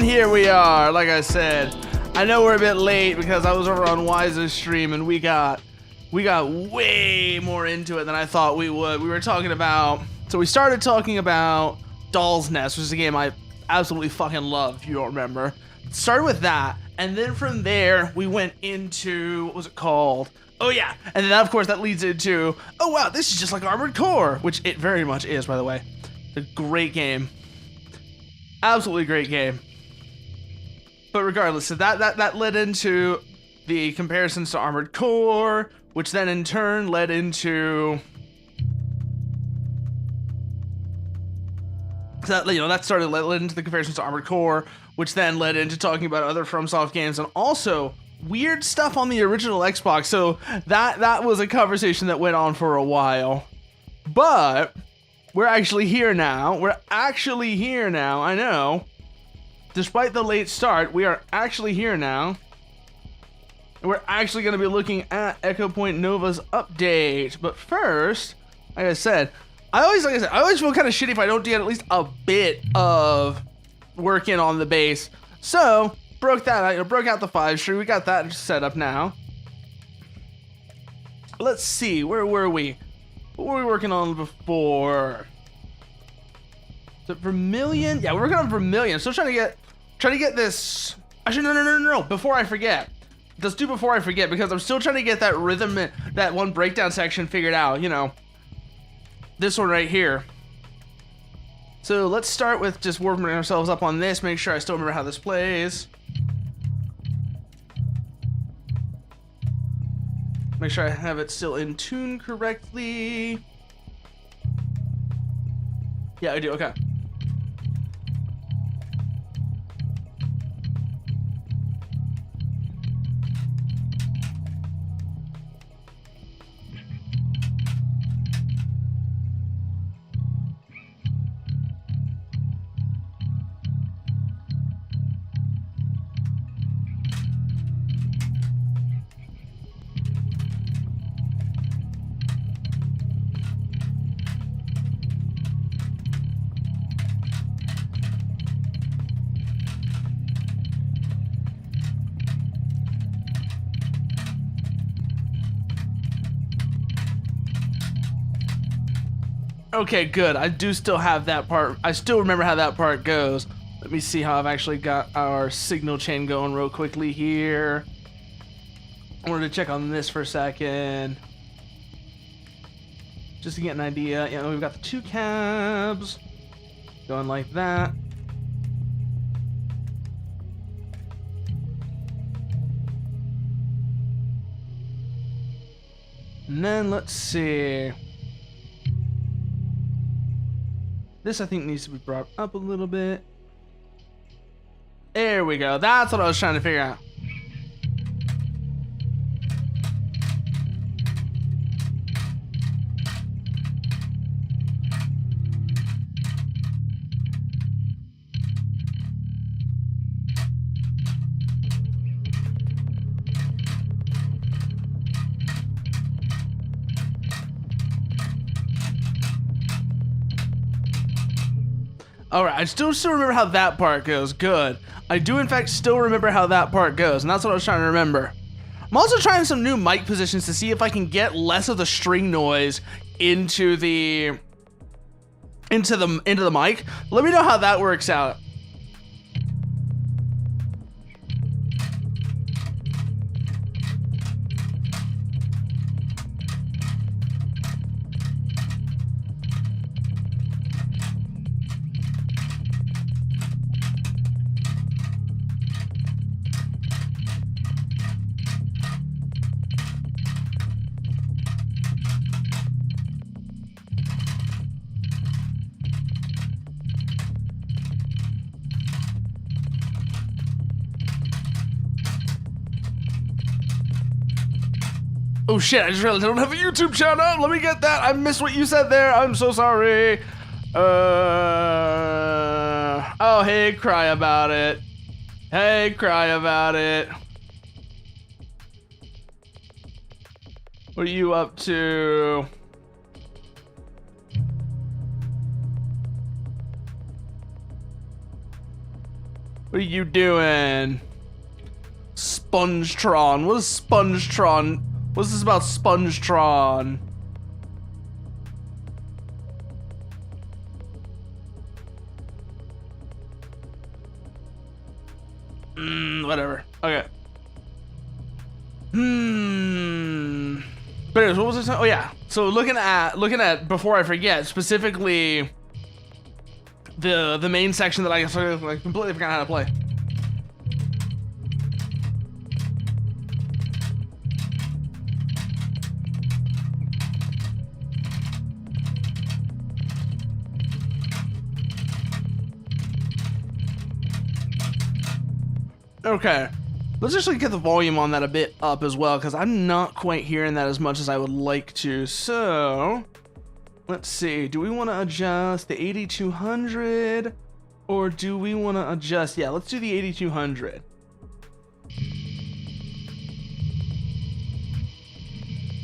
here we are. Like I said, I know we're a bit late because I was over on Wise's stream and we got way more into it than I thought we would. We were talking about, so we started talking about Doll's Nest, which is a game I absolutely fucking love, if you don't remember. Started with that, and then from there we went into, what was it called? Oh yeah, and then of course that leads into, oh wow, this is just like Armored Core, which it very much is, by the way. It's a great game. Absolutely great game. But regardless, so that led into the comparisons to Armored Core, which then in turn led into that led into the comparisons to Armored Core, which then led into talking about other FromSoft games and also weird stuff on the original Xbox. So that was a conversation that went on for a while. But we're actually here now. I know. Despite the late start, we are actually here now. And we're actually going to be looking at Echo Point Nova's update. But first, like I said, I always feel kind of shitty if I don't get at least a bit of work in on the base. So, broke that out, broke out the 5 string. We got that set up now. Let's see, where were we? What were we working on before? Is it Vermilion? Yeah, we're working on Vermilion. Still trying to get this. Actually, no. Before I forget. Let's do before I forget, because I'm still trying to get that rhythm, that one breakdown section figured out, you know. This one right here. So let's start with just warming ourselves up on this, make sure I still remember how this plays. Make sure I have it still in tune correctly. Yeah, I do, okay. Okay, good. I do still have that part. I still remember how that part goes. Let me see how I've actually got our signal chain going real quickly here. I wanted to check on this for a second. Just to get an idea. Yeah, we've got the 2 cabs going like that. And then let's see. This, I think, needs to be brought up a little bit. There we go. That's what I was trying to figure out. Alright, I still remember how that part goes. Good. I do, in fact, still remember how that part goes, and that's what I was trying to remember. I'm also trying some new mic positions to see if I can get less of the string noise into the mic. Let me know how that works out. Oh shit, I just realized I don't have a YouTube channel. Let me get that. I missed what you said there. I'm so sorry. Oh, hey, cry about it. Hey, cry about it. What are you up to? What are you doing? Spongetron. What is Spongetron? What's this about Spongetron? Whatever. Okay. But anyways, what was I saying? Oh yeah. So looking at before I forget, specifically the main section that I completely forgot how to play. Okay, let's actually get the volume on that a bit up as well, because I'm not quite hearing that as much as I would like to. So, let's see. Do we want to adjust the 8200, or do we want to adjust? Yeah, let's do the 8200.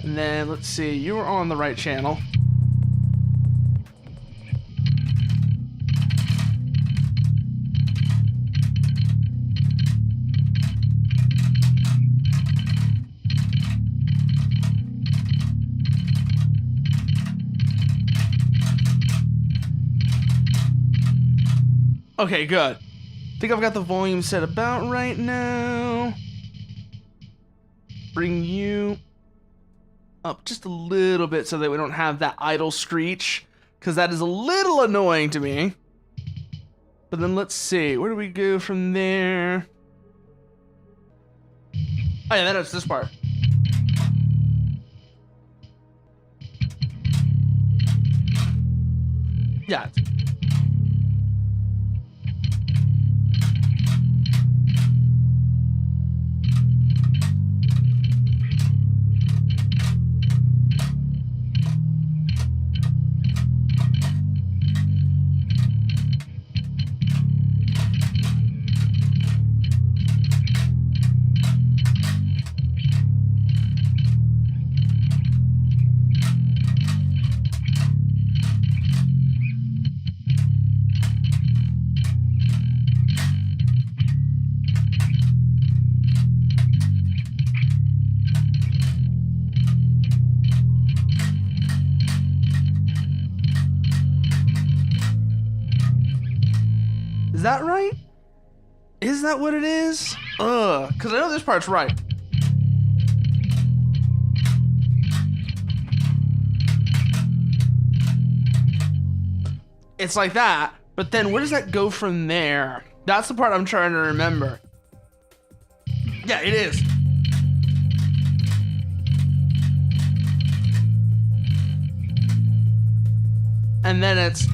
And then let's see. You were on the right channel. Okay, good. I think I've got the volume set about right now. Bring you up just a little bit so that we don't have that idle screech, because that is a little annoying to me. But then let's see, where do we go from there? Oh yeah, that's this part. Yeah. Is that right? Is that what it is? Because I know this part's right. It's like that, but then where does that go from there? That's the part I'm trying to remember. Yeah, it is. And then it's...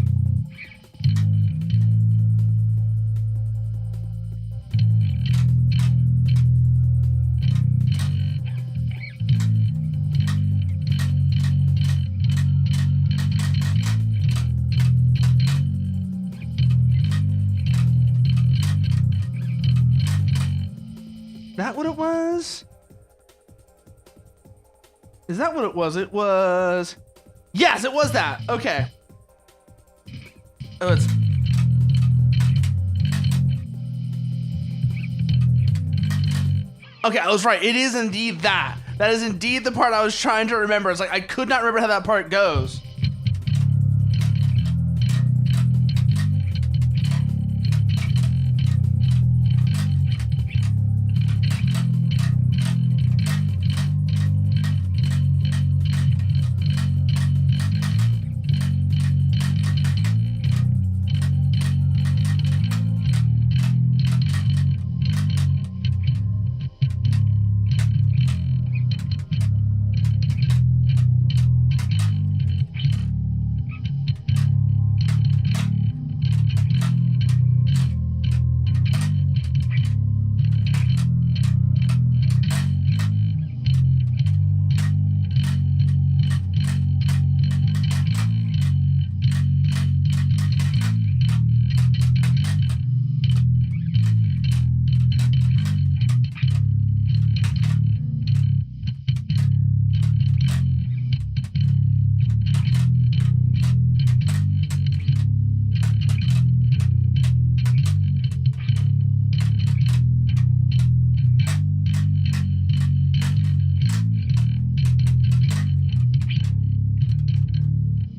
that what it was? Is that what it was? It was... Yes, it was that. Okay. Oh, it's... Okay, I was right. It is indeed that. That is indeed the part I was trying to remember. It's like I could not remember how that part goes.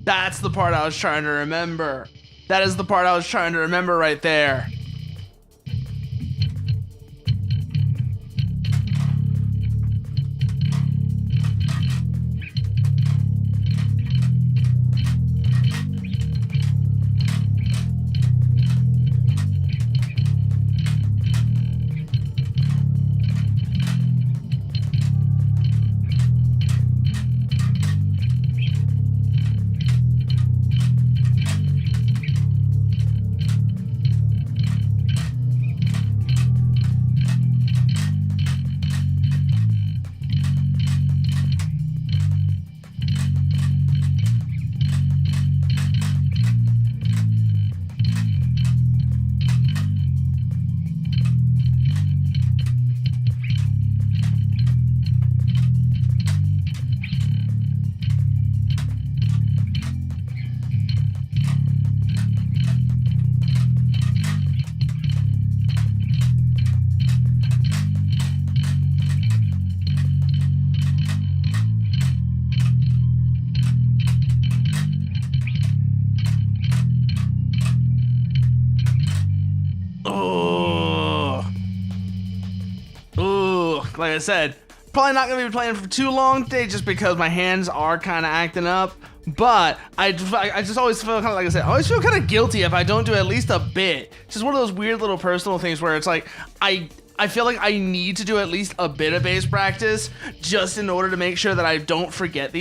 That's the part I was trying to remember. That is the part I was trying to remember right there. Like I said, probably not going to be playing for too long today just because my hands are kind of acting up. But I just always feel kind of, like I said, I always feel kind of guilty if I don't do at least a bit. It's just one of those weird little personal things where it's like, I feel like I need to do at least a bit of bass practice just in order to make sure that I don't forget.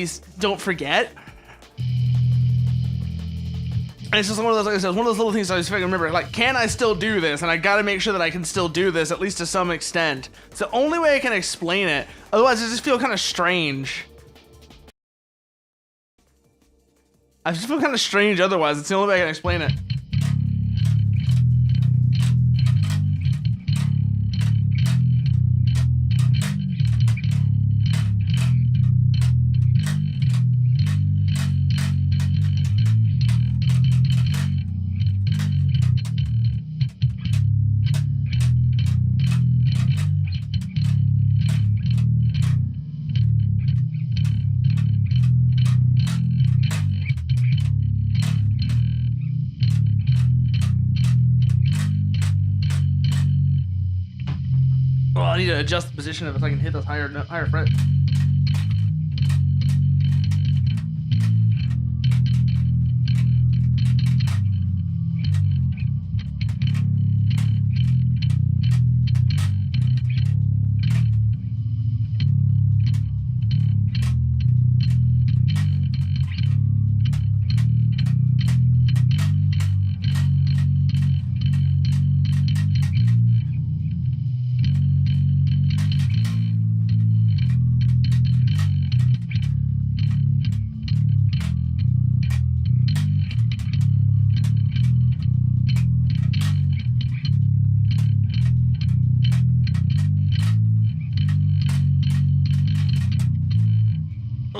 And it's just one of those, like I said, one of those little things I always remember, like, can I still do this? And I gotta make sure that I can still do this, at least to some extent. It's the only way I can explain it. Otherwise, I just feel kind of strange. I just feel kind of strange otherwise. It's the only way I can explain it. Well, I need to adjust the position of it so I can hit those higher frets.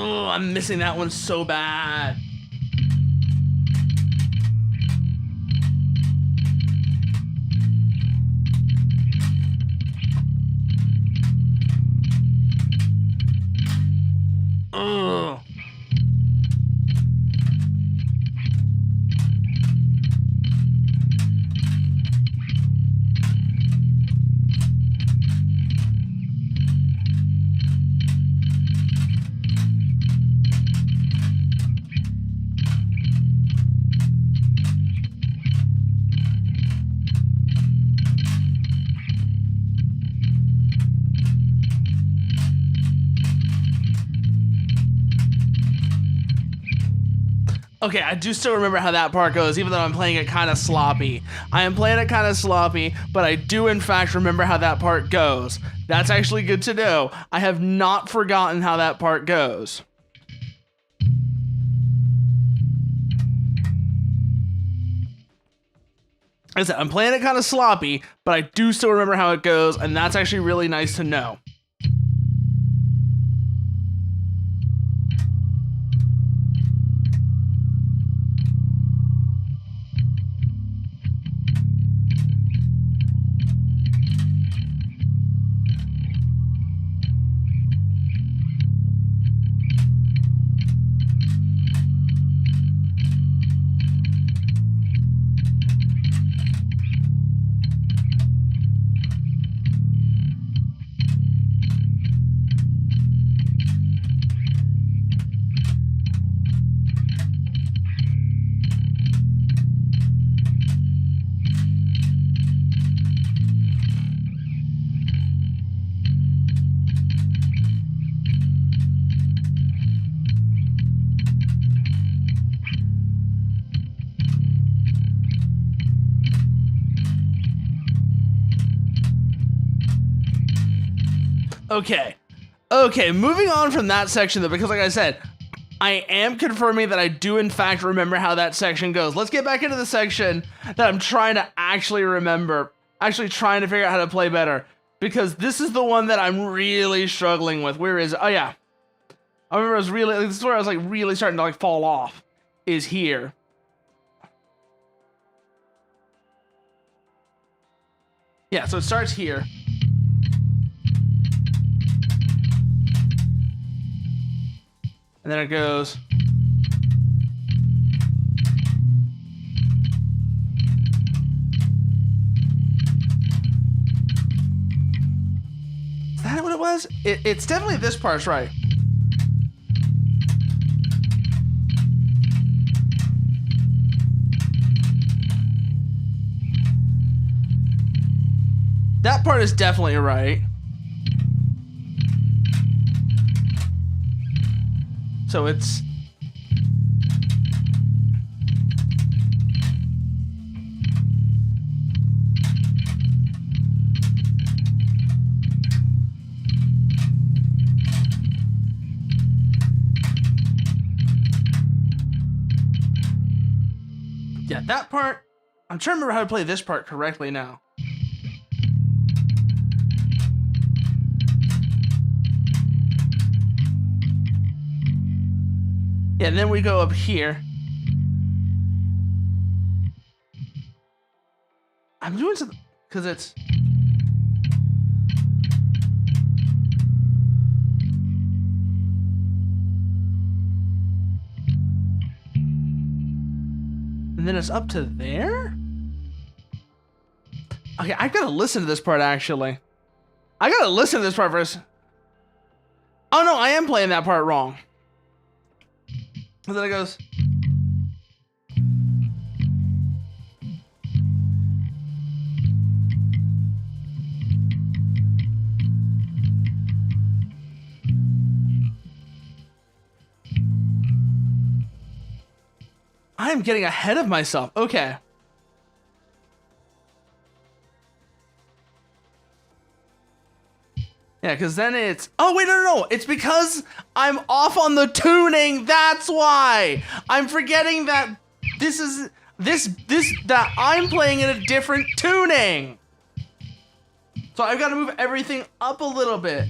Oh, I'm missing that one so bad. Ugh. Okay, I do still remember how that part goes, even though I'm playing it kind of sloppy. I am playing it kind of sloppy, but I do in fact remember how that part goes. That's actually good to know. I have not forgotten how that part goes. Like I said, I'm playing it kind of sloppy, but I do still remember how it goes, and that's actually really nice to know. Okay. Okay, moving on from that section though, because like I said, I am confirming that I do in fact remember how that section goes. Let's get back into the section that I'm trying to actually remember, actually trying to figure out how to play better, because this is the one that I'm really struggling with. Where is, oh yeah. I remember I was really, this is where I was like really starting to like fall off, is here. Yeah, so it starts here. And then it goes. Is that what it was? It's definitely this part's right. That part is definitely right. So it's... Yeah, that part... I'm trying to remember how to play this part correctly now. Yeah, and then we go up here. I'm doing something, because it's... And then it's up to there? Okay, I've got to listen to this part, actually. I got to listen to this part first. Oh, no, I am playing that part wrong. And then it goes... I am getting ahead of myself. Okay. Yeah, because then it's... Oh, wait, no. It's because I'm off on the tuning. That's why. I'm forgetting that this is... that I'm playing in a different tuning. So I've got to move everything up a little bit.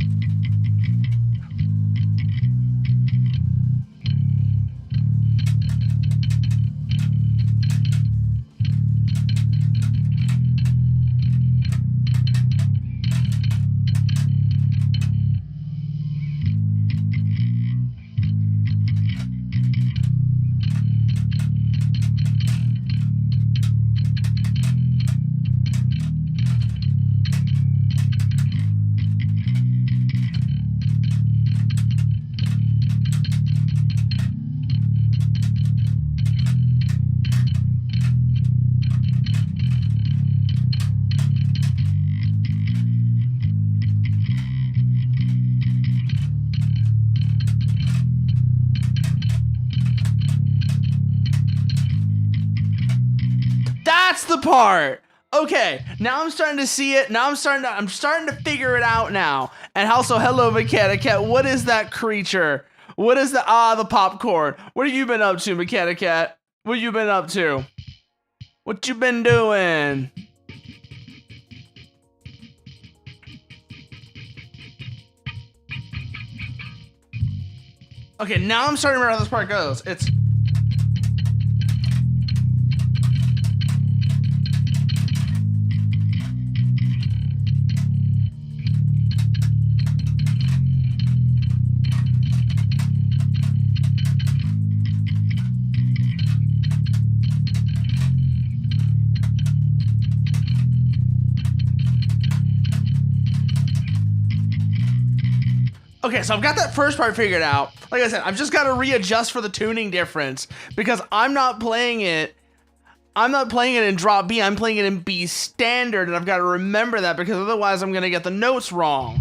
That's the part. Okay, now I'm starting to see it. Now I'm starting to figure it out now. And also, hello, Mechanicat. What is that creature? What is the the popcorn? What have you been up to, Mechanicat? What have you been up to? What you been doing? Okay, now I'm starting to remember how this part goes. It's... Okay, so I've got that first part figured out. Like I said, I've just got to readjust for the tuning difference because I'm not playing it in drop B, I'm playing it in B standard, and I've got to remember that because otherwise I'm going to get the notes wrong.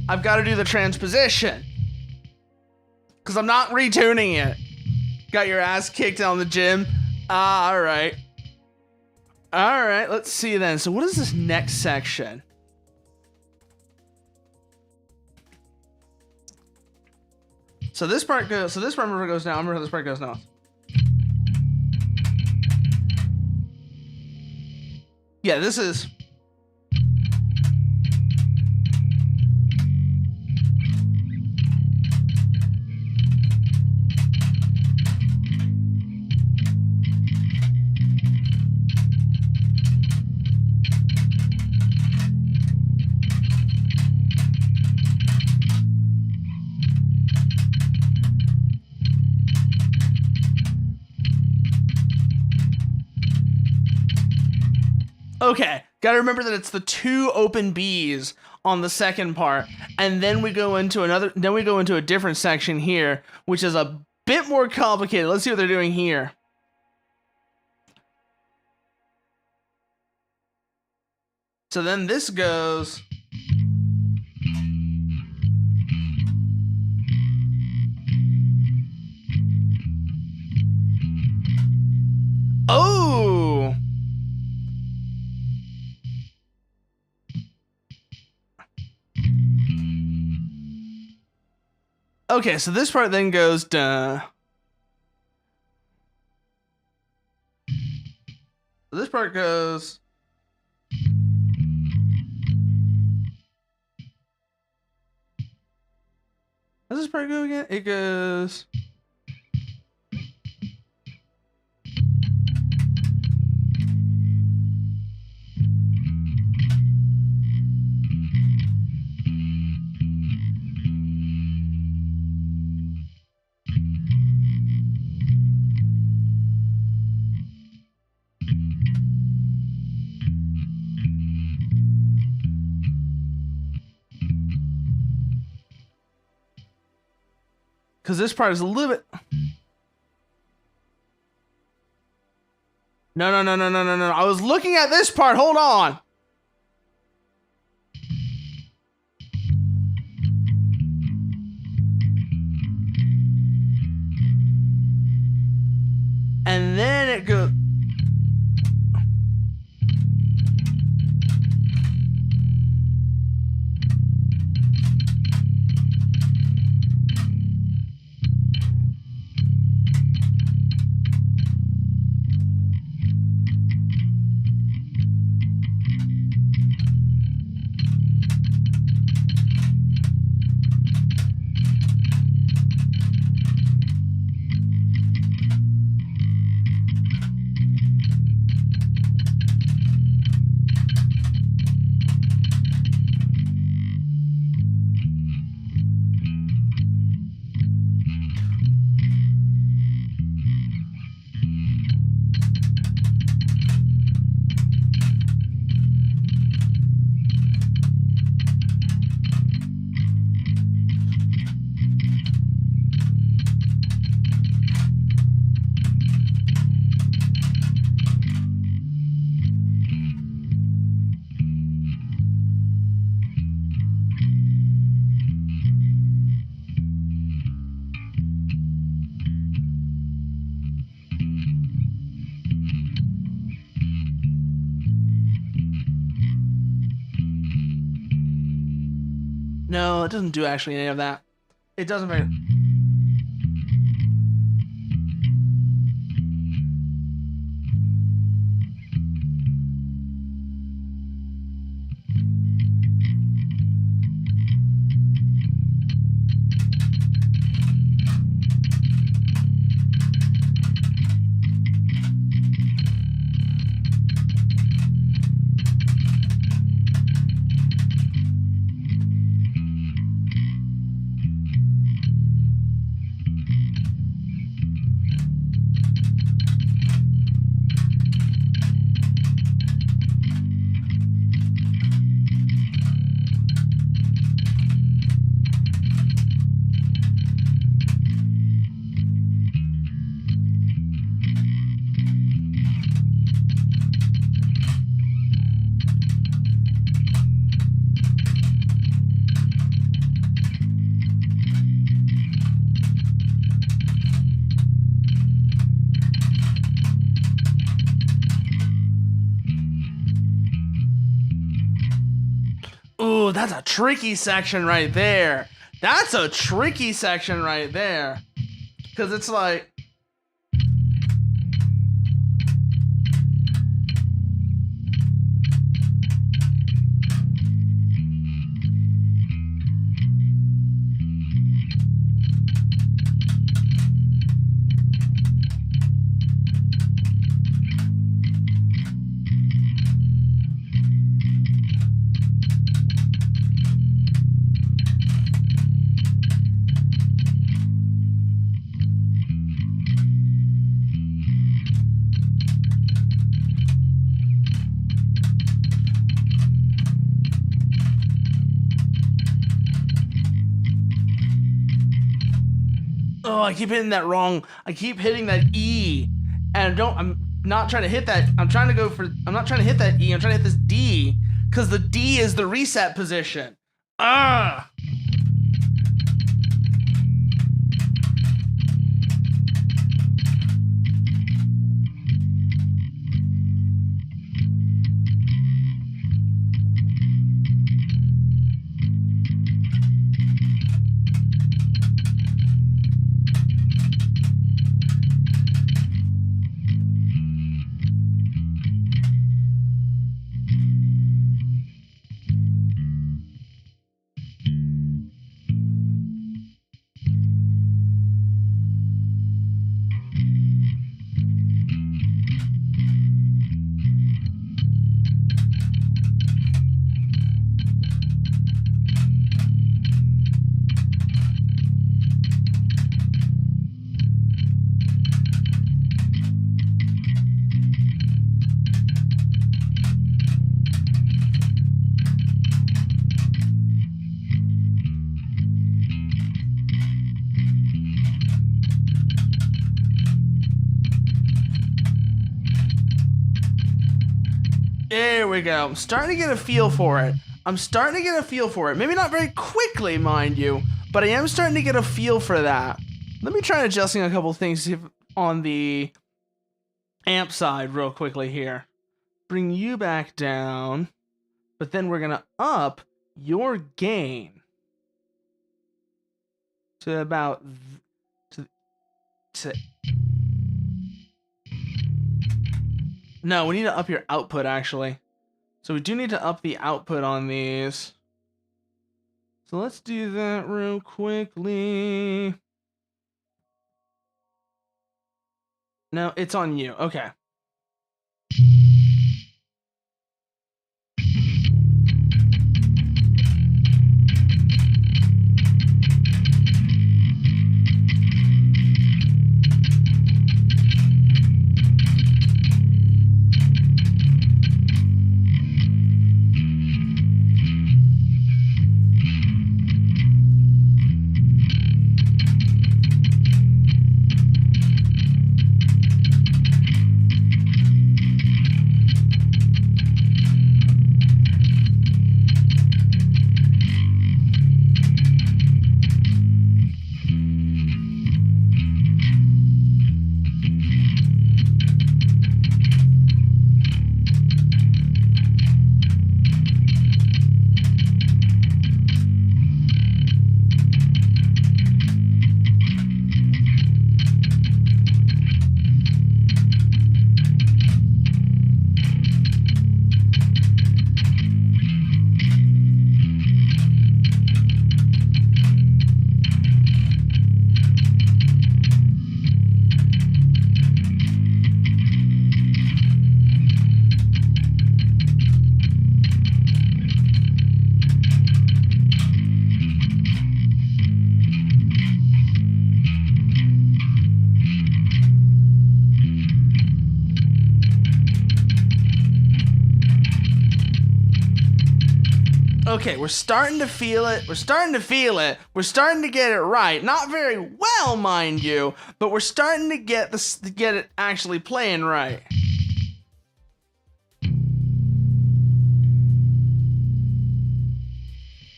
I've got to do the transposition because I'm not retuning it. Got your ass kicked down the gym. All right. All right, let's see then. So what is this next section? So this part goes. So this part goes down. Remember how this part goes now. Yeah, this is. Okay, gotta remember that it's the 2 open Bs on the second part, and then we go into a different section here, which is a bit more complicated. Let's see what they're doing here. So then this goes. Oh! Okay, so this part then goes duh. This part goes. How does this part go again? It goes. Because this part is a little bit. No. I was looking at this part. Hold on. And then it goes. No, it doesn't do actually any of that. It doesn't make. Ooh, that's a tricky section right there. That's a tricky section right there. Because it's like... Oh, I keep hitting that wrong. I keep hitting that E. And I'm not trying to hit that. I'm not trying to hit that E. I'm trying to hit this D. Because the D is the reset position. Ah! There we go. I'm starting to get a feel for it. Maybe not very quickly, mind you, but I am starting to get a feel for that. Let me try adjusting a couple things on the amp side real quickly here. Bring you back down, but then we're going to up your gain to about... No, we need to up your output, actually. So we do need to up the output on these. So let's do that real quickly. No, it's on you. Okay. Okay, we're starting to feel it. We're starting to get it right. Not very well, mind you, but we're starting to get it actually playing right.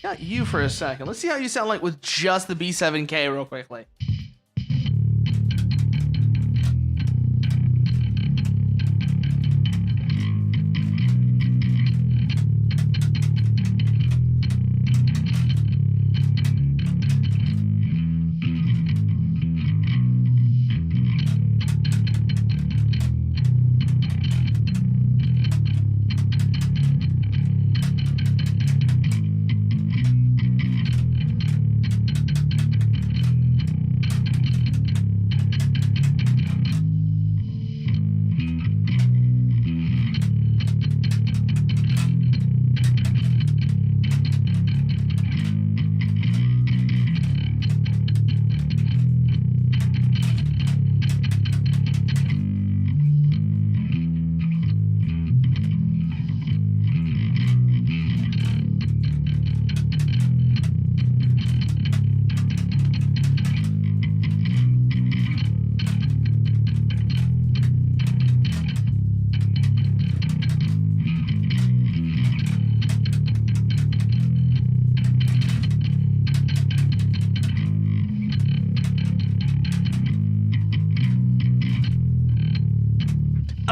Got you for a second. Let's see how you sound like with just the B7K real quickly.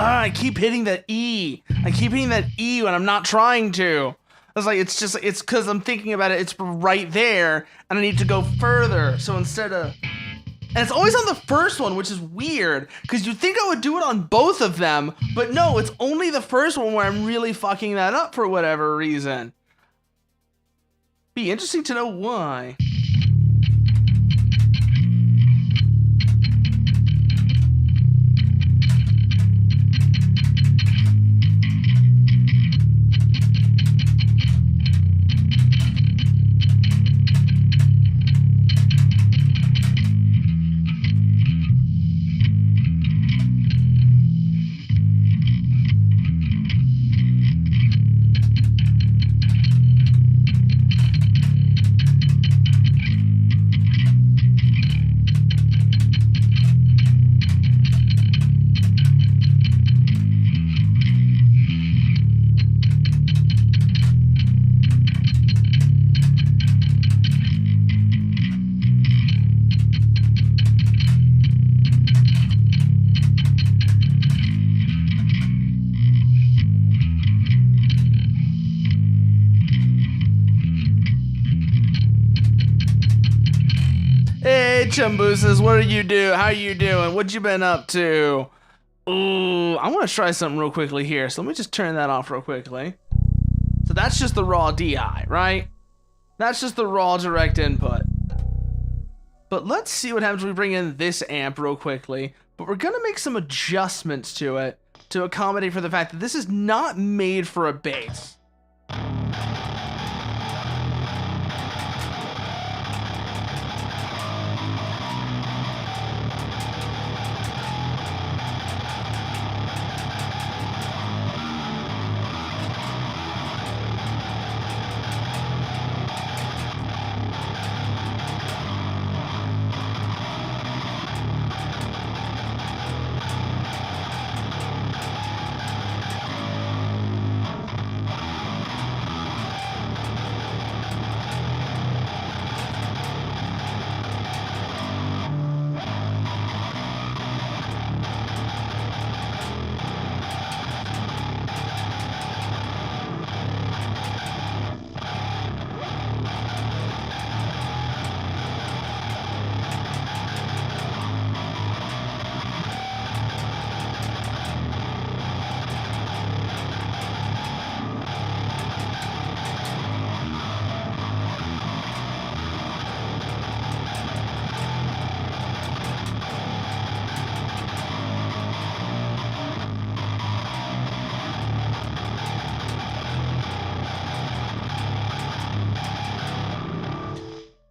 I keep hitting that E. I keep hitting that E when I'm not trying to. I was like, it's because I'm thinking about it. It's right there, and I need to go further. So instead of... And it's always on the first one, which is weird, because you'd think I would do it on both of them, but no, it's only the first one where I'm really fucking that up for whatever reason. Be interesting to know why. Hey, Chumboosas, what are you doing? How you doing? What you been up to? Ooh, I want to try something real quickly here, so let me just turn that off real quickly. So that's just the raw DI, right? That's just the raw direct input. But let's see what happens when we bring in this amp real quickly. But we're gonna make some adjustments to it to accommodate for the fact that this is not made for a bass.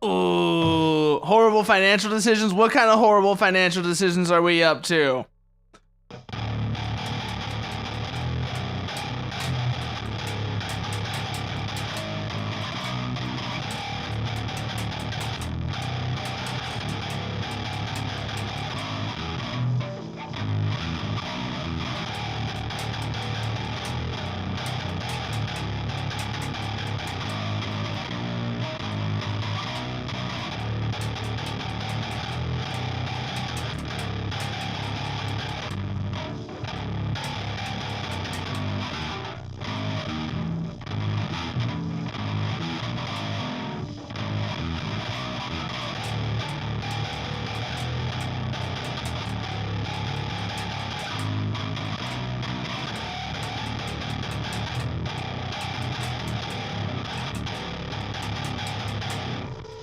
Ooh, horrible financial decisions? What kind of horrible financial decisions are we up to?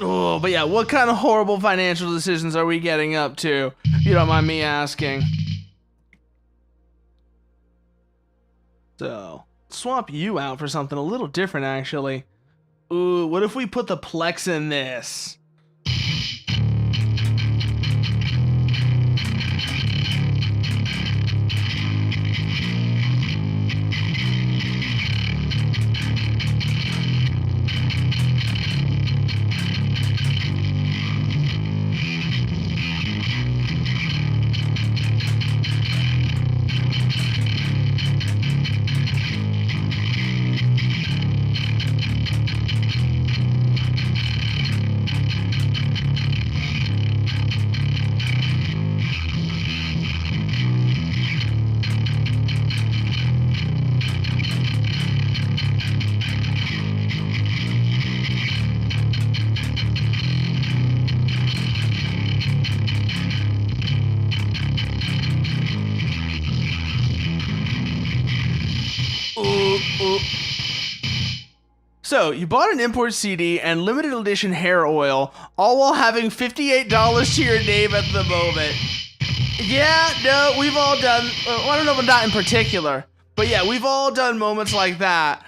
Oh, but yeah, what kind of horrible financial decisions are we getting up to? If you don't mind me asking. So, swap you out for something a little different, actually. Ooh, what if we put the Plex in this? So, you bought an import CD and limited edition hair oil, all while having $58 to your name at the moment. Yeah, no, we've all done, I don't know about that in particular, but yeah, we've all done moments like that.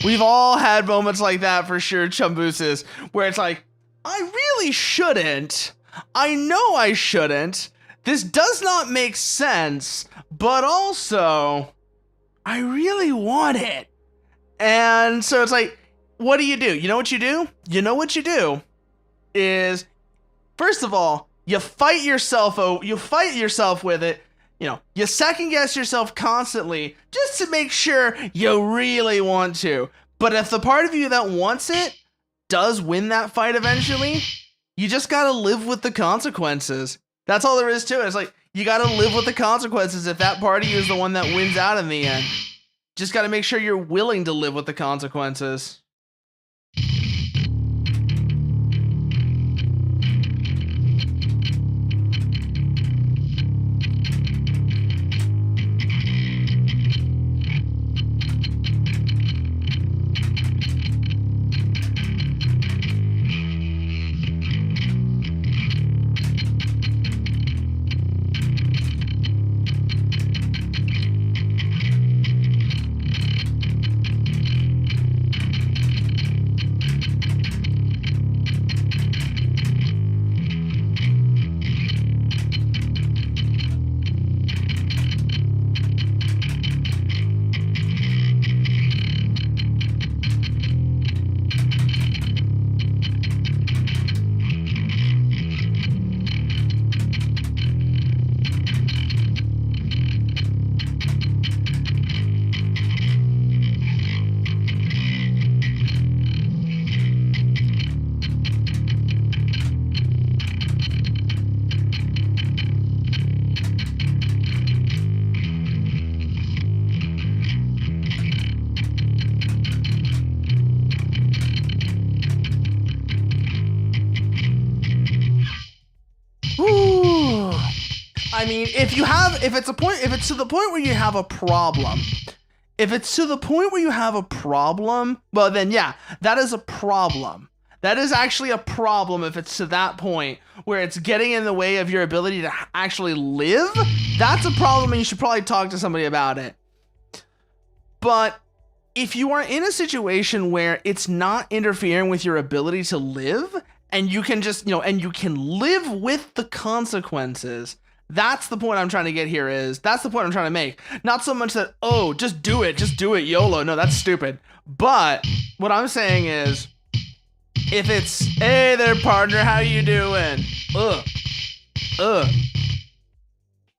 We've all had moments like that for sure, Chumbooses, where it's like, I really shouldn't. I know I shouldn't. This does not make sense, but also, I really want it. And so it's like, what do? You know what you do? You know what you do is, first of all, you fight yourself with it. You know, you second guess yourself constantly just to make sure you really want to. But if the part of you that wants it does win that fight eventually, you just gotta live with the consequences. That's all there is to it. It's like, you gotta live with the consequences if that part of you is the one that wins out in the end. Just gotta make sure you're willing to live with the consequences. I mean, if it's to the point where you have a problem, well then yeah, that is a problem. That is actually a problem if it's to that point where it's getting in the way of your ability to actually live. That's a problem and you should probably talk to somebody about it. But if you are in a situation where it's not interfering with your ability to live and you can just, and you can live with the consequences, that's the point I'm trying to get here that's the point I'm trying to make. Not so much that, oh, just do it, YOLO. No, that's stupid. But what I'm saying is, if it's, hey there, partner, how you doing?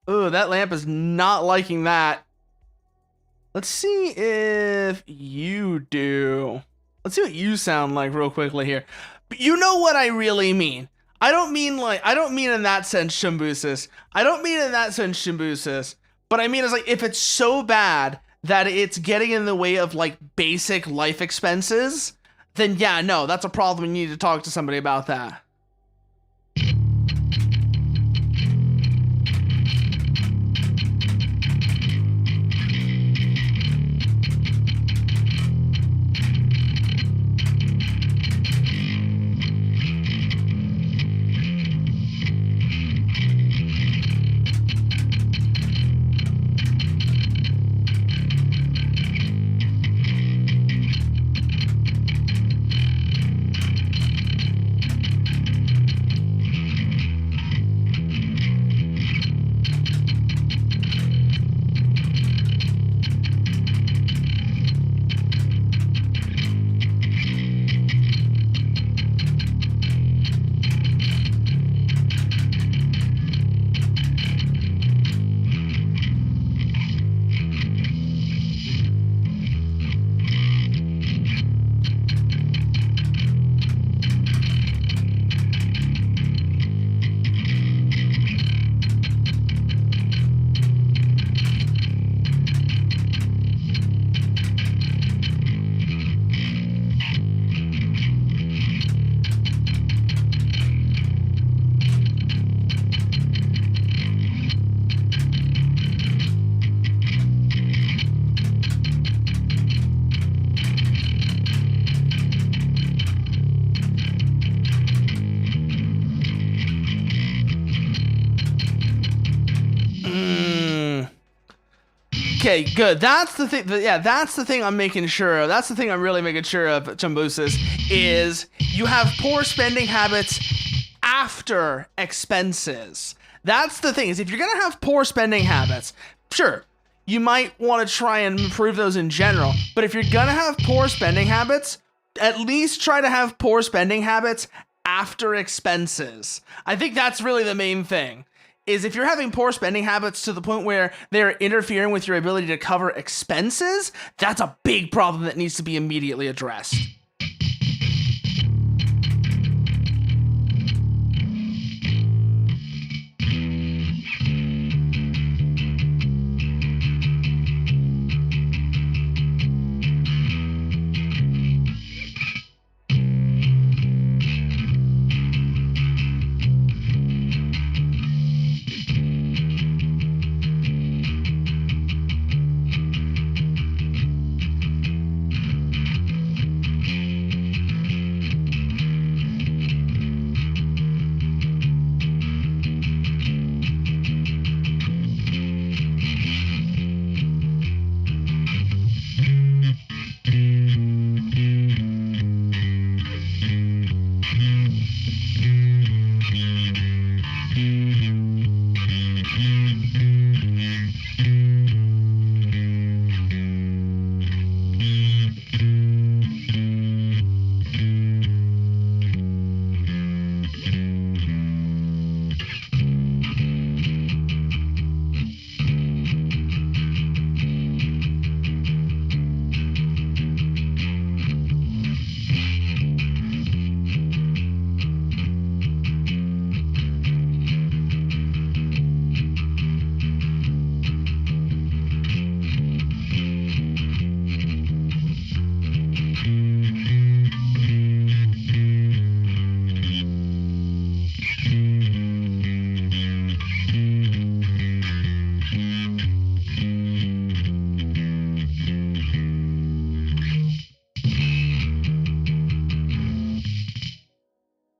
That lamp is not liking that. Let's see if you do. Let's see what you sound like real quickly here. But you know what I really mean. I don't mean in that sense, Chumbooses. But I mean, it's like, if it's so bad that it's getting in the way of like basic life expenses, then yeah, no, that's a problem. You need to talk to somebody about that. Okay, good. That's the thing. Yeah, that's the thing I'm making sure of. That's the thing I'm really making sure of, Chumbusis, is you have poor spending habits after expenses. That's the thing, is if you're going to have poor spending habits, sure, you might want to try and improve those in general. But if you're going to have poor spending habits, at least try to have poor spending habits after expenses. I think that's really the main thing. Is if you're having poor spending habits to the point where they're interfering with your ability to cover expenses, that's a big problem that needs to be immediately addressed.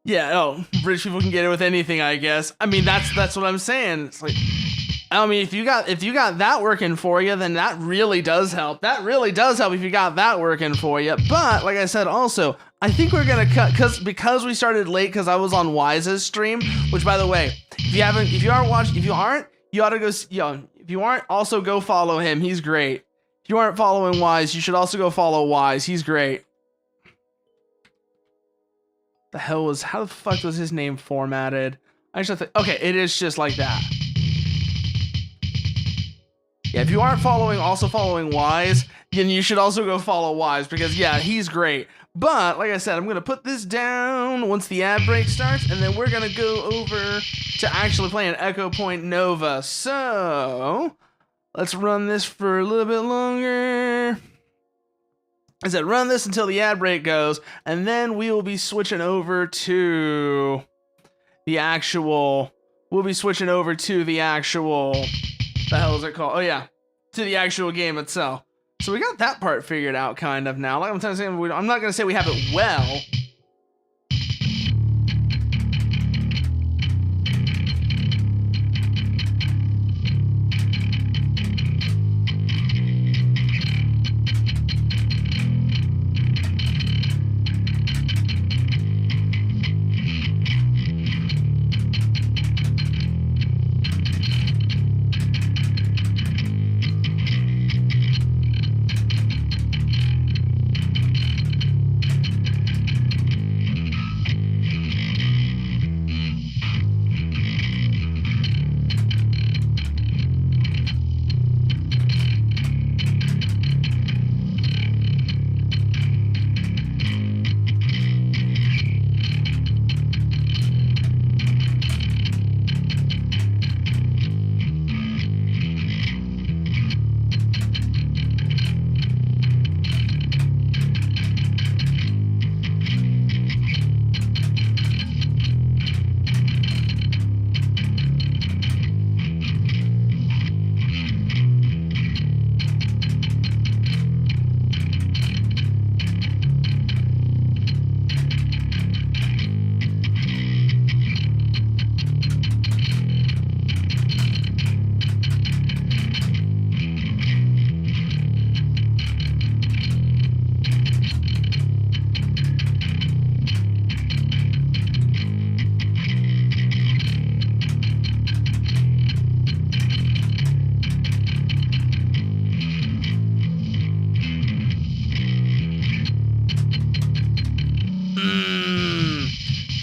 Yeah, oh, rich people can get it with anything, I guess. I mean, that's what I'm saying. It's like, I mean, if you got that working for you, then that really does help. That really does help if you got that working for you. But like I said, also, I think we're gonna cut because we started late because I was on Wise's stream. Which, by the way, if you ought to go. If you aren't, also go follow him. He's great. If you aren't following Wise, you should also go follow Wise. He's great. How the fuck was his name formatted? I just think, okay, it is just like that. Yeah, if you aren't also following Wise, then you should also go follow Wise because yeah, he's great. But like I said, I'm gonna put this down once the ad break starts, and then we're gonna go over to actually playing Echo Point Nova. So let's run this for a little bit longer. I said run this until the ad break goes, and then we will be switching over to the actual. The hell is it called? Oh yeah, to the actual game itself. So we got that part figured out kind of now. Like I'm not gonna say we have it well.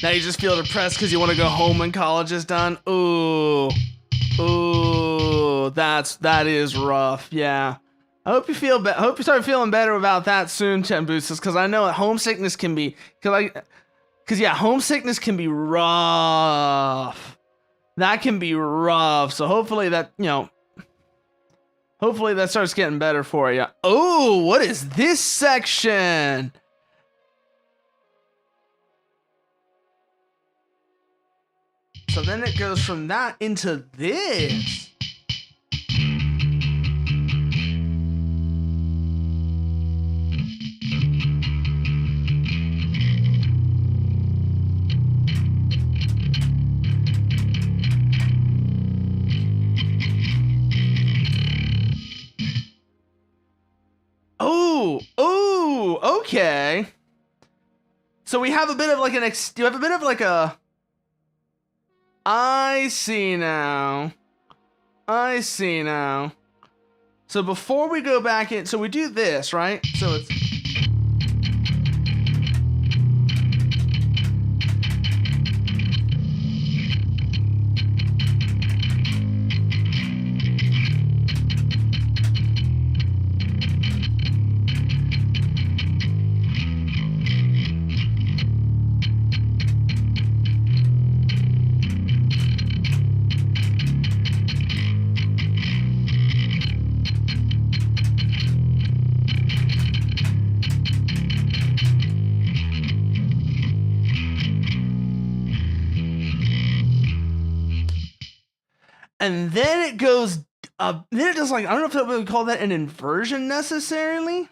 Now you just feel depressed because you want to go home when college is done. Ooh, that is rough. Yeah. I hope you feel I hope you start feeling better about that soon, Chamboosas, because I know homesickness can be, homesickness can be rough. That can be rough. So hopefully that, hopefully that starts getting better for you. Oh, what is this section? So then it goes from that into this. Oh, okay. So we have a bit of like you have a bit of like a. I see now. So before we go back in, so we do this, right? So it's. And then it goes, then it does like, I don't know if we would call that an inversion necessarily.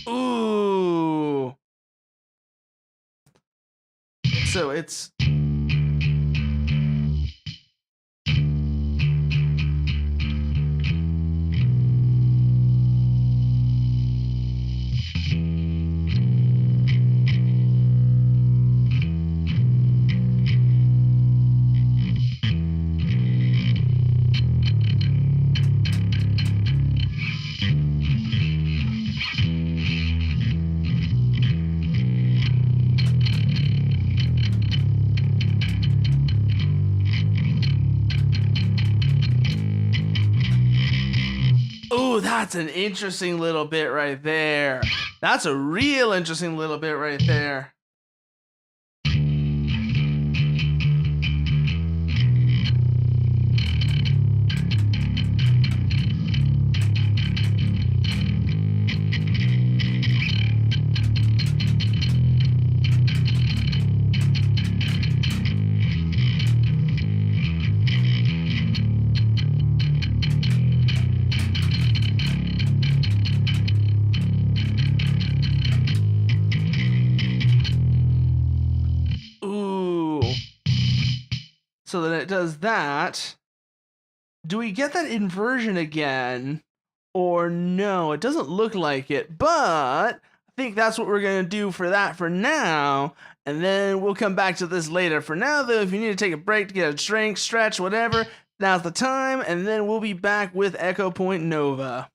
Ooh. So it's. Ooh, that's an interesting little bit right there. That's a real interesting little bit right there. So then it does that. Do we get that inversion again? Or no, it doesn't look like it. But I think that's what we're going to do for that for now. And then we'll come back to this later. For now, though, if you need to take a break to get a drink, stretch, whatever, now's the time. And then we'll be back with Echo Point Nova.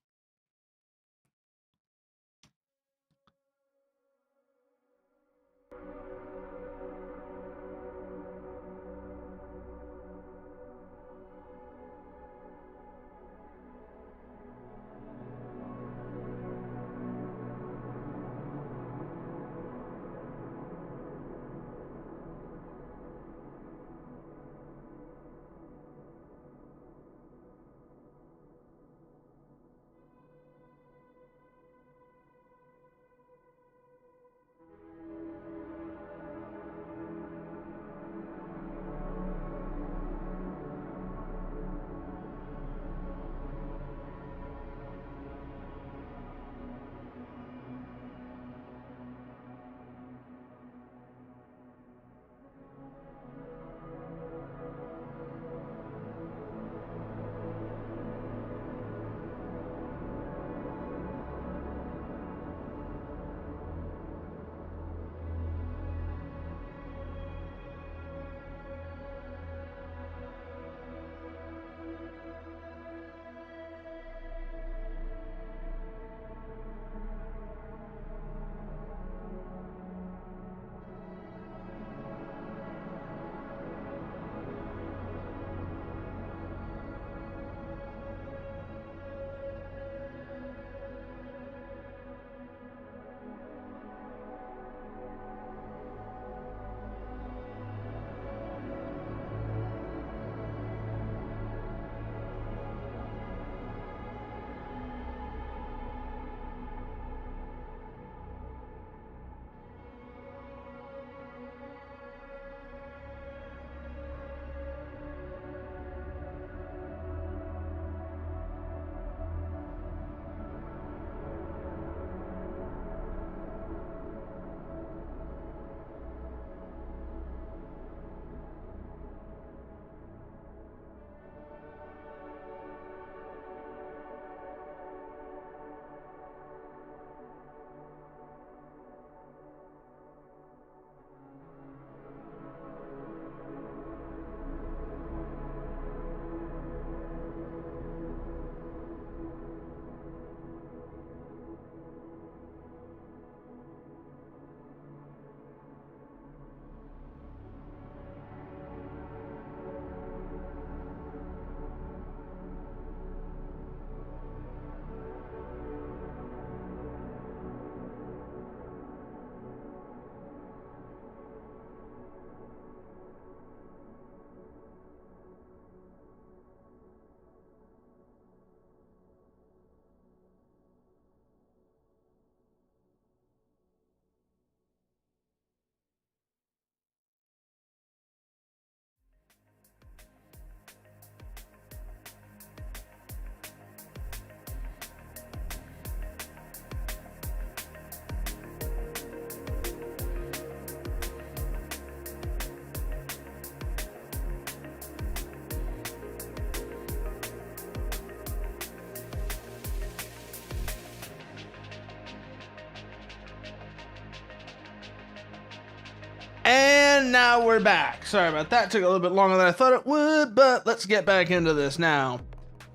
And now we're back. Sorry about that. Took a little bit longer than I thought it would, but let's get back into this now.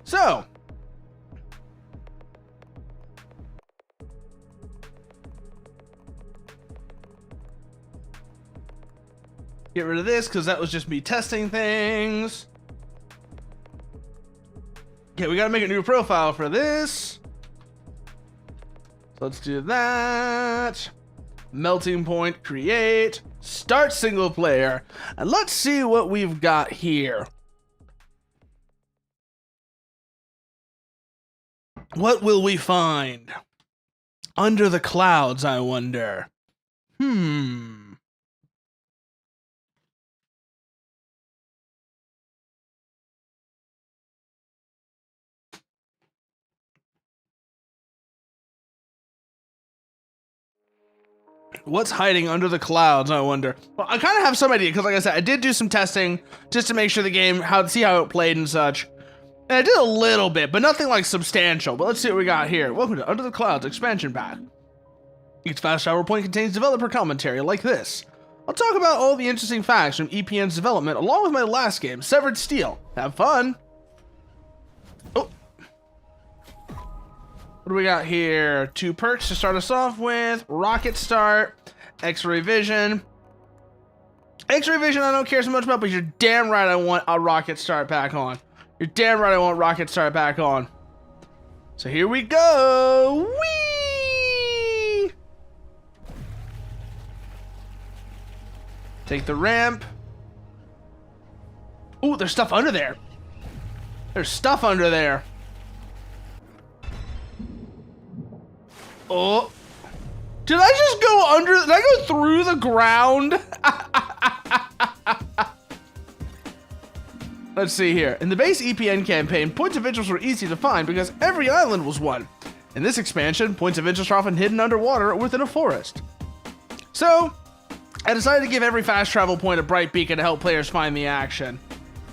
So, get rid of this because that was just me testing things. Okay, we gotta make a new profile for this. So let's do that. Melting point, create, start single player, and let's see what we've got here. What will we find? Under the clouds, I wonder. What's hiding under the clouds, I wonder? Well, I kind of have some idea, because like I said, I did do some testing just to make sure the game, see how it played and such. And I did a little bit, but nothing like substantial. But let's see what we got here. Welcome to Under the Clouds expansion pack. Each fast travel point contains developer commentary like this. I'll talk about all the interesting facts from EPN's development along with my last game, Severed Steel. Have fun. Oh. What do we got here? 2 perks to start us off with. Rocket Start, X-Ray Vision. X-Ray Vision I don't care so much about, but you're damn right I want a Rocket Start back on. You're damn right I want Rocket Start back on. So here we go. Whee! Take the ramp. Ooh, there's stuff under there. There's stuff under there. Oh. Did I just go under? Did I go through the ground? Let's see here. In the base EPN campaign, points of interest were easy to find because every island was one. In this expansion, points of interest are often hidden underwater or within a forest. So, I decided to give every fast travel point a bright beacon to help players find the action.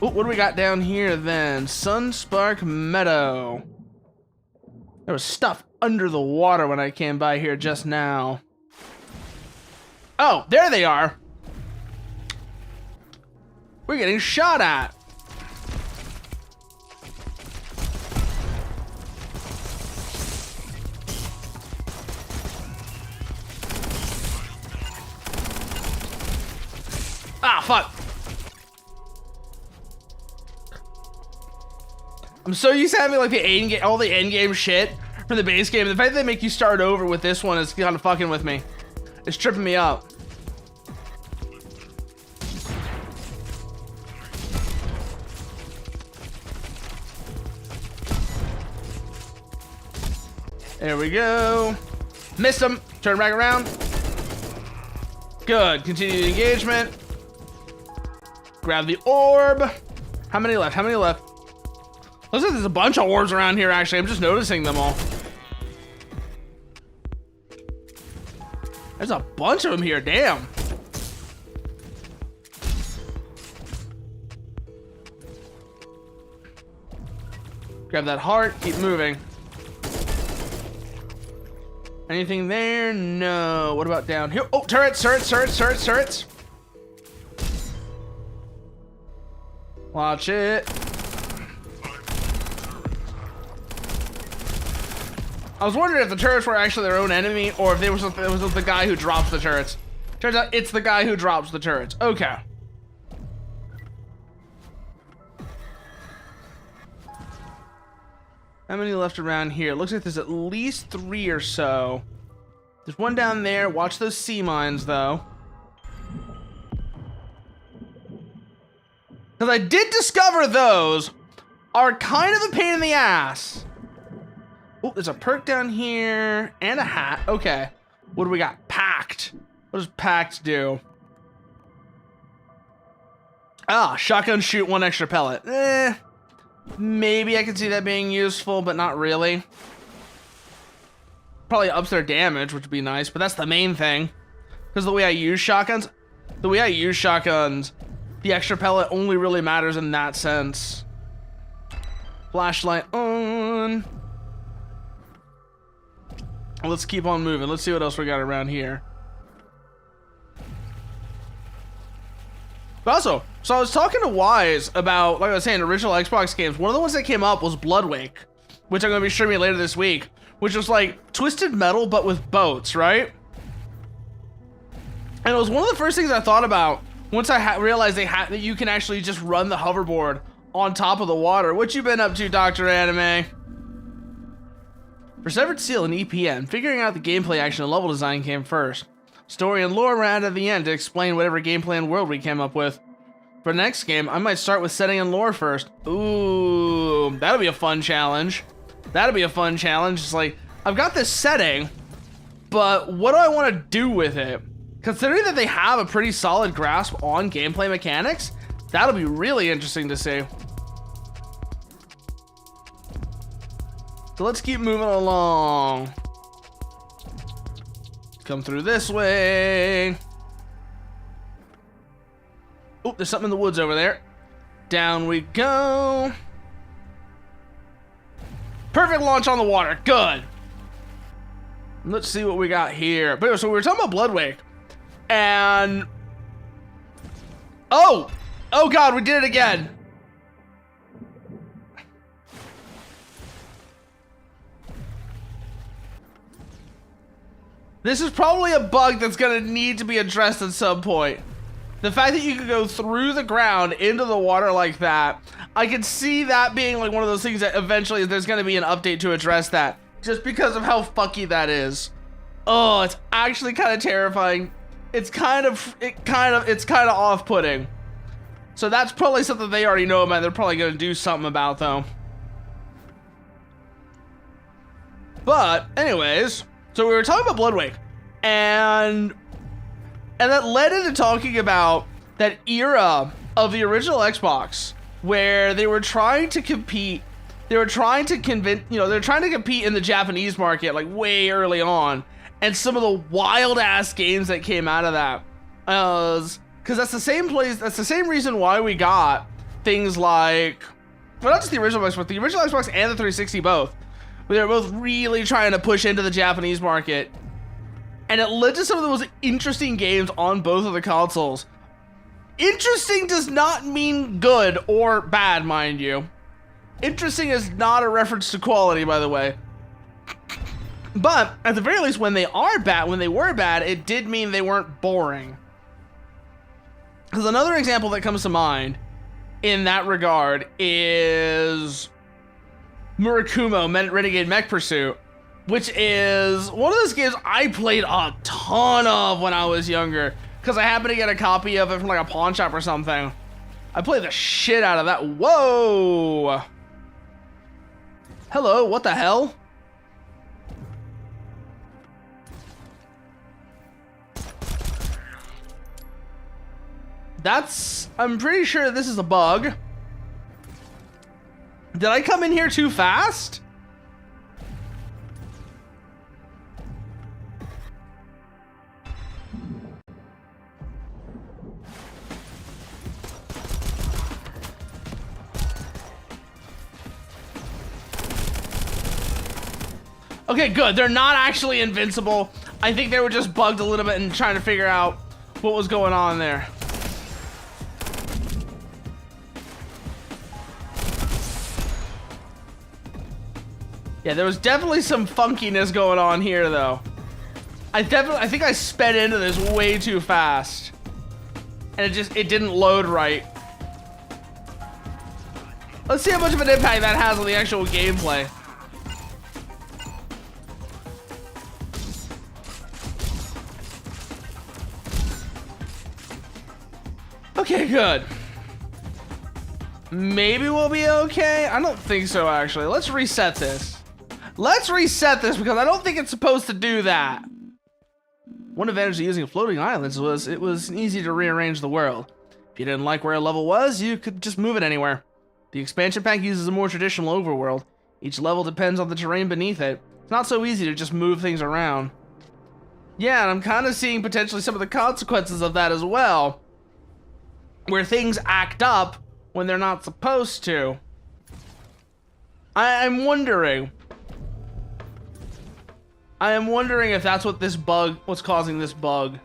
Ooh, what do we got down here then? Sunspark Meadow. There was stuff under the water when I came by here just now. Oh, there they are. We're getting shot at. Ah, fuck. I'm so used to having like all the end game shit from the base game. The fact that they make you start over with this one is kind of fucking with me. It's tripping me up. There we go. Missed him. Turn back around. Good. Continue the engagement. Grab the orb. How many left? How many left? Looks like there's a bunch of orbs around here, actually. I'm just noticing them all. There's a bunch of them here. Damn. Grab that heart. Keep moving. Anything there? No. What about down here? Oh, turrets, turrets, turrets, turrets, turrets. Watch it. I was wondering if the turrets were actually their own enemy or if it was the guy who drops the turrets. Turns out it's the guy who drops the turrets. Okay. How many left around here? Looks like there's at least 3 or so. There's one down there. Watch those sea mines, though. Because I did discover those are kind of a pain in the ass. Oh, there's a perk down here and a hat. Okay. What do we got? Packed. What does packed do? Ah, shotgun shoot 1 extra pellet. Maybe I could see that being useful, but not really. Probably ups their damage, which would be nice, but that's the main thing. Because the way I use shotguns, the extra pellet only really matters in that sense. Flashlight on. Let's keep on moving. Let's see what else we got around here. But also, so I was talking to Wise about, like I was saying, original Xbox games. One of the ones that came up was Bloodwake, which I'm going to be streaming later this week, which was like Twisted Metal, but with boats, right? And it was one of the first things I thought about once I realized that you can actually just run the hoverboard on top of the water. What you been up to, Dr. Anime? For Severed Seal and EPN, figuring out the gameplay, action, and level design came first. Story and lore ran at the end to explain whatever gameplay and world we came up with. For the next game, I might start with setting and lore first. Ooh, that'll be a fun challenge. That'll be a fun challenge. It's like, I've got this setting, but what do I want to do with it? Considering that they have a pretty solid grasp on gameplay mechanics, that'll be really interesting to see. So let's keep moving along. Come through this way. Oh, there's something in the woods over there. Down we go. Perfect launch on the water. Good. Let's see what we got here. But so we were talking about Bloodwake. And... oh! Oh god, we did it again. This is probably a bug that's gonna need to be addressed at some point. The fact that you can go through the ground into the water like that, I can see that being like one of those things that eventually there's gonna be an update to address that, just because of how fucky that is. Oh, it's actually kind of terrifying. It's kind of off-putting. So that's probably something they already know about. They're probably gonna do something about though. But anyways, so we were talking about Bloodwake, and that led into talking about that era of the original Xbox where they were trying to compete. They were trying to convince, they're trying to compete in the Japanese market like way early on, and some of the wild ass games that came out of that. Because that's the same place, that's the same reason why we got things like, well, not just the original Xbox, but the original Xbox and the 360 both. They were both really trying to push into the Japanese market. And it led to some of the most interesting games on both of the consoles. Interesting does not mean good or bad, mind you. Interesting is not a reference to quality, by the way. But at the very least, when they were bad, it did mean they weren't boring. Because another example that comes to mind in that regard is Murakumo Renegade Mech Pursuit, which is one of those games I played a ton of when I was younger, because I happened to get a copy of it from like a pawn shop or something. I played the shit out of that. Whoa! Hello, what the hell? I'm pretty sure this is a bug. Did I come in here too fast? Okay, good. They're not actually invincible. I think they were just bugged a little bit and trying to figure out what was going on there. Yeah, there was definitely some funkiness going on here, though. I think I sped into this way too fast, and it didn't load right. Let's see how much of an impact that has on the actual gameplay. Okay, good. Maybe we'll be okay. I don't think so, actually. Let's reset this. Let's reset this because I don't think it's supposed to do that. One advantage of using floating islands was it was easy to rearrange the world. If you didn't like where a level was, you could just move it anywhere. The expansion pack uses a more traditional overworld. Each level depends on the terrain beneath it. It's not so easy to just move things around. Yeah, and I'm kind of seeing potentially some of the consequences of that as well, where things act up when they're not supposed to. I'm wondering if that's what what's causing this bug.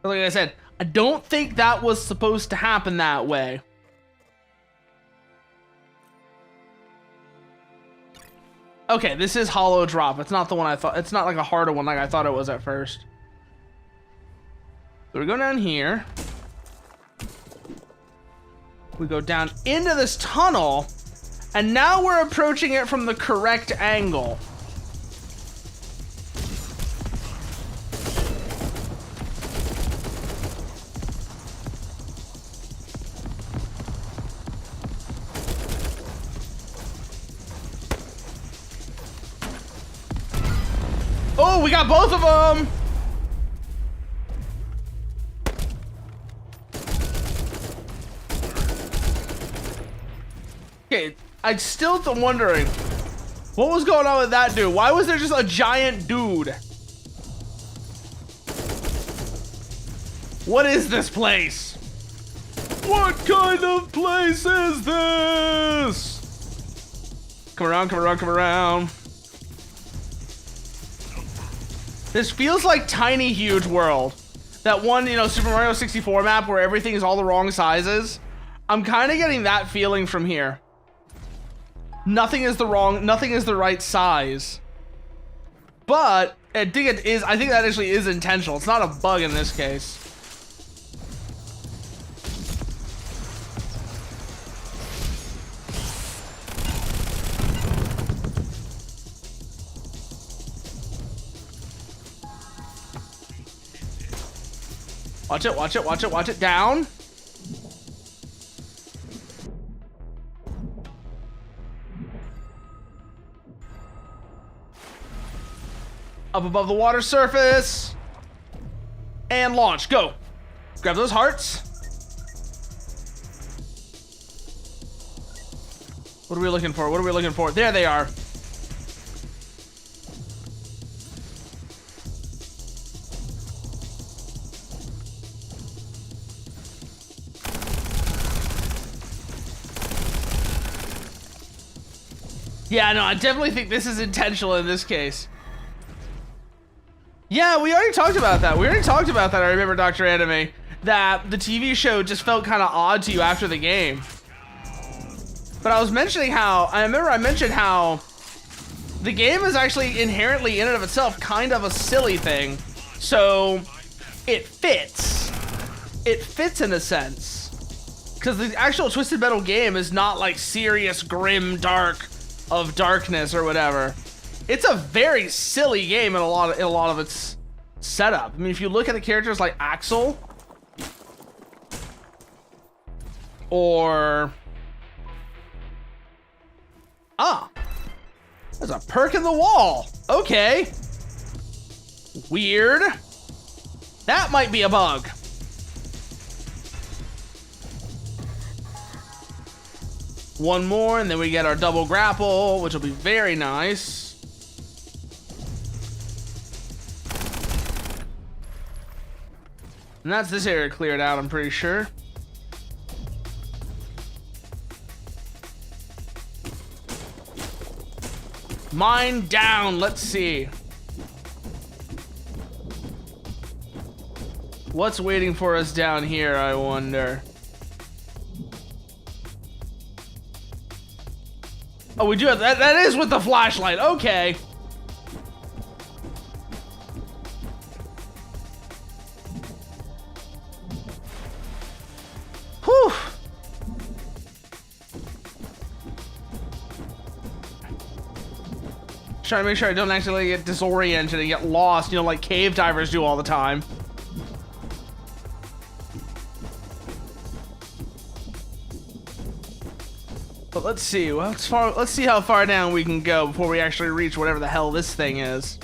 Like I said, I don't think that was supposed to happen that way. Okay, this is hollow drop. It's not the one I thought. It's not like a harder one like I thought it was at first. So we go down here. We go down into this tunnel. And now we're approaching it from the correct angle. Oh, we got both of them! Okay, I'm still wondering, what was going on with that dude? Why was there just a giant dude? What is this place? What kind of place is this? Come around, come around, come around. This feels like Tiny Huge World. That one, you know, Super Mario 64 map where everything is all the wrong sizes. I'm kind of getting that feeling from here. Nothing is the right size. But I think that actually is intentional. It's not a bug in this case. Watch it, watch it, watch it, watch it. Down. Up above the water surface. And launch. Go. Grab those hearts. What are we looking for? What are we looking for? There they are. Yeah, no, I definitely think this is intentional in this case. Yeah, we already talked about that. I remember, Dr. Anime, that the TV show just felt kind of odd to you after the game. But I was mentioning how, I mentioned how the game is actually inherently in and of itself kind of a silly thing. So it fits. It fits in a sense. Because the actual Twisted Metal game is not like serious, grim, dark of darkness or whatever. It's a very silly game in a lot of its setup. I mean, if you look at the characters like Axel or there's a perk in the wall. Okay. Weird. That might be a bug. One more, and then we get our double grapple, which will be very nice. And that's this area cleared out, I'm pretty sure. Mine down, let's see. What's waiting for us down here, I wonder? Oh, we do have that. That is with the flashlight. Okay. Whew. Trying to make sure I don't actually get disoriented and get lost, you know, like cave divers do all the time. But let's see. Well, let's see how far down we can go before we actually reach whatever the hell this thing is.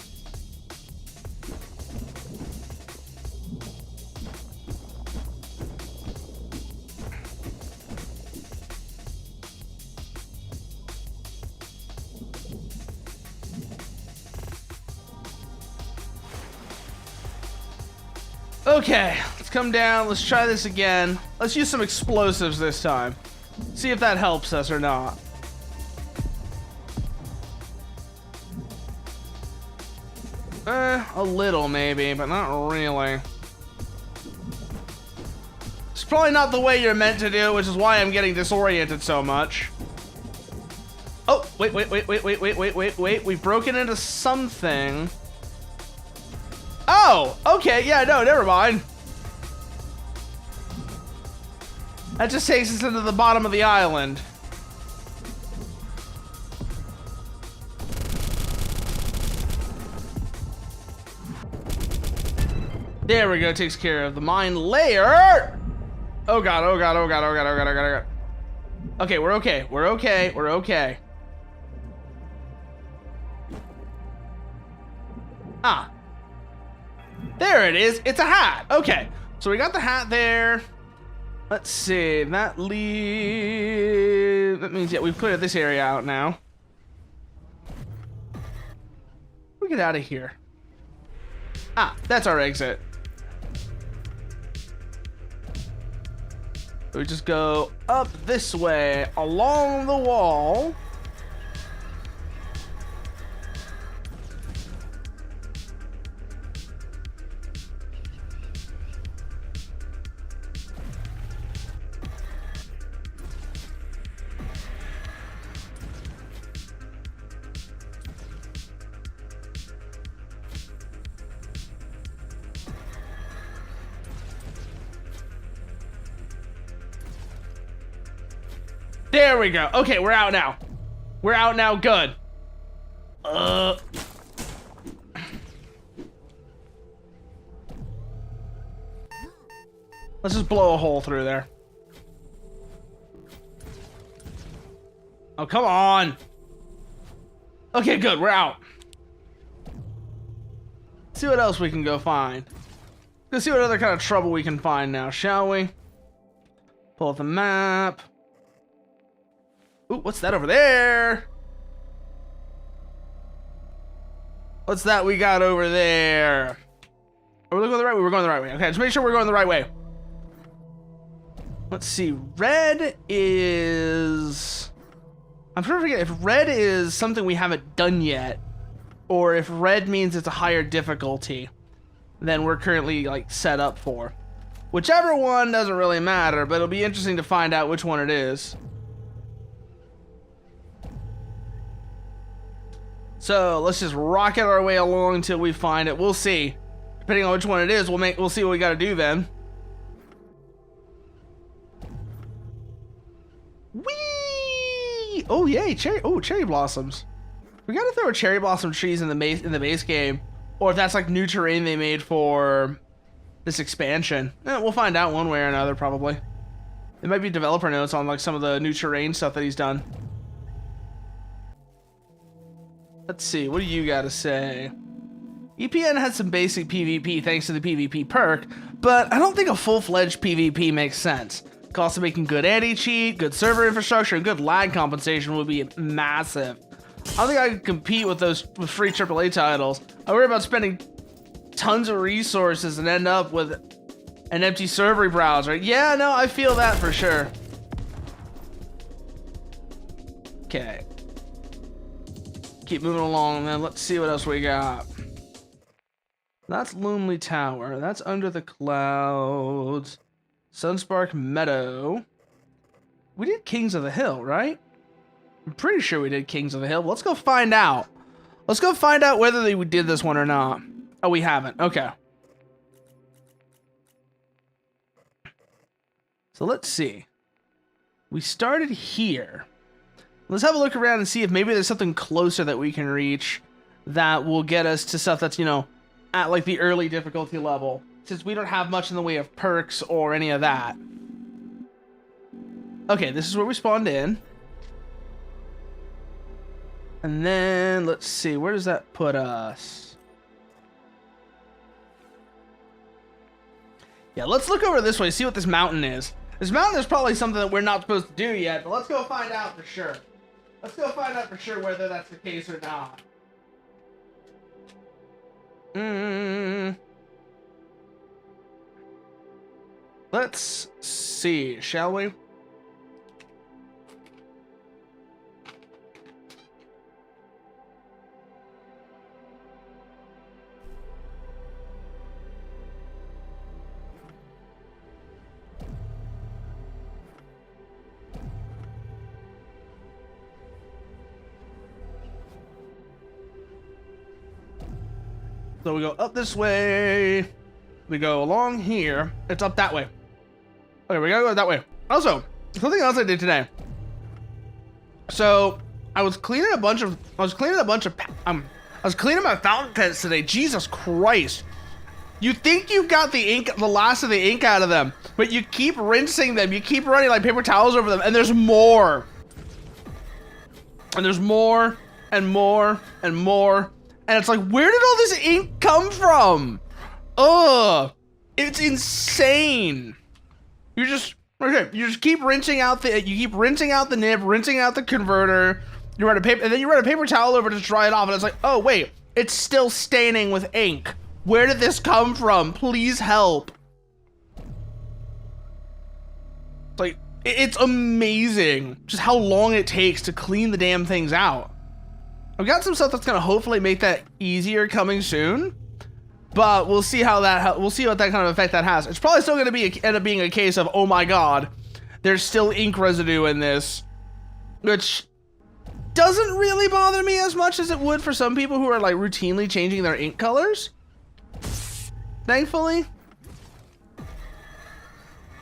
Okay, let's come down. Let's try this again. Let's use some explosives this time. See if that helps us or not. A little maybe, but not really. It's probably not the way you're meant to do it, which is why I'm getting disoriented so much. Oh, wait. We've broken into something. Oh, okay. Yeah, no, never mind. That just takes us into the bottom of the island. There we go, takes care of the mine layer. Oh god. Okay, we're okay. Ah. There it is, it's a hat. Okay, so we got the hat there. Let's see, that means, yeah, we've cleared this area out now. We get out of here. Ah, that's our exit. We just go up this way, along the wall. There we go. Okay, we're out now. We're out now, good. Let's just blow a hole through there. Oh, come on. Okay, good, we're out. Let's see what else we can go find. Let's see what other kind of trouble we can find now, shall we? Pull up the map. Ooh, what's that over there? What's that we got over there? Are we going the right way? We're going the right way. Okay, just make sure we're going the right way. Let's see. Red is... I'm trying to forget if red is something we haven't done yet, or if red means it's a higher difficulty than we're currently like set up for. Whichever one doesn't really matter, but it'll be interesting to find out which one it is. So let's just rocket our way along until we find it. We'll see. Depending on which one it is, we'll see what we gotta do then. Whee! Oh yay, cherry blossoms. We gotta throw cherry blossom trees in the base game, or if that's like new terrain they made for this expansion. We'll find out one way or another probably. It might be developer notes on like some of the new terrain stuff that he's done. Let's see, what do you gotta say? EPN had some basic PvP thanks to the PvP perk, but I don't think a full-fledged PvP makes sense. Cost of making good anti-cheat, good server infrastructure, and good lag compensation would be massive. I don't think I could compete with those free AAA titles. I worry about spending tons of resources and end up with an empty server browser. Yeah, no, I feel that for sure. Okay. Keep moving along, then let's see what else we got. That's Lonely Tower. That's Under the Clouds. Sunspark Meadow. We did Kings of the Hill, right? I'm pretty sure we did Kings of the Hill. Let's go find out. Let's go find out whether we did this one or not. Oh, we haven't. Okay. So let's see. We started here. Let's have a look around and see if maybe there's something closer that we can reach that will get us to stuff that's, you know, at like the early difficulty level, since we don't have much in the way of perks or any of that. Okay, this is where we spawned in. And then, let's see, where does that put us? Yeah, let's look over this way, see what this mountain is. This mountain is probably something that we're not supposed to do yet, but let's go find out for sure. Let's go find out for sure whether that's the case or not. Let's see, shall we? So we go up this way. We go along here. It's up that way. Okay, we gotta go that way. Also, something else I did today. So I was cleaning my fountain pens today. Jesus Christ. You think you've got the ink, the last of the ink out of them, but you keep rinsing them. You keep running like paper towels over them, and there's more. And there's more and more and more. And it's like, where did all this ink come from? Ugh. It's insane. You just keep rinsing out the nib, rinsing out the converter. You run a paper, and then you run a paper towel over to dry it off, and it's like, oh wait, it's still staining with ink. Where did this come from? Please help. Like, it's amazing just how long it takes to clean the damn things out. I've got some stuff that's gonna hopefully make that easier coming soon, but we'll see what that kind of effect that has. It's probably still gonna end up being a case of, oh my god, there's still ink residue in this, which doesn't really bother me as much as it would for some people who are like routinely changing their ink colors, thankfully.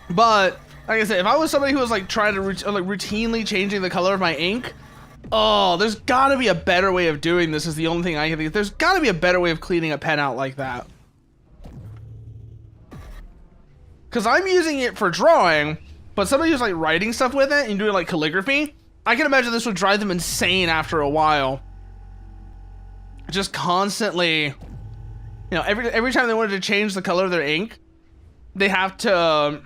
But like I said, if I was somebody who was like trying to routinely changing the color of my ink, oh, there's gotta be a better way of doing this is the only thing I can think of. There's gotta be a better way of cleaning a pen out like that. Because I'm using it for drawing, but somebody who's like writing stuff with it and doing like calligraphy, I can imagine this would drive them insane after a while. Just constantly, you know, every time they wanted to change the color of their ink, they have to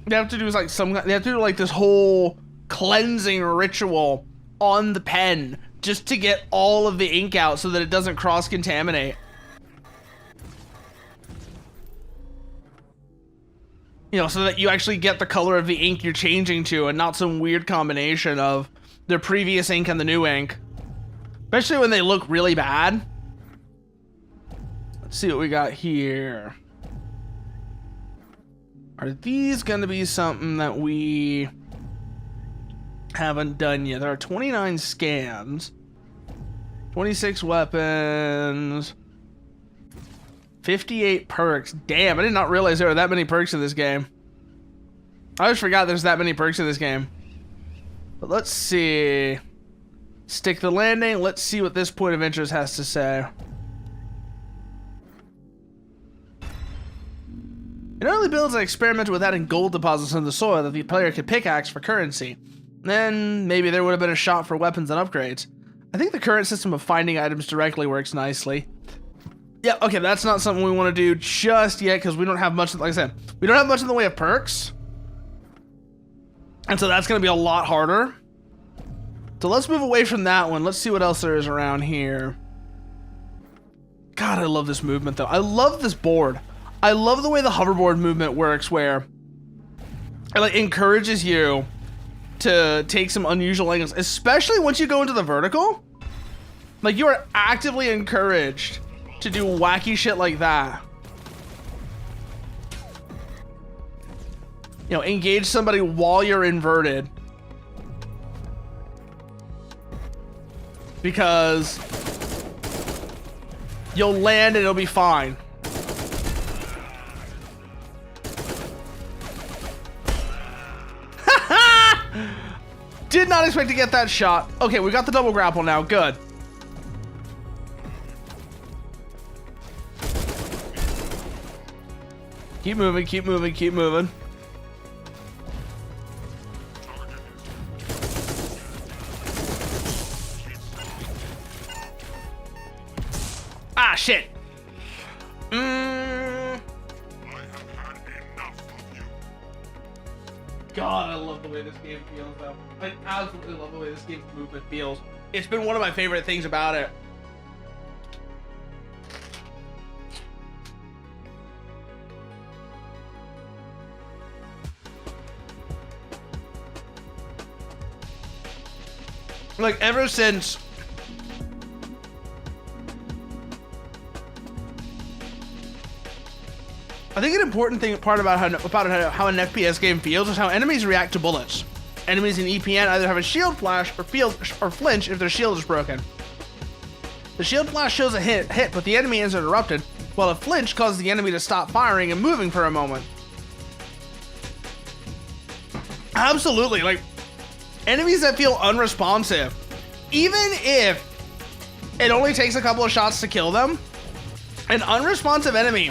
do like this whole cleansing ritual on the pen just to get all of the ink out so that it doesn't cross-contaminate. You know, so that you actually get the color of the ink you're changing to and not some weird combination of the previous ink and the new ink. Especially when they look really bad. Let's see what we got here. Are these gonna be something that we haven't done yet? There are 29 scans, 26 weapons, 58 perks. Damn, I did not realize there were that many perks in this game. I always forgot there's that many perks in this game. But let's see. Stick the landing. Let's see what this point of interest has to say. In early builds, I experimented with adding gold deposits in the soil that the player could pickaxe for currency. Then maybe there would have been a shot for weapons and upgrades. I think the current system of finding items directly works nicely. Yeah, okay, that's not something we want to do just yet because we don't have much, like I said, we don't have much in the way of perks. And so that's going to be a lot harder. So let's move away from that one. Let's see what else there is around here. God, I love this movement though. I love this board. I love the way the hoverboard movement works where it like encourages you to take some unusual angles, especially once you go into the vertical. Like you are actively encouraged to do wacky shit like that. You know, engage somebody while you're inverted. Because you'll land and it'll be fine. Did not expect to get that shot. Okay, we got the double grapple now. Good. Keep moving, keep moving, keep moving. Ah, shit. God, I love the way this game feels, though. I absolutely love the way this game's movement feels. It's been one of my favorite things about it. Like, ever since... I think an important part about how an FPS game feels is how enemies react to bullets. Enemies in EPN either have a shield flash or flinch if their shield is broken. The shield flash shows a hit, but the enemy is interrupted, while a flinch causes the enemy to stop firing and moving for a moment. Absolutely, like, enemies that feel unresponsive, even if it only takes a couple of shots to kill them, an unresponsive enemy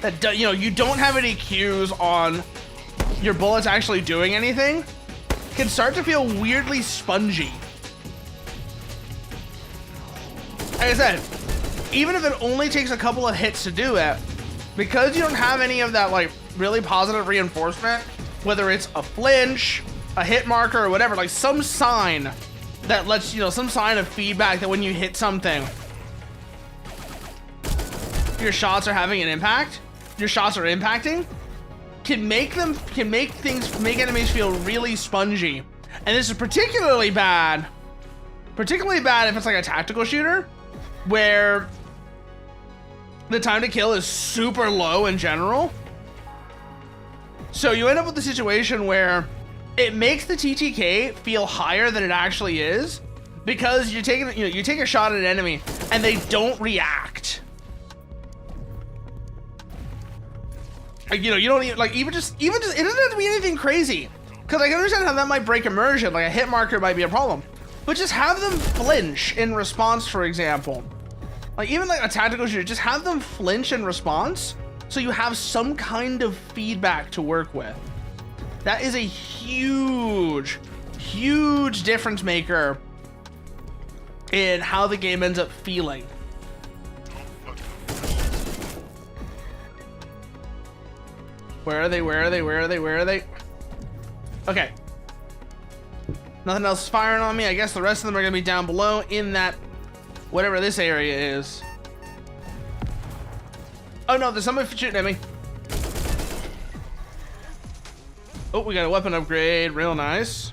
that, you know, you don't have any cues on your bullets actually doing anything, can start to feel weirdly spongy. Like I said, even if it only takes a couple of hits to do it, because you don't have any of that like really positive reinforcement, whether it's a flinch, a hit marker, or whatever, like some sign that lets you know, some sign of feedback that when you hit something, your shots are having an impact, your shots are impacting, can make enemies feel really spongy. And this is particularly bad if it's like a tactical shooter, where the time to kill is super low in general. So you end up with the situation where it makes the TTK feel higher than it actually is, because you take a shot at an enemy and they don't react. Like, you know, you don't even, like, even just it doesn't have to be anything crazy, because I can understand how that might break immersion. Like a hit marker might be a problem, but just have them flinch in response, for example. Like even like a tactical shooter, just have them flinch in response, so you have some kind of feedback to work with. That is a huge difference maker in how the game ends up feeling. Where are they? Where are they? Where are they? Where are they? Okay. Nothing else is firing on me. I guess the rest of them are going to be down below in that, whatever this area is. Oh no, there's somebody shooting at me. Oh, we got a weapon upgrade. Real nice.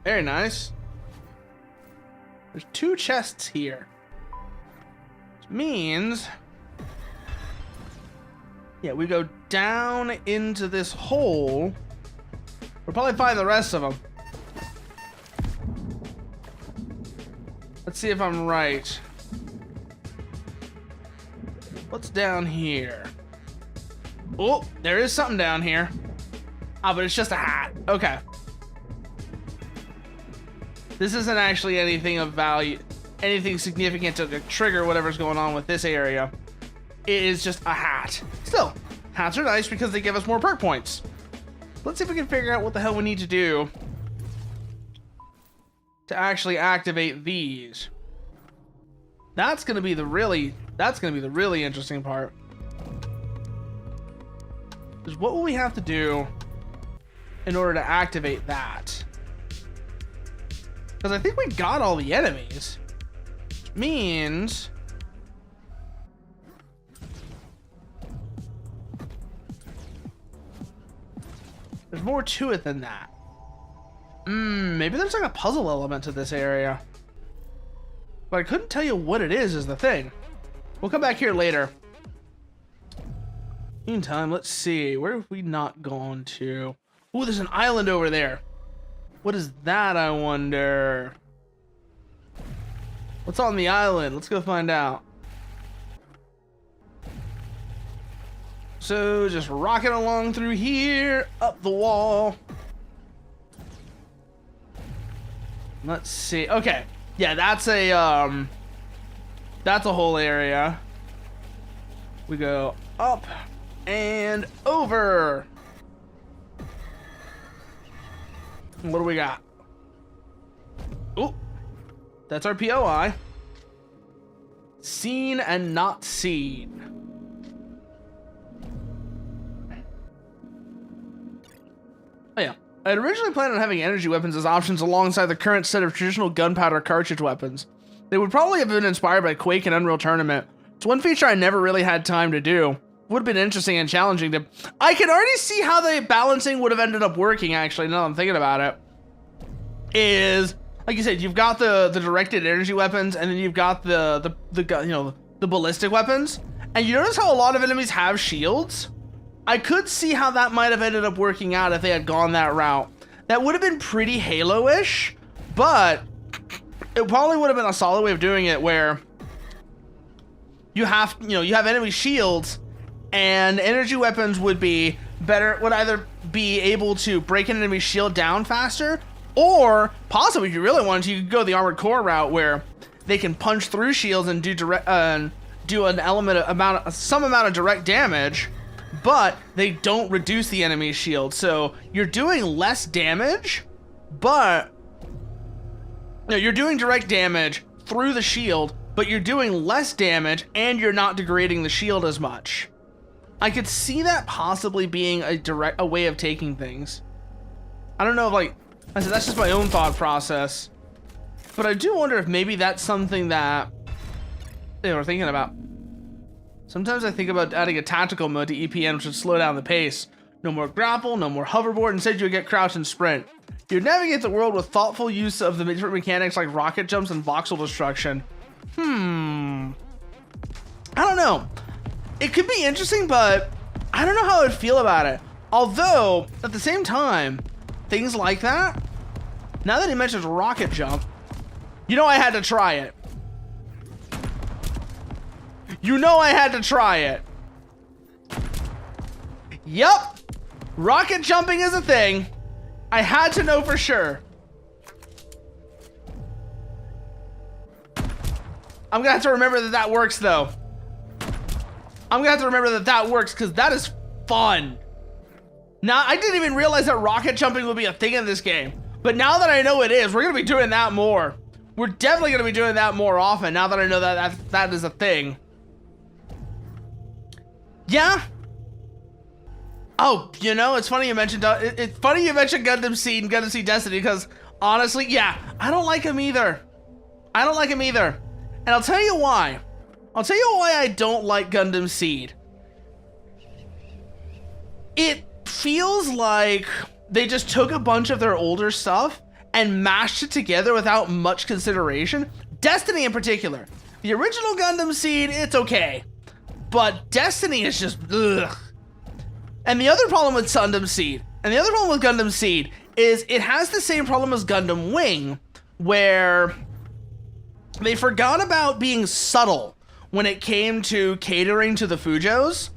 Very nice. There's 2 chests here. Which means, yeah, we go down into this hole. We'll probably find the rest of them. Let's see if I'm right. What's down here? Oh, there is something down here. Ah, but it's just a hat. Okay. This isn't actually anything of value, anything significant to trigger whatever's going on with this area. It is just a hat. Still, hats are nice because they give us more perk points. Let's see if we can figure out what the hell we need to do to actually activate these. That's gonna be the really interesting part. Is what will we have to do in order to activate that? Because I think we got all the enemies, which means there's more to it than that. Maybe there's like a puzzle element to this area, but I couldn't tell you what it is the thing. We'll come back here later. Meantime, let's see. Where have we not gone to? Oh, there's an island over there. What is that, I wonder? What's on the island? Let's go find out. So, just rocking along through here, up the wall. Let's see. Okay. Yeah, that's a whole area. We go up and over. What do we got? Oh, that's our POI. Seen and not seen. Oh yeah. I had originally planned on having energy weapons as options alongside the current set of traditional gunpowder cartridge weapons. They would probably have been inspired by Quake and Unreal Tournament. It's one feature I never really had time to do. Would have been interesting and challenging to... I can already see how the balancing would have ended up working, actually, now that I'm thinking about it. Is, like you said, you've got the directed energy weapons, and then you've got the ballistic weapons. And you notice how a lot of enemies have shields? I could see how that might have ended up working out if they had gone that route. That would have been pretty Halo-ish, but it probably would have been a solid way of doing it where you have enemy shields, and energy weapons would be better, would either be able to break an enemy shield down faster, or possibly if you really wanted to, you could go the armored core route where they can punch through shields and do some amount of direct damage, but they don't reduce the enemy's shield. So you're doing less damage, but you're doing direct damage through the shield, but you're doing less damage and you're not degrading the shield as much. I could see that possibly being a way of taking things. I don't know if, like I said, that's just my own thought process, but I do wonder if maybe that's something that they were thinking about. Sometimes I think about adding a tactical mode to EPN, which would slow down the pace. No more grapple, no more hoverboard, instead you would get crouch and sprint. You'd navigate the world with thoughtful use of the different mechanics like rocket jumps and voxel destruction. I don't know. It could be interesting, but I don't know how I'd feel about it. Although, at the same time, things like that, now that he mentions rocket jump, I had to try it. I had to try it. Yup. Rocket jumping is a thing. I had to know for sure. I'm gonna have to remember that works, though. I'm gonna have to remember that works, because that is fun. Now, I didn't even realize that rocket jumping would be a thing in this game. But now that I know it is, we're gonna be doing that more. We're definitely gonna be doing that more often, now that I know that is a thing. Yeah. Oh, it's funny you mentioned Gundam Seed and Gundam Seed Destiny, because honestly, yeah, I don't like him either. And I'll tell you why. I don't like Gundam Seed. It feels like they just took a bunch of their older stuff and mashed it together without much consideration. Destiny in particular. The original Gundam Seed, it's okay. But Destiny is just ugh. And the other problem with Gundam Seed, is it has the same problem as Gundam Wing, where they forgot about being subtle when it came to catering to the Fujos.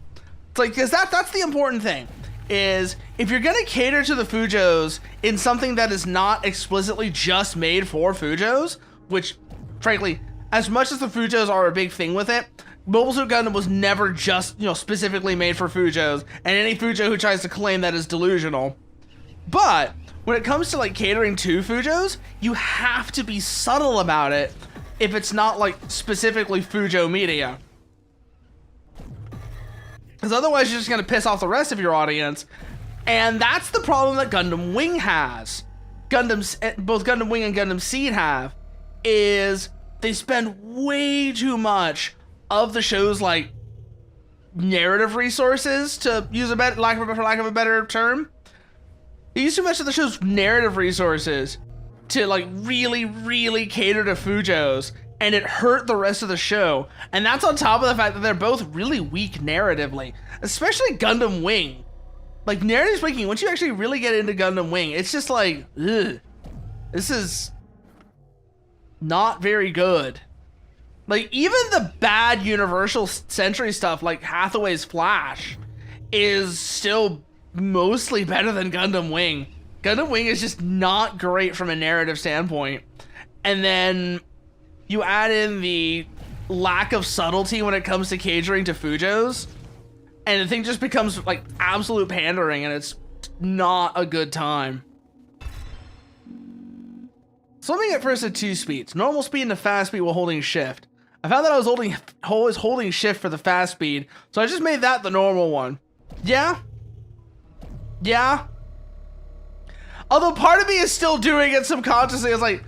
It's like, because that's the important thing, is if you're gonna cater to the Fujos in something that is not explicitly just made for Fujos, which frankly, as much as the Fujos are a big thing with it, Mobile Suit Gundam was never just, specifically made for Fujos, and any Fujo who tries to claim that is delusional. But when it comes to like catering to Fujos, you have to be subtle about it if it's not like specifically Fujo media. Because otherwise you're just gonna piss off the rest of your audience. And that's the problem that Gundam Wing has. Both Gundam Wing and Gundam Seed have, is they spend way too much of the show's like narrative resources, to use for lack of a better term. They use too much of the show's narrative resources to like really cater to Fujos, and it hurt the rest of the show. And that's on top of the fact that they're both really weak narratively, especially Gundam Wing. Like, narrative speaking, once you actually really get into Gundam Wing, it's just like, ugh, this is not very good. Like, even the bad Universal Century stuff, like Hathaway's Flash, is still mostly better than Gundam Wing. Gundam Wing is just not great from a narrative standpoint. And then you add in the lack of subtlety when it comes to catering to Fujos, and the thing just becomes like absolute pandering, and it's not a good time. Swimming at first at 2 speeds, normal speed and the fast speed while holding shift. I found that I was always holding shift for the fast speed, so I just made that the normal one. Yeah. Although part of me is still doing it subconsciously. It's like,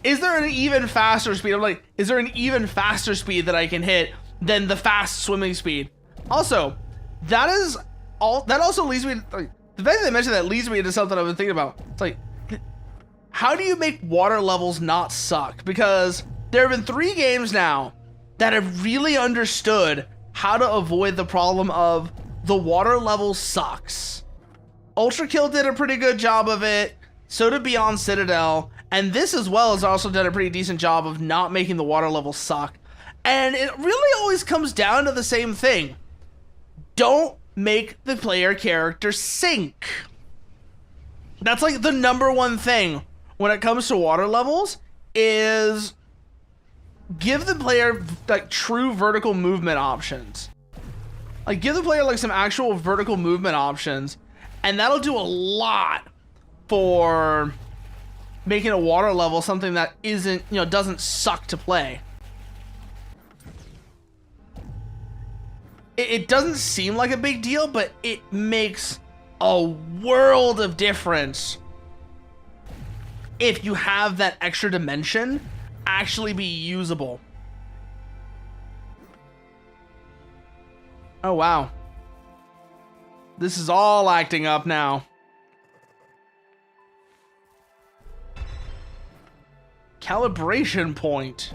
is there an even faster speed? I'm like, is there an even faster speed that I can hit than the fast swimming speed? Also, that also leads me to, like, the fact that they mentioned that leads me into something I've been thinking about. It's like, how do you make water levels not suck? Because there have been 3 games now that have really understood how to avoid the problem of the water level sucks. Ultra Kill did a pretty good job of it. So did Beyond Citadel. And this as well has also done a pretty decent job of not making the water level suck. And it really always comes down to the same thing. Don't make the player character sink. That's like the number one thing when it comes to water levels, is give the player like true vertical movement options. Like give the player like some actual vertical movement options, and that'll do a lot for making a water level something that isn't, you know, doesn't suck to play. It doesn't seem like a big deal, but it makes a world of difference if you have that extra dimension actually be usable. Oh, wow. This is all acting up now. Calibration point.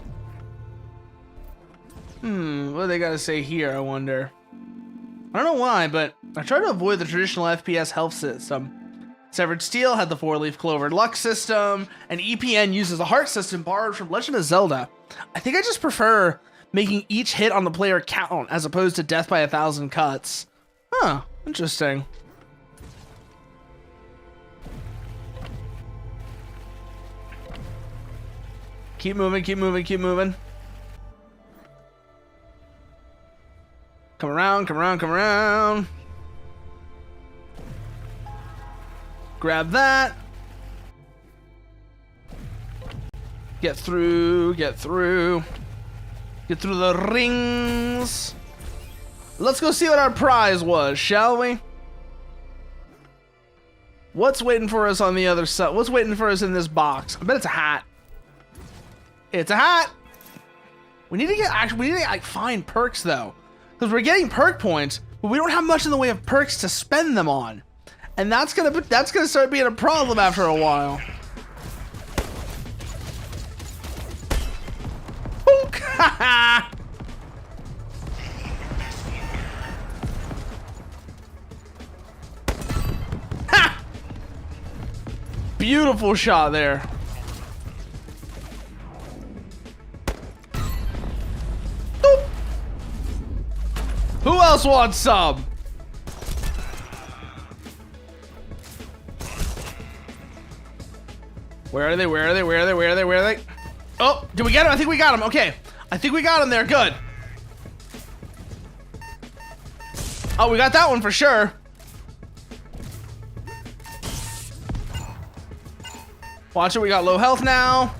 What do they gotta say here, I wonder? I don't know why, but I try to avoid the traditional FPS health system. Severed Steel had the 4-leaf clover luck system, and EPN uses the heart system borrowed from Legend of Zelda. I think I just prefer making each hit on the player count as opposed to death by 1,000 cuts. Huh, interesting. Keep moving, keep moving, keep moving. Come around, come around, come around. Grab that. Get through, get through. Get through the rings. Let's go see what our prize was, shall we? What's waiting for us on the other side? What's waiting for us in this box? I bet it's a hat. It's a hat. We need to get like find perks though. Because we're getting perk points, but we don't have much in the way of perks to spend them on. And that's gonna start being a problem after a while. Ha! Beautiful shot there. Boop. Who else wants some? Where are they? Where are they? Where are they? Where are they? Where are they? Oh, did we get him? I think we got him. Okay. I think we got him there. Good. Oh, we got that one for sure. Watch it. We got low health now.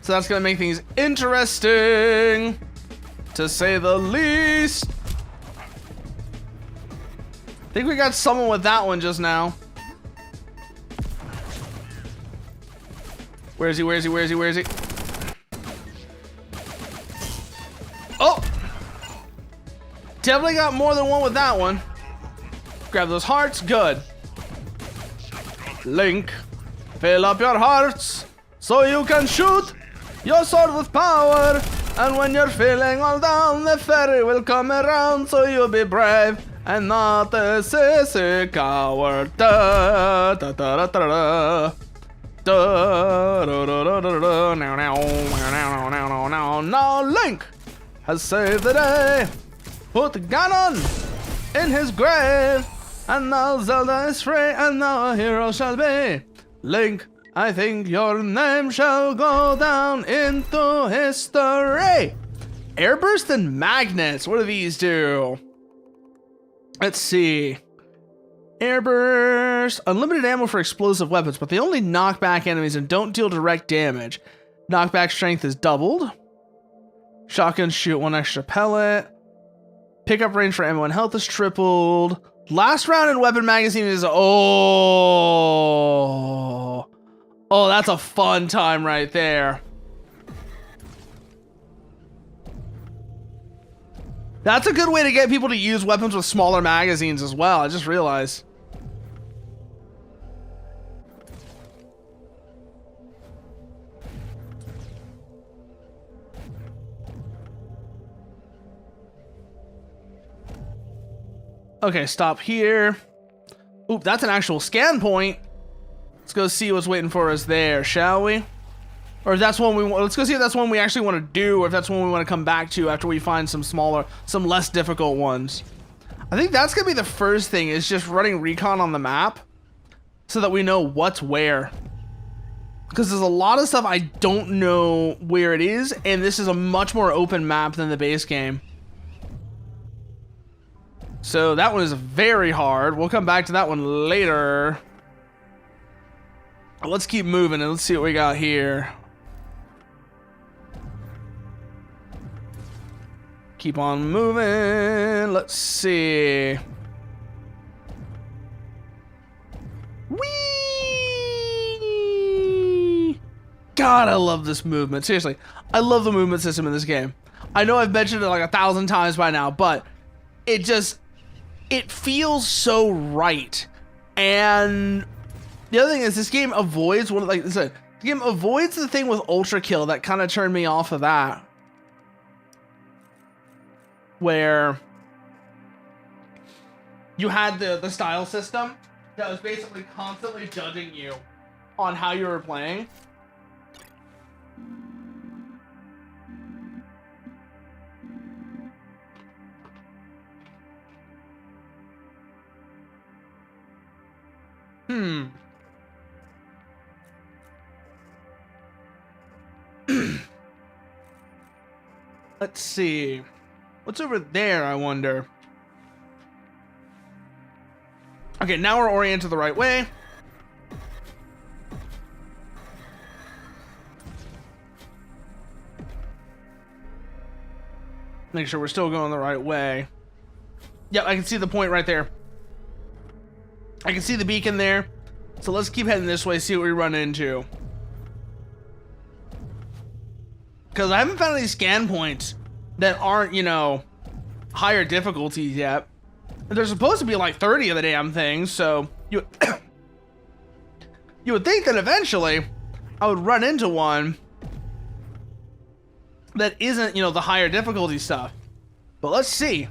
So that's going to make things interesting, to say the least. I think we got someone with that one just now. Where is he? Where is he? Where is he? Where is he? Oh! Definitely got more than one with that one. Grab those hearts. Good. Link, fill up your hearts so you can shoot your sword with power. And when you're feeling all down, the fairy will come around, so you'll be brave and not a sissy coward. Da, da, da, da, da, da. Now Link has saved the day, put Ganon in his grave, and now Zelda is free, and now a hero shall be. Link, I think your name shall go down into history. Airburst and magnets, what do these do? Let's see. Airburst, unlimited ammo for explosive weapons, but they only knock back enemies and don't deal direct damage. Knockback strength is doubled. Shotgun shoot 1 extra pellet. Pickup range for ammo and health is tripled. Last round in weapon magazine is oh, that's a fun time right there. That's a good way to get people to use weapons with smaller magazines as well. I just realized. Okay, stop here. Oop, that's an actual scan point. Let's go see what's waiting for us there, shall we? Or if that's one we want, let's go see if that's one we actually want to do, or if that's one we want to come back to after we find some smaller, some less difficult ones. I think that's gonna be the first thing, is just running recon on the map so that we know what's where. Because there's a lot of stuff I don't know where it is, and this is a much more open map than the base game. So that one is very hard. We'll come back to that one later. Let's keep moving and let's see what we got here. Keep on moving. Let's see. Whee! God, I love this movement. Seriously, I love the movement system in this game. I know I've mentioned it like 1,000 times by now, but it feels so right. And the other thing is, this game avoids the game avoids the thing with Ultra Kill that kind of turned me off of that. Where you had the style system that was basically constantly judging you on how you were playing. Let's see. What's over there, I wonder? Okay, now we're oriented the right way. Make sure we're still going the right way. Yep, I can see the point right there. I can see the beacon there. So let's keep heading this way, see what we run into. Because I haven't found any scan points that aren't, you know, higher difficulties yet. There's supposed to be like 30 of the damn things, so you would think that eventually I would run into one that isn't, you know, the higher difficulty stuff. But let's see.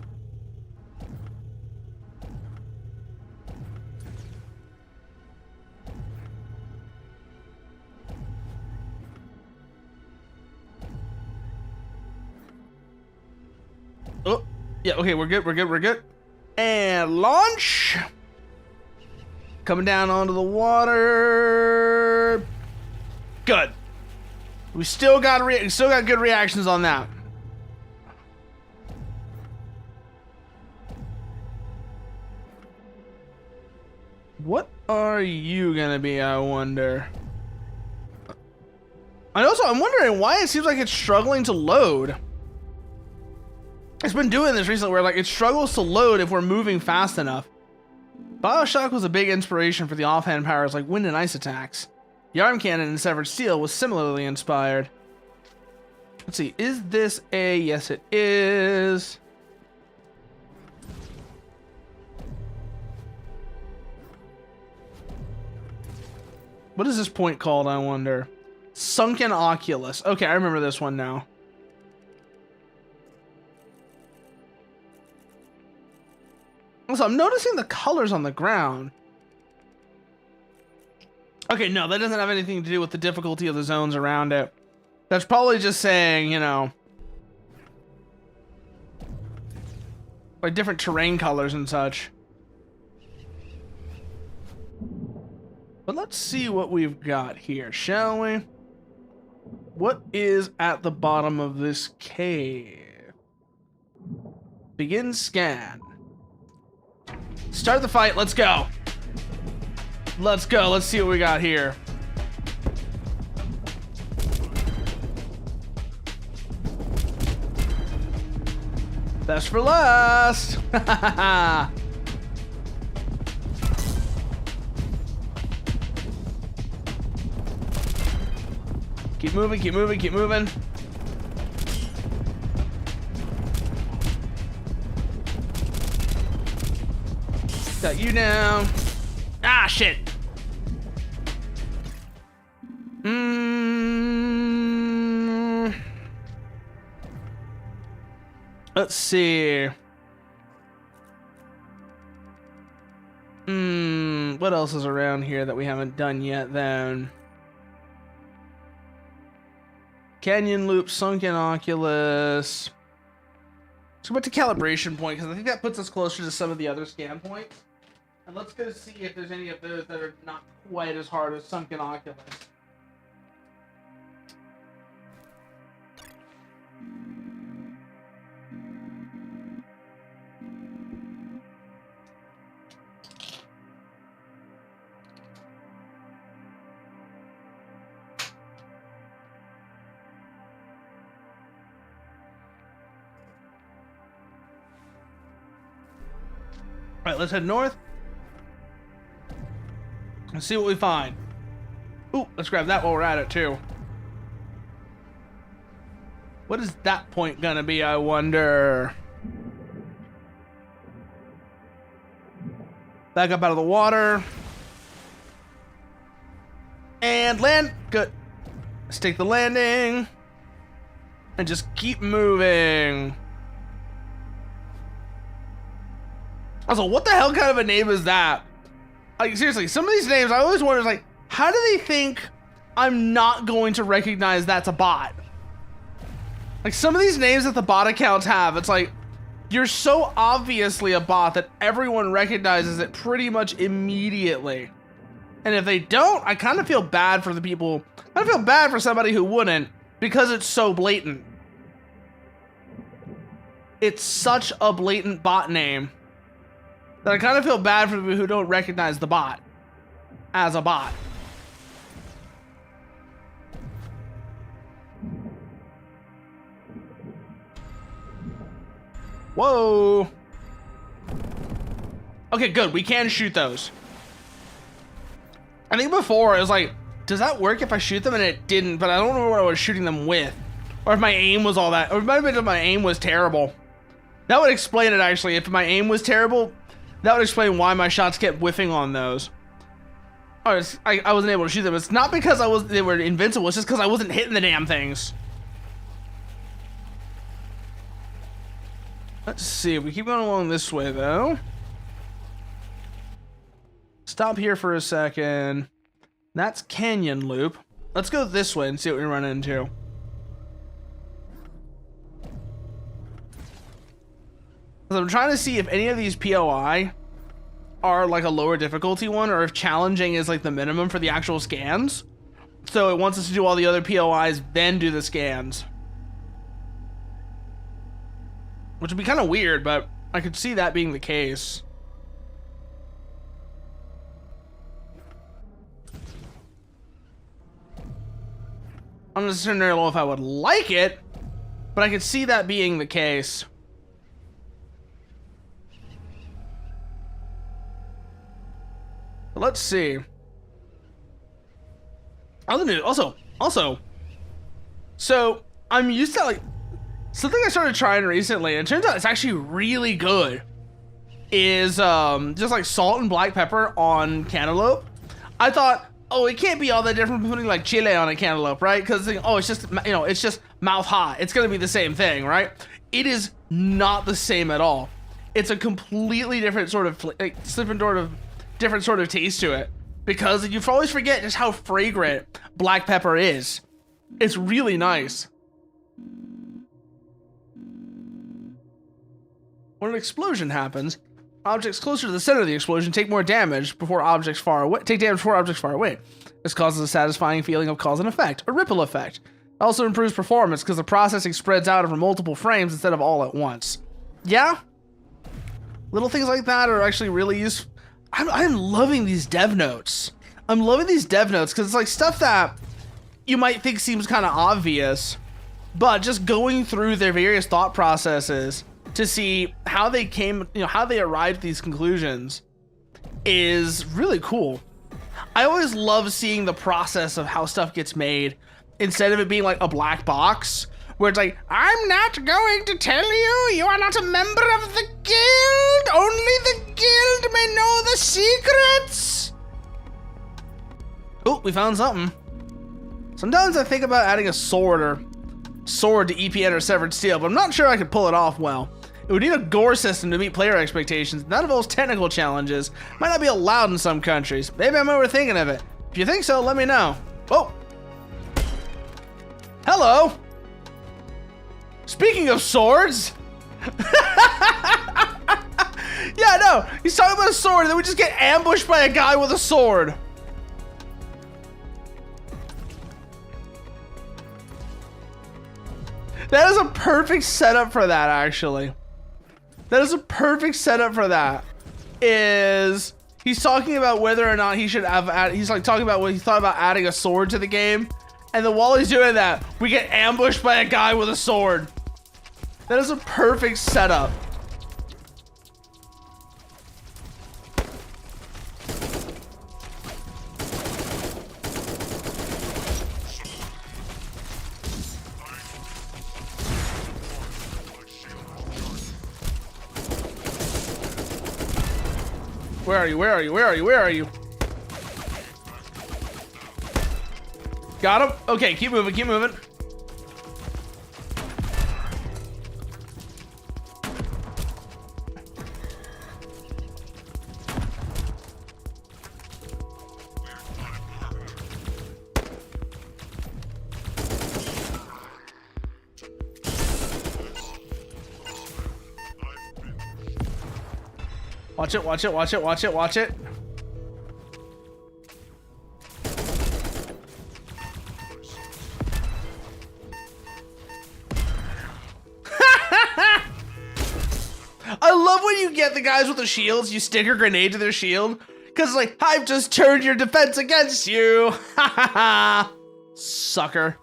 Oh, yeah, okay, we're good. And launch. Coming down onto the water. Good. We still got good reactions on that. What are you gonna be, I wonder? And also, I'm wondering why it seems like it's struggling to load. It's been doing this recently where like it struggles to load if we're moving fast enough. BioShock was a big inspiration for the offhand powers like wind and ice attacks. The arm cannon in Severed Steel was similarly inspired. Let's see, is this a... Yes, it is. What is this point called, I wonder? Sunken Oculus. Okay, I remember this one now. Also, I'm noticing the colors on the ground. Okay, no, that doesn't have anything to do with the difficulty of the zones around it. That's probably just saying, you know, like different terrain colors and such. But let's see what we've got here, shall we? What is at the bottom of this cave? Begin scan. Start the fight, let's go. Let's go, let's see what we got here. Best for last. Keep moving, keep moving, keep moving. Got you down. Ah, shit. Let's see. What else is around here that we haven't done yet then? Canyon Loop, Sunken Oculus. Let's go back to Calibration Point, because I think that puts us closer to some of the other scan points. And let's go see if there's any of those that are not quite as hard as Sunken Oculus. All right, let's head north. Let's see what we find. Ooh, let's grab that while we're at it too. What is that point gonna be, I wonder? Back up out of the water. And land. Good. Let's take the landing. And just keep moving. Also, what the hell kind of a name is that? Like, seriously, some of these names, I always wonder, like, how do they think I'm not going to recognize that's a bot? Like, some of these names that the bot accounts have, it's like, you're so obviously a bot that everyone recognizes it pretty much immediately. And if they don't, I kind of feel bad for the people. I feel bad for somebody who wouldn't, because it's so blatant. It's such a blatant bot name that I kind of feel bad for people who don't recognize the bot as a bot. Whoa. Okay, good. We can shoot those. I think before it was like, does that work if I shoot them? And it didn't, but I don't know what I was shooting them with. Or if my aim was all that. Or it might have been if my aim was terrible. That would explain it, actually. If my aim was terrible, that would explain why my shots kept whiffing on those. Or I wasn't able to shoot them. It's not because they were invincible. It's just because I wasn't hitting the damn things. Let's see. We keep going along this way, though. Stop here for a second. That's Canyon Loop. Let's go this way and see what we run into. I'm trying to see if any of these POI are like a lower difficulty one, or if challenging is like the minimum for the actual scans. So it wants us to do all the other POIs, then do the scans. Which would be kind of weird, but I could see that being the case. I'm not necessarily know if I would like it, but I could see that being the case. But let's see. Other news. Also, so I'm used to like something I started trying recently, and it turns out it's actually really good. Is just like salt and black pepper on cantaloupe. I thought, oh, it can't be all that different from putting like chile on a cantaloupe, right? Because oh, it's just, you know, it's just mouth hot. It's gonna be the same thing, right? It is not the same at all. It's a completely different sort of different sort of taste to it, because you always forget just how fragrant black pepper is. It's really nice. When an explosion happens, objects closer to the center of the explosion take more damage before objects far away. This causes a satisfying feeling of cause and effect, a ripple effect. It also improves performance because the processing spreads out over multiple frames instead of all at once. Yeah, little things like that are actually really useful. I'm loving these dev notes. I'm loving these dev notes because it's like stuff that you might think seems kind of obvious, but just going through their various thought processes to see how they came, you know, how they arrived at these conclusions is really cool. I always love seeing the process of how stuff gets made instead of it being like a black box where it's like, I'm not going to tell you, you are not a member of the guild, only the guild may know the secrets. Oh, we found something. Sometimes I think about adding a sword to EPN or Severed Steel, but I'm not sure I could pull it off well. It would need a gore system to meet player expectations. That involves technical challenges. Might not be allowed in some countries. Maybe I'm overthinking of it. If you think so, let me know. Oh. Hello. Speaking of swords. Yeah, no. He's talking about a sword, and then we just get ambushed by a guy with a sword. That is a perfect setup for that, actually. That is a perfect setup for that. He's talking about whether or not he should have, he's like talking about what he thought about adding a sword to the game. And then while he's doing that, we get ambushed by a guy with a sword. That is a perfect setup. Where are you? Where are you? Where are you? Where are you? Got him? Okay, keep moving, keep moving. Watch it, watch it, watch it, watch it, watch it. I love when you get the guys with the shields, you stick a grenade to their shield. Cause like, I've just turned your defense against you. Ha ha ha. Sucker.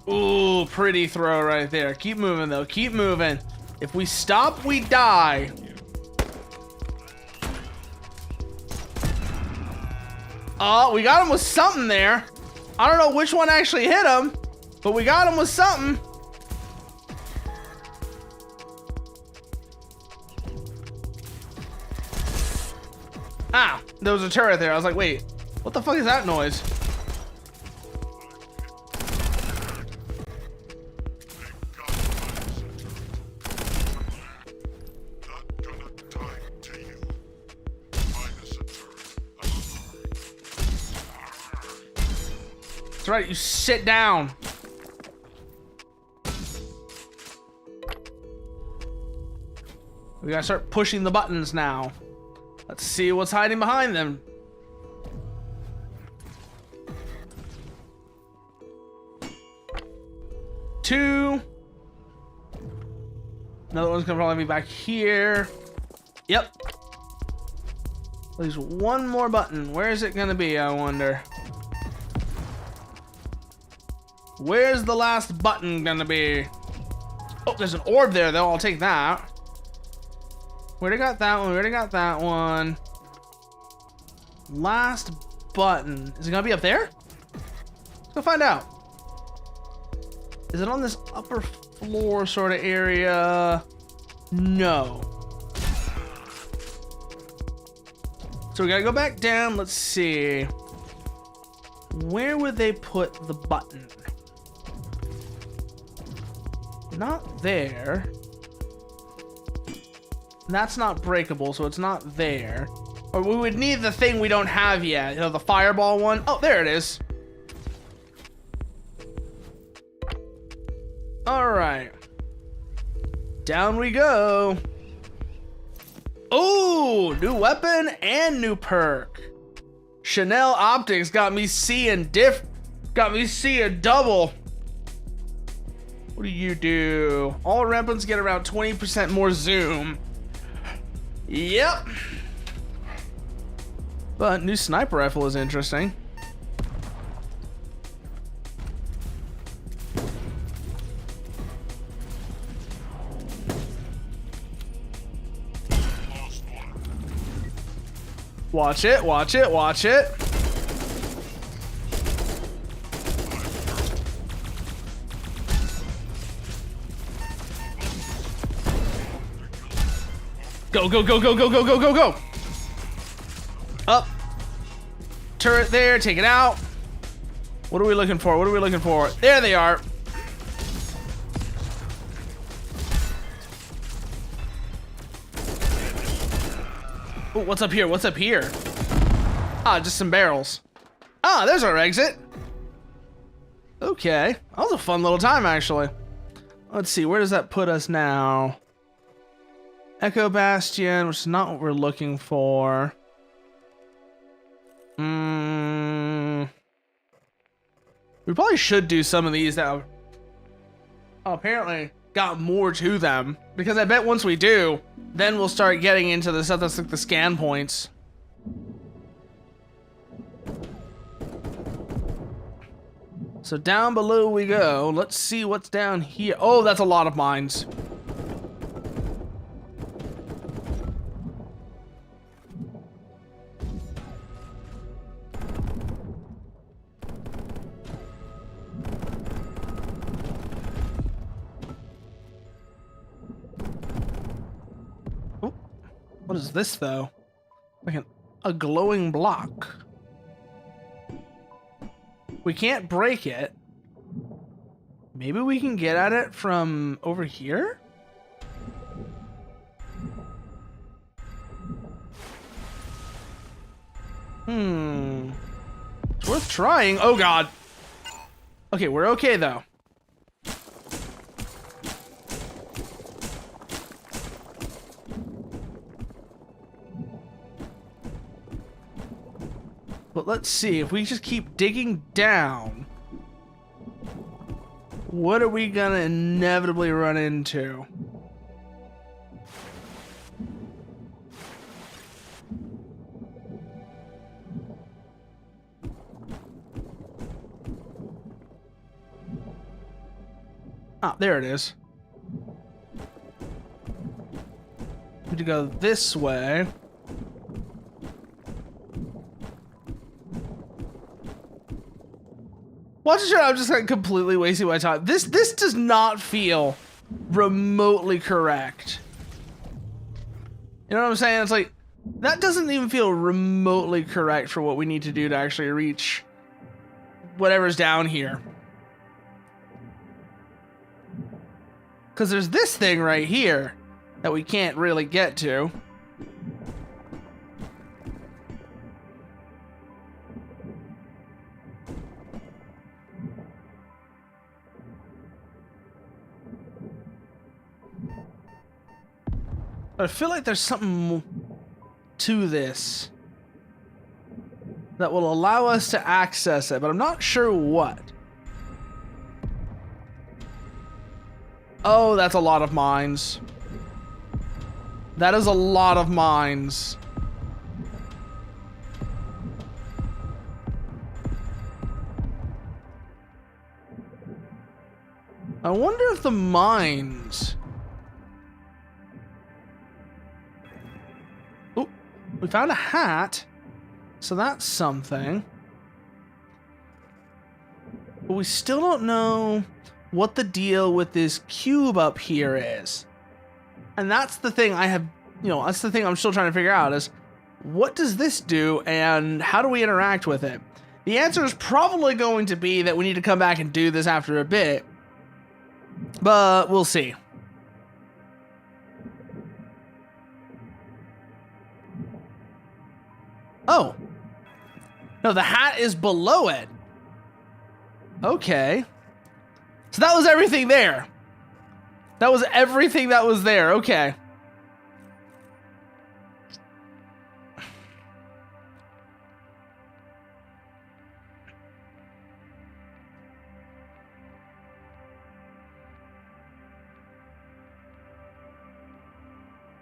Ooh, pretty throw right there. Keep moving though, keep moving. If we stop, we die. Oh, we got him with something there. I don't know which one actually hit him, but we got him with something. Ah, there was a turret there. I was like, wait, what the fuck is that noise? That's right, you sit down. We gotta start pushing the buttons now. Let's see what's hiding behind them. Two. Another one's gonna probably be back here. Yep. There's one more button. Where is it gonna be, I wonder? Where's the last button gonna be? Oh, there's an orb there though. I'll take that. We already got that one. We already got that one. Last button. Is it gonna be up there? Let's go find out. Is it on this upper floor sort of area? No. So we gotta go back down. Let's see. Where would they put the button? Not there. That's not breakable, so it's not there. Or we would need the thing we don't have yet. You know, the fireball one. Oh, there it is. All right. Down we go. Oh, new weapon and new perk. Chanel Optics got me seeing double. What do you do? All weapons get around 20% more zoom. Yep. But new sniper rifle is interesting. Watch it, watch it, watch it. Go, go, go, go, go, go, go, go, go. Up. Turret there, take it out. What are we looking for? What are we looking for? There they are. Ooh, what's up here? What's up here? Ah, just some barrels. Ah, there's our exit. Okay, that was a fun little time, actually. Let's see, where does that put us now? Echo Bastion, which is not what we're looking for. We probably should do some of these that apparently got more to them, because I bet once we do, then we'll start getting into the stuff that's like the scan points. So down below we go. Let's see what's down here. Oh, that's a lot of mines. Oh, what is this though? Like a glowing block. We can't break it. Maybe we can get at it from over here? It's worth trying. Oh god. Okay, we're okay though. But let's see, if we just keep digging down, what are we gonna inevitably run into? Ah, there it is. Need to go this way. Watch it, I'm just like completely wasting my time. This does not feel remotely correct. You know what I'm saying? It's like, that doesn't even feel remotely correct for what we need to do to actually reach whatever's down here. Because there's this thing right here that we can't really get to. But I feel like there's something to this that will allow us to access it, but I'm not sure what. Oh, that's a lot of mines. That is a lot of mines. I wonder if the mines... Oh, we found a hat. So that's something. But we still don't know what the deal with this cube up here is. And that's the thing I have, that's the thing I'm still trying to figure out is, what does this do and how do we interact with it? The answer is probably going to be that we need to come back and do this after a bit. But we'll see. Oh. No, the hat is below it. Okay. So that was everything there. That was everything that was there. Okay.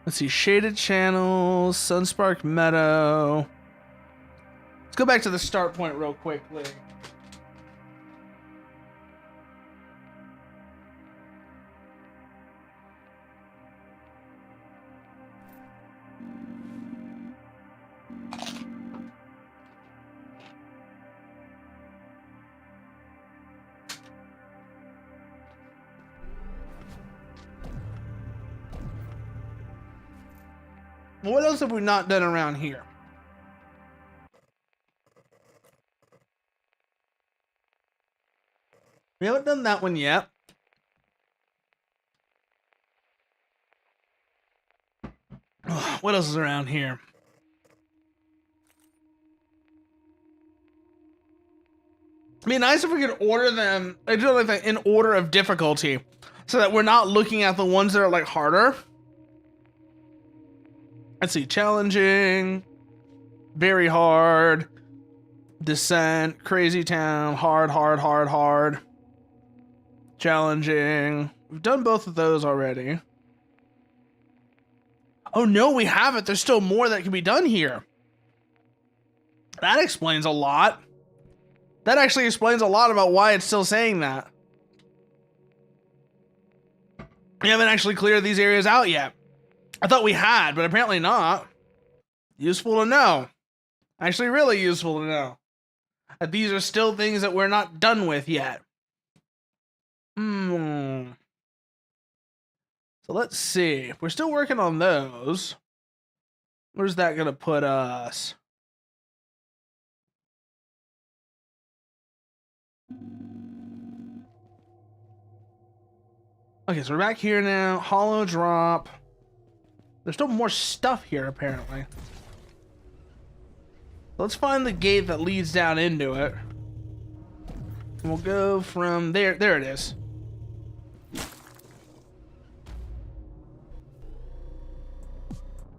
Let's see. Shaded channels, Sunspark Meadow. Let's go back to the start point real quickly. What else have we not done around here? We haven't done that one yet. What else is around here? It'd be nice if we could order them, like in order of difficulty, so that we're not looking at the ones that are like harder. Let's see, challenging, very hard, descent, crazy town, hard, challenging. We've done both of those already. Oh no, we haven't. There's still more that can be done here. That explains a lot. That actually explains a lot about why it's still saying that. We haven't actually cleared these areas out yet. I thought we had, but apparently not. Useful to know. Actually, really useful to know. That these are still things that we're not done with yet. So let's see. If we're still working on those, where's that going to put us? Okay, so we're back here now. Hollow drop. There's still more stuff here, apparently. Let's find the gate that leads down into it. And we'll go from there. There it is.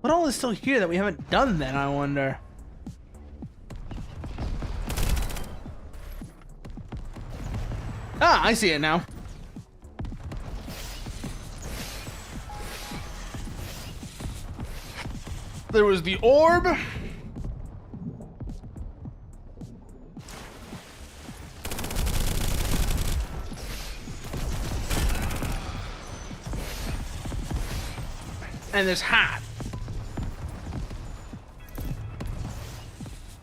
What all is still here that we haven't done then, I wonder? Ah, I see it now. There was the orb. And this hat.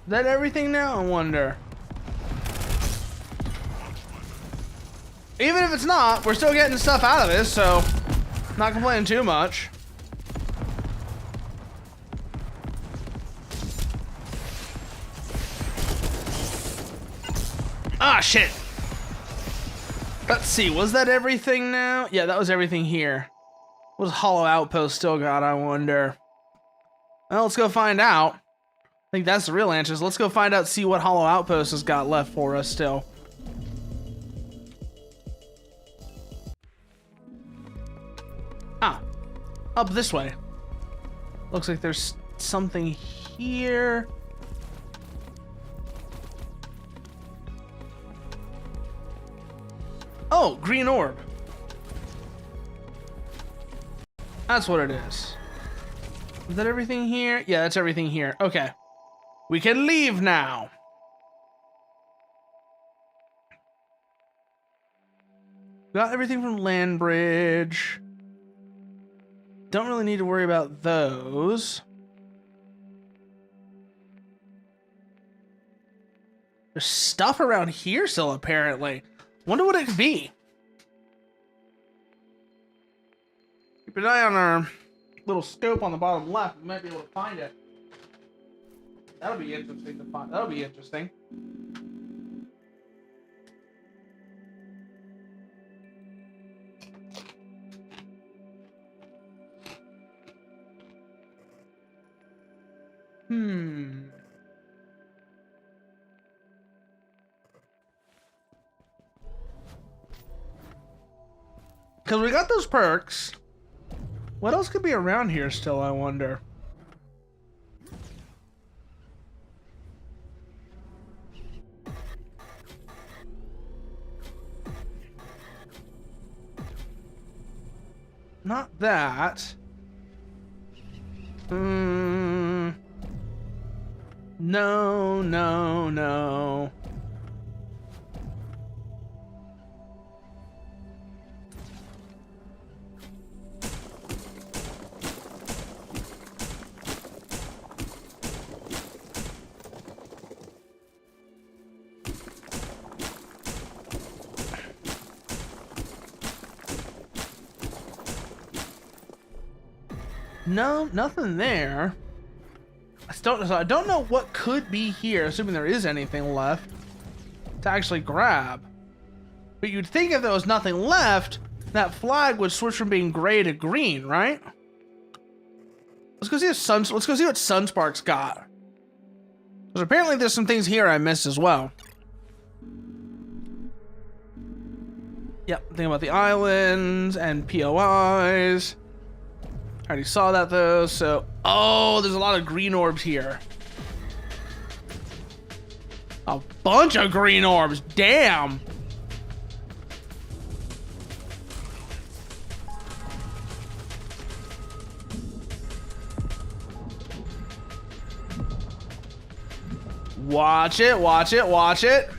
Is that everything now? I wonder. Even if it's not, we're still getting stuff out of this, so not complaining too much. Ah, shit. Let's see, was that everything now? Yeah, that was everything here. What does Hollow Outpost still got, I wonder? Well, let's go find out. I think that's the real answer. So let's go find out, see what Hollow Outpost has got left for us still. Ah, up this way. Looks like there's something here. Oh, green orb. That's what it is. Is that everything here? Yeah, that's everything here. Okay. We can leave now. Got everything from Landbridge. Don't really need to worry about those. There's stuff around here still, apparently. Wonder what it could be. Keep an eye on our little scope on the bottom left. We might be able to find it. That'll be interesting to find. That'll be interesting. Because we got those perks. What else could be around here still, I wonder? Not that. No, no, no. No, nothing there. I don't know what could be here, assuming there is anything left to actually grab. But you'd think if there was nothing left, that flag would switch from being gray to green, right? Let's go see let's go see what Sunspark's got. Because apparently there's some things here I missed as well. Yep, think about the islands and POIs. I already saw that though, so... Oh, there's a lot of green orbs here. A bunch of green orbs, damn! Watch it, watch it, watch it.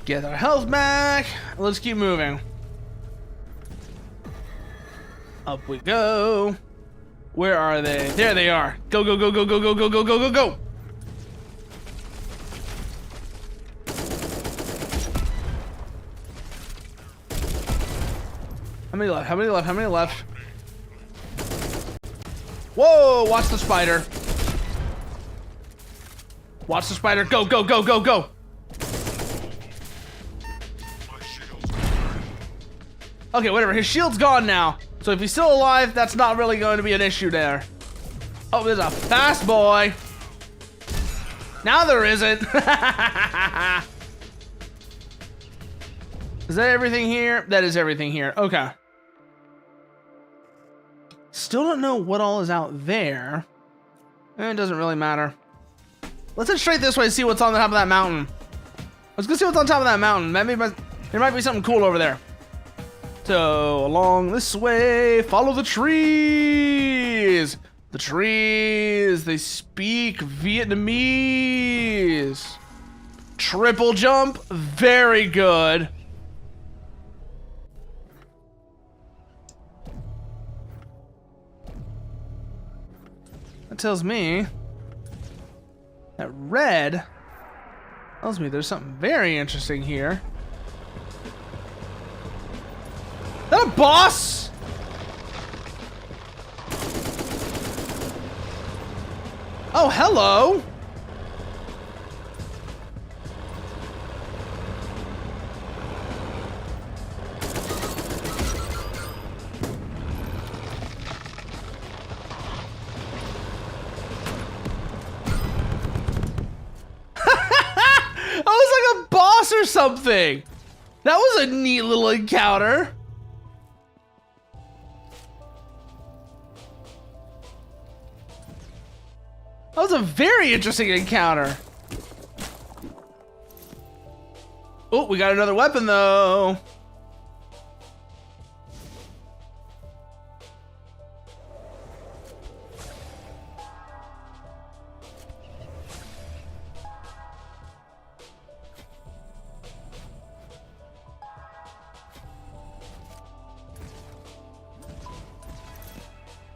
Get our health back. Let's keep moving. Up we go. Where are they? There they are. Go, go, go, go, go, go, go, go, go, go, go. How many left? How many left? How many left? Whoa, watch the spider. Watch the spider. Go, go, go, go, go. Okay, whatever. His shield's gone now. So if he's still alive, that's not really going to be an issue there. Oh, there's a fast boy. Now there isn't. Is that everything here? That is everything here. Okay. Still don't know what all is out there. It doesn't really matter. Let's head straight this way and see what's on the top of that mountain. Let's go see what's on top of that mountain. Maybe there might be something cool over there. So, along this way, follow the trees. The trees, they speak Vietnamese. Triple jump, very good. That tells me that red tells me there's something very interesting here. Is that a boss? Oh, hello. I was like a boss or something. That was a neat little encounter. That was a very interesting encounter. Oh, we got another weapon though.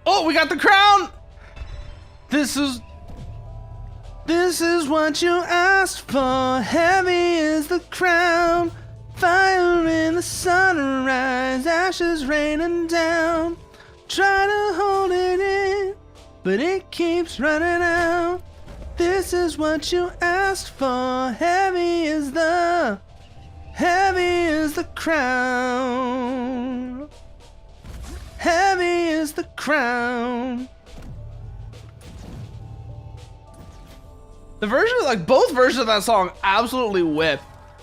Oh, we got the crown. This is what you asked for. Heavy is the crown. Fire in the sunrise. Ashes raining down. Try to hold it in, but it keeps running out. This is what you asked for. Heavy is the crown. Heavy is the crown. The version, like both versions of that song absolutely whip.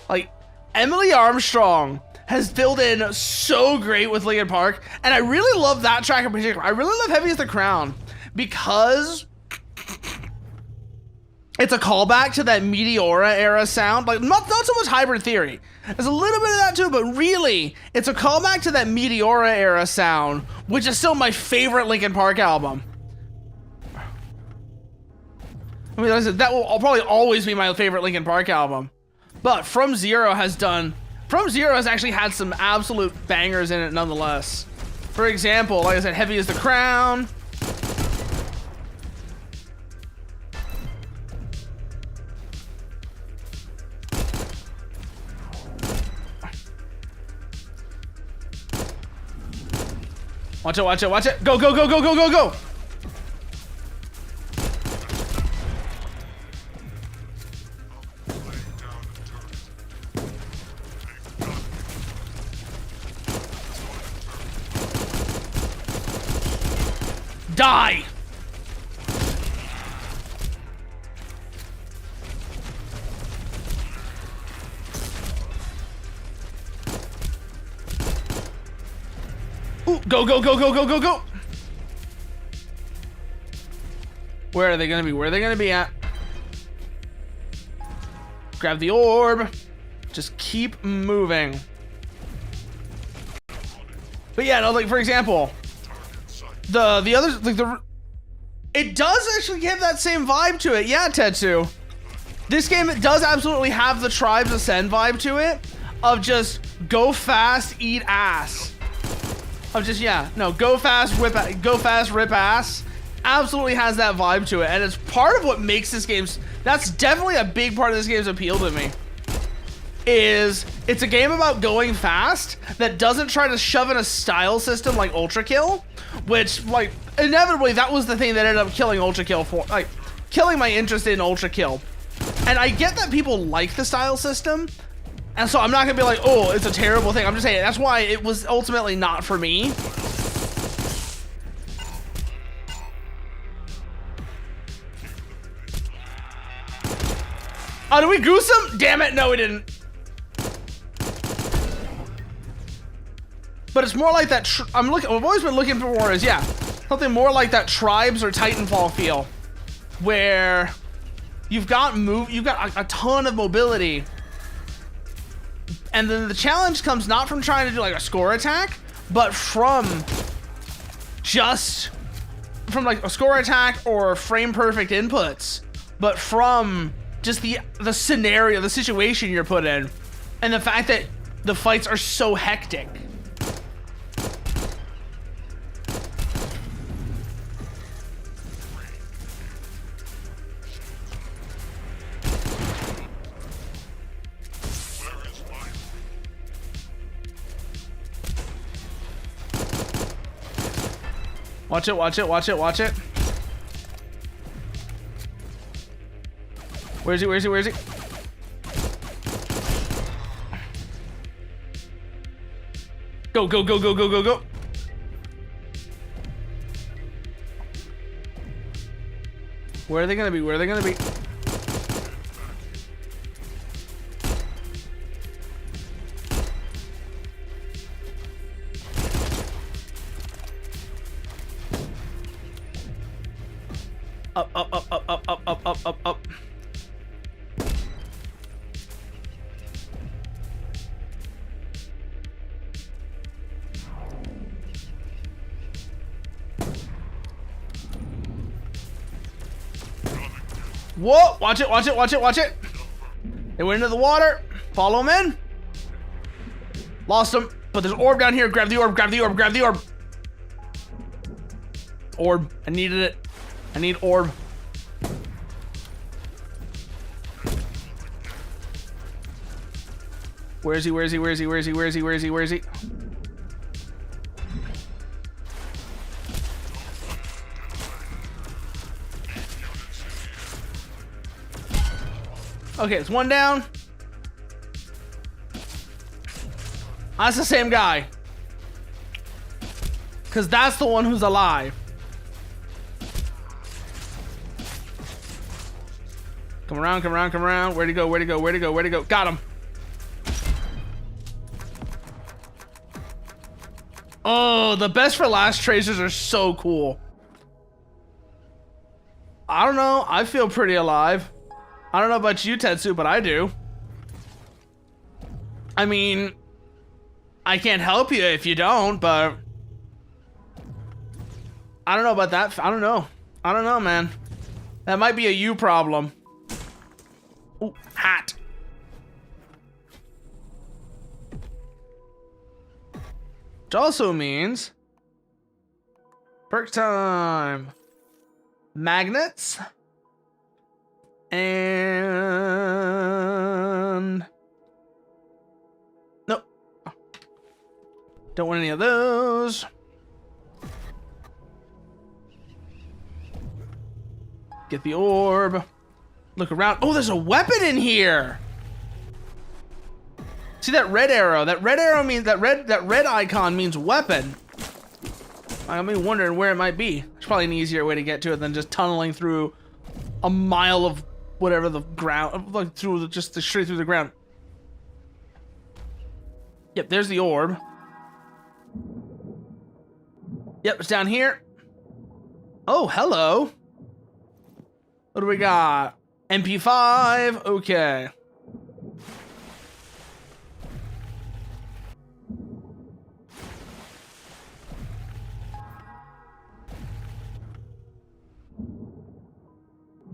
Like Emily Armstrong has filled in so great with Linkin Park, and I really love that track in particular. I really love Heavy as the Crown because it's a callback to that Meteora era sound. Like not so much Hybrid Theory. There's a little bit of that too, but really it's a callback to that Meteora era sound, which is still my favorite Linkin Park album. I mean, like I said, that will probably always be my favorite Linkin Park album. But From Zero has actually had some absolute bangers in it nonetheless. For example, like I said, heavy is the crown. Watch it, watch it, watch it. Go, go, go, go, go, go, go. Die. Ooh, go, go, go, go, go, go, go. Where are they gonna be? Where are they gonna be at? Grab the orb. Just keep moving. But yeah, no, like for example, the others, like it does actually have that same vibe to it. Yeah, Tetsu. This game, it does absolutely have the Tribes Ascend vibe to it, of just go fast, eat ass. Of just, yeah, no, go fast, rip ass. Absolutely has that vibe to it, and it's part of what makes this game's, that's definitely a big part of this game's appeal to me. Is it's a game about going fast that doesn't try to shove in a style system like Ultra Kill, which, like, inevitably that was the thing that ended up killing Ultra Kill for, like, killing my interest in Ultra Kill. And I get that people like the style system, and so I'm not gonna be like, oh, it's a terrible thing. I'm just saying that's why it was ultimately not for me. Oh, did we goose him? Damn it, no we didn't. But it's more like that, I've always been looking for more is, yeah, something more like that Tribes or Titanfall feel, where you've got a ton of mobility, and then the challenge comes not from trying to do like a score attack, but from like a score attack or frame perfect inputs, but from just the scenario, the situation you're put in, and the fact that the fights are so hectic. Watch it, watch it, watch it, watch it. Where is he, where is he, where is he? Go, go, go, go, go, go, go. Where are they gonna be? Where are they gonna be? Up, up, up, up, up, up, up, up, up, up. Whoa! Watch it, watch it, watch it, watch it. They went into the water. Follow them in. Lost them. But there's an orb down here. Grab the orb, grab the orb, grab the orb. Orb. I needed it. I need orb. Where is he? Where is he? Where is he? Where is he? Where is he? Where is he? Where is he? Okay, it's one down. That's the same guy. Because that's the one who's alive. Come around, come around, come around. Where'd he go? Where'd he go? Where'd he go? Where'd he go? Got him. Oh, the best for last tracers are so cool. I don't know. I feel pretty alive. I don't know about you, Tetsu, but I do. I mean, I can't help you if you don't, but I don't know about that. I don't know. I don't know, man. That might be a you problem. Ooh, hat. Which also means Perk time. Magnets. And... Nope. Don't want any of those. Get the orb. Look around. Oh, there's a weapon in here. See that red arrow? That red arrow means that red icon means weapon. I'm wondering where it might be. It's probably an easier way to get to it than just tunneling through a mile of whatever the ground, like through just straight through the ground. Yep, there's the orb. Yep, it's down here. Oh, hello. What do we got? MP5. Okay.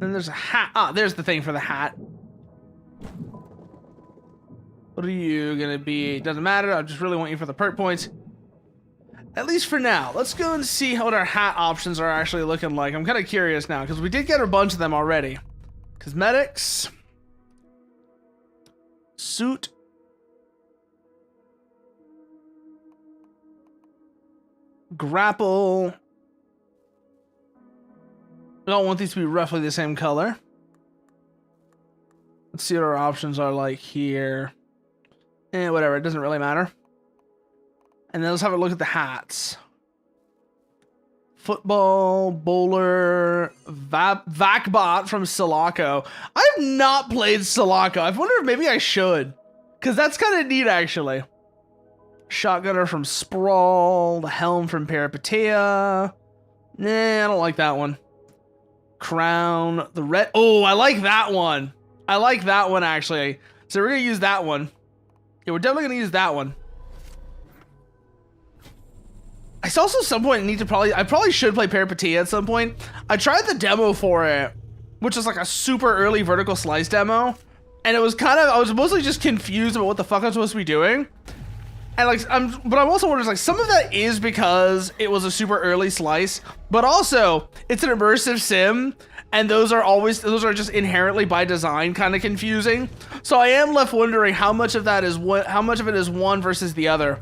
Then there's a hat. Ah, there's the thing for the hat. What are you gonna be? Doesn't matter. I just really want you for the perk points. At least for now. Let's go and see what our hat options are actually looking like. I'm kind of curious now because we did get a bunch of them already. Cosmetics. Suit. Grapple. I don't want these to be roughly the same color. Let's see what our options are like here. Whatever, it doesn't really matter. And then let's have a look at the hats. Football, bowler, Vakbot from Sulaco. I've not played Sulaco. I wonder if maybe I should. Because that's kind of neat, actually. Shotgunner from Sprawl. The Helm from Peripetea. Nah, I don't like that one. Crown, the red. Oh, I like that one. I like that one, actually. So we're going to use that one. Yeah, we're definitely going to use that one. I also at some point need to I probably should play Peripetea at some point. I tried the demo for it, which was like a super early vertical slice demo. And it was kind of, I was mostly just confused about what the fuck I'm supposed to be doing. And like, but I'm also wondering, like, some of that is because it was a super early slice, but also it's an immersive sim, and those are just inherently by design kind of confusing. So I am left wondering how much of that is how much of it is one versus the other.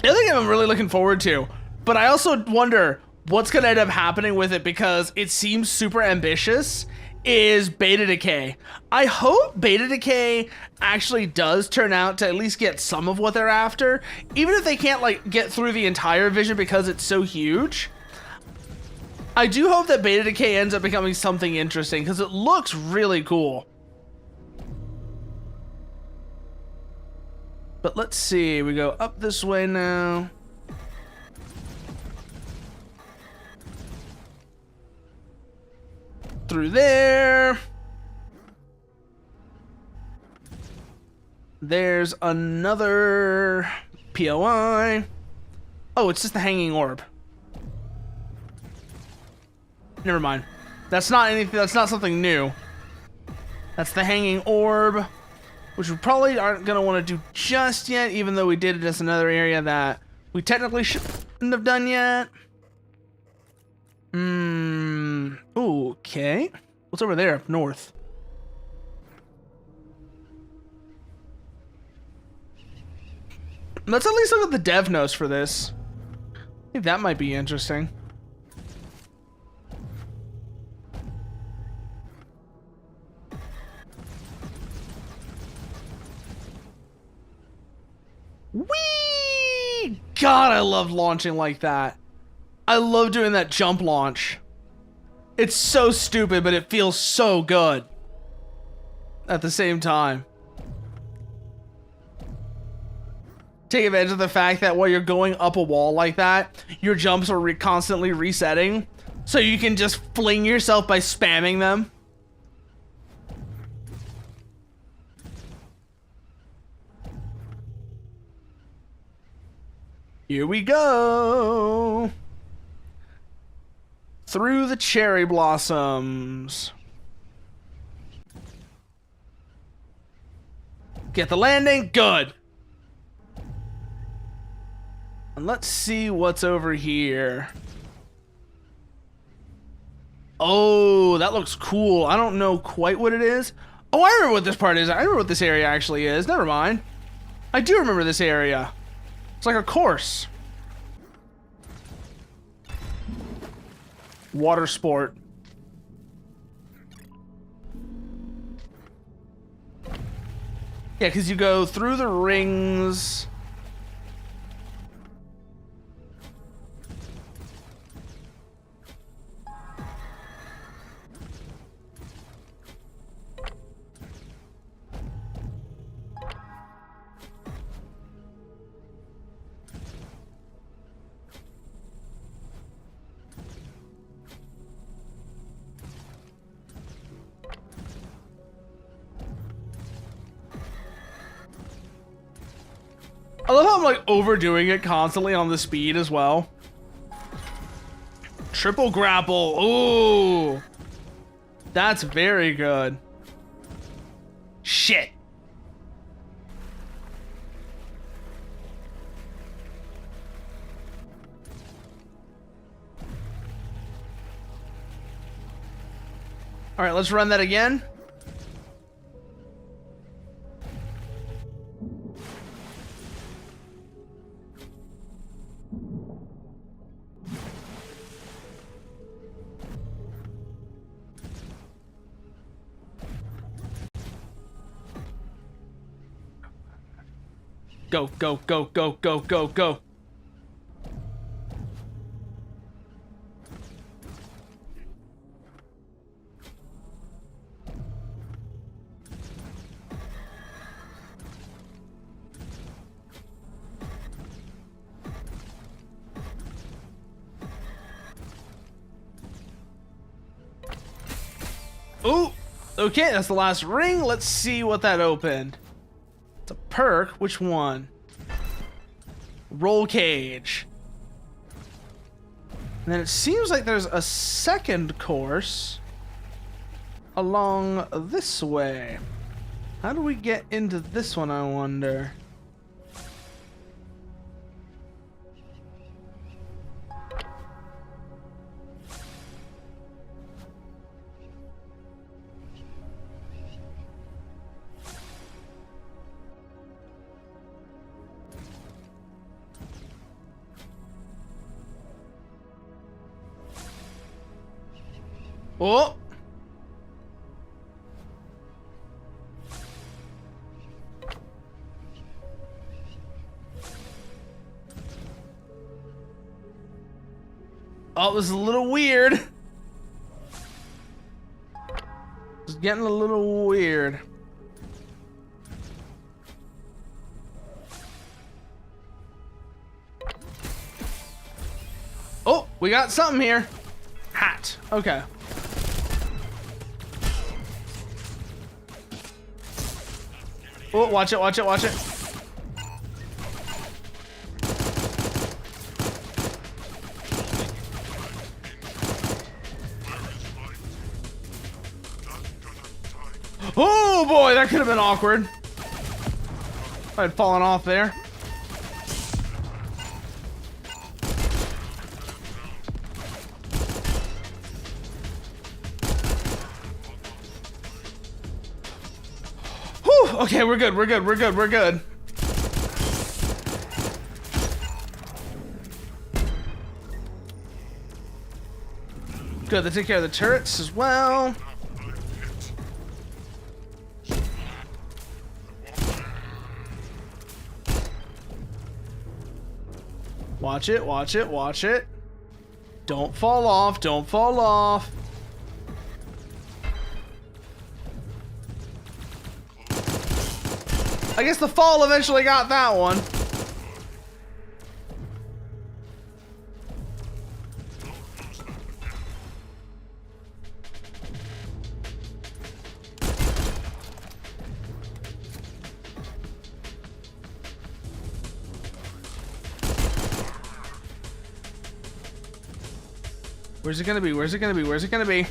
The other thing I'm really looking forward to, but I also wonder what's gonna end up happening with it because it seems super ambitious, is Beta Decay. I hope Beta Decay actually does turn out to at least get some of what they're after, even if they can't like get through the entire vision because it's so huge. I do hope that Beta Decay ends up becoming something interesting because it looks really cool. But let's see, we go up this way now. Through there. There's another POI. Oh, it's just the hanging orb. Never mind. That's not anything. That's not something new. That's the hanging orb, which we probably aren't going to want to do just yet, even though we did it as another area that we technically shouldn't have done yet. Okay. What's over there up north? Let's at least look at the dev notes for this. I think that might be interesting. Whee! God, I love launching like that. I love doing that jump launch. It's so stupid, but it feels so good at the same time. Take advantage of the fact that while you're going up a wall like that, your jumps are constantly resetting, so you can just fling yourself by spamming them. Here we go. Through the cherry blossoms. Get the landing. Good. And let's see what's over here. Oh, that looks cool. I don't know quite what it is. Oh, I remember what this part is. I remember what this area actually is. Never mind. I do remember this area. It's like a course. Water sport. Yeah, because you go through the rings. I love how I'm like overdoing it constantly on the speed as well. Triple grapple. Ooh. That's very good. Shit. All right, let's run that again. Go, go, go, go, go, go, go. Ooh, okay, that's the last ring. Let's see what that opened. It's a perk. Which one? Roll cage. And then it seems like there's a second course along this way. How do we get into this one, I wonder? Oh! Oh, it was a little weird. It's getting a little weird. Oh, we got something here. Hat. Okay. Oh, watch it, watch it, watch it. Oh boy, that could have been awkward. If I had fallen off there. Whew, okay, we're good, we're good, we're good, we're good. Good, they take care of the turrets as well. Watch it, watch it, watch it. Don't fall off, don't fall off. I guess the fall eventually got that one. Where's it gonna be? Where's it gonna be? Where's it gonna be?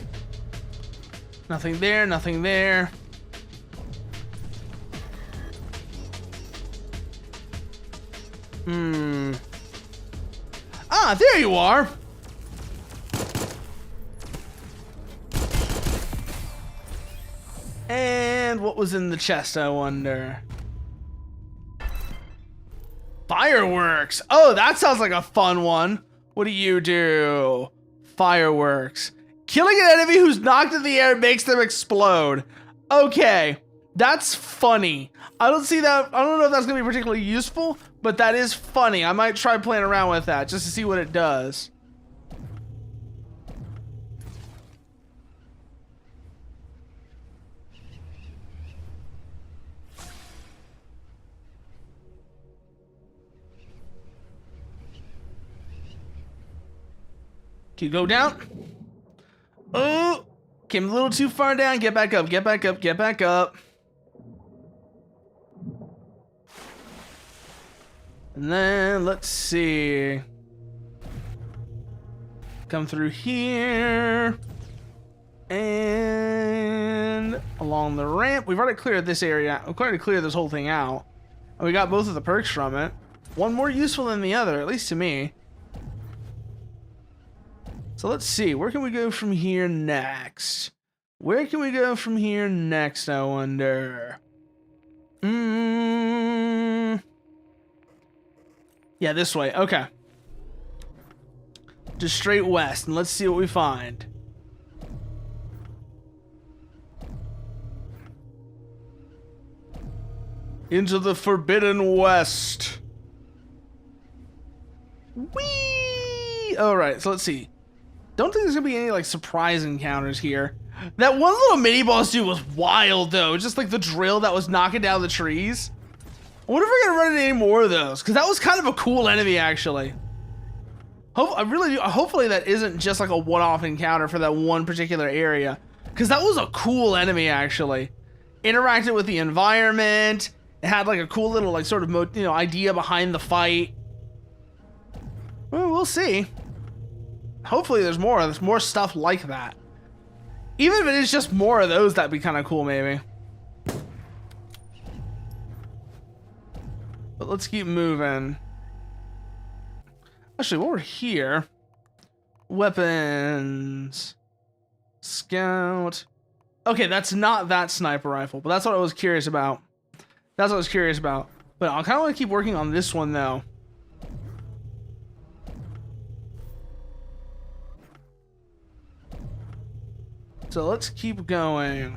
Nothing there, nothing there. Ah, there you are. And what was in the chest, I wonder? Fireworks. Oh, that sounds like a fun one. What do you do? Fireworks. Killing an enemy who's knocked in the air makes them explode. Okay, that's funny. I don't see that. I don't know if that's gonna be particularly useful, but that is funny. I might try playing around with that just to see what it does. Can you go down? Oh, came a little too far down. Get back up, get back up, get back up. And then let's see. Come through here. And along the ramp. We've already cleared this area. We've already cleared this whole thing out. And we got both of the perks from it. One more useful than the other, at least to me. So let's see, where can we go from here next? Where can we go from here next, I wonder? Yeah, this way, okay. Just straight west, and let's see what we find. Into the Forbidden West. Whee! Alright, so let's see. Don't think there's gonna be any like surprise encounters here. That one little mini boss dude was wild though. Just like the drill that was knocking down the trees. I wonder if we're gonna run into any more of those, because that was kind of a cool enemy actually. Hopefully that isn't just like a one-off encounter for that one particular area, because that was a cool enemy actually. Interacted with the environment. It had like a cool little like sort of idea behind the fight. Well, we'll see. Hopefully there's more stuff like that. Even if it is just more of those, that'd be kind of cool maybe. But let's keep moving. Actually, while we're here, weapons, scout. Okay, that's not that sniper rifle, but that's what I was curious about. That's what I was curious about. But I kind of want to keep working on this one though. So let's keep going.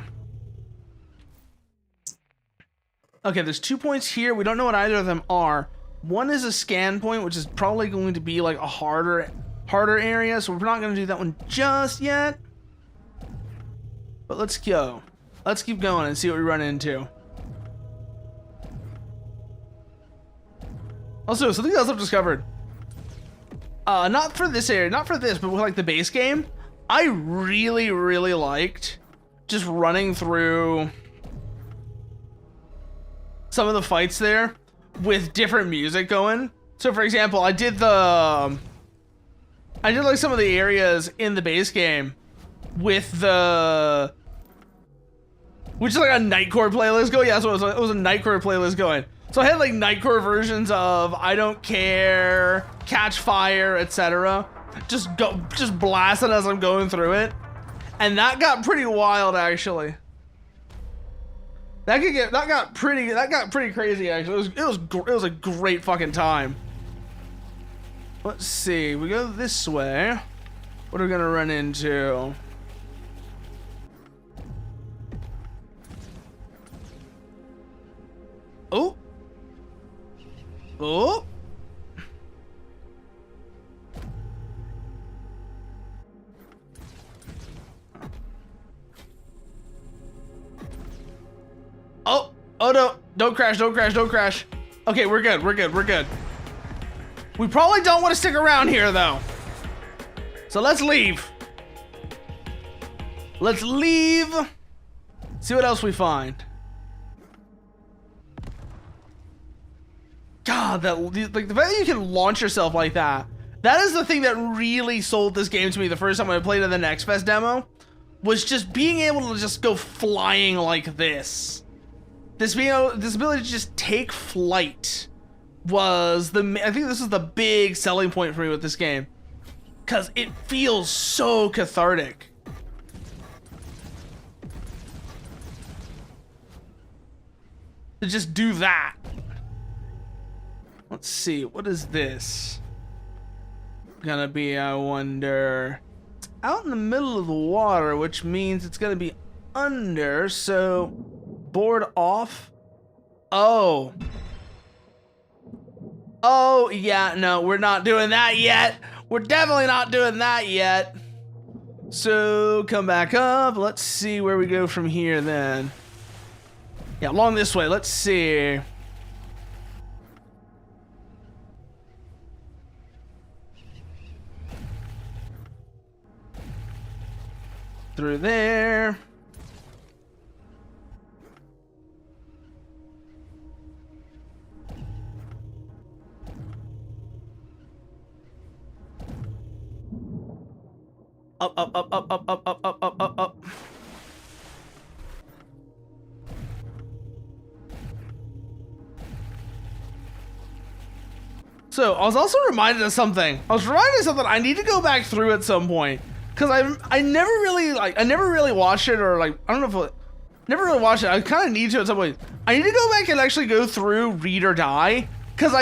Okay, there's 2 points here. We don't know what either of them are. One is a scan point, which is probably going to be like a harder area, so we're not going to do that one just yet. But let's go. Let's keep going and see what we run into. Also, something else I've discovered. Not for this area, not for this, but with like the base game. I really, really liked just running through some of the fights there with different music going. So for example, I did like some of the areas in the base game with which is like a Nightcore playlist going. Yeah, so it was a Nightcore playlist going. So I had like Nightcore versions of I Don't Care, Catch Fire, etc. Just blasting as I'm going through it, and that got pretty wild actually. That got pretty crazy actually. It was a great fucking time. Let's see, we go this way. What are we gonna run into? Oh. Oh. Oh no, don't crash, don't crash, don't crash. Okay, we're good, we're good, we're good. We probably don't want to stick around here though. So let's leave. Let's leave. See what else we find. God, like the fact that you can launch yourself like that. That is the thing that really sold this game to me the first time I played in the Next Fest demo. Was just being able to just go flying like this. This ability to just take flight was I think this is the big selling point for me with this game, because it feels so cathartic. To just do that. Let's see, what is this gonna be, I wonder? It's out in the middle of the water, which means it's gonna be under, so board off. Oh, yeah, no, we're not doing that yet. We're definitely not doing that yet. So come back up. Let's see where we go from here then. Yeah, along this way. Let's see. Through there. Up, up, up, up, up, up, up, up, up, up, up. So, I was also reminded of something. I need to go back through at some point. Because I never really watched it, or like, I don't know if never really watched it. I kind of need to at some point. I need to go back and actually go through Read or Die. Because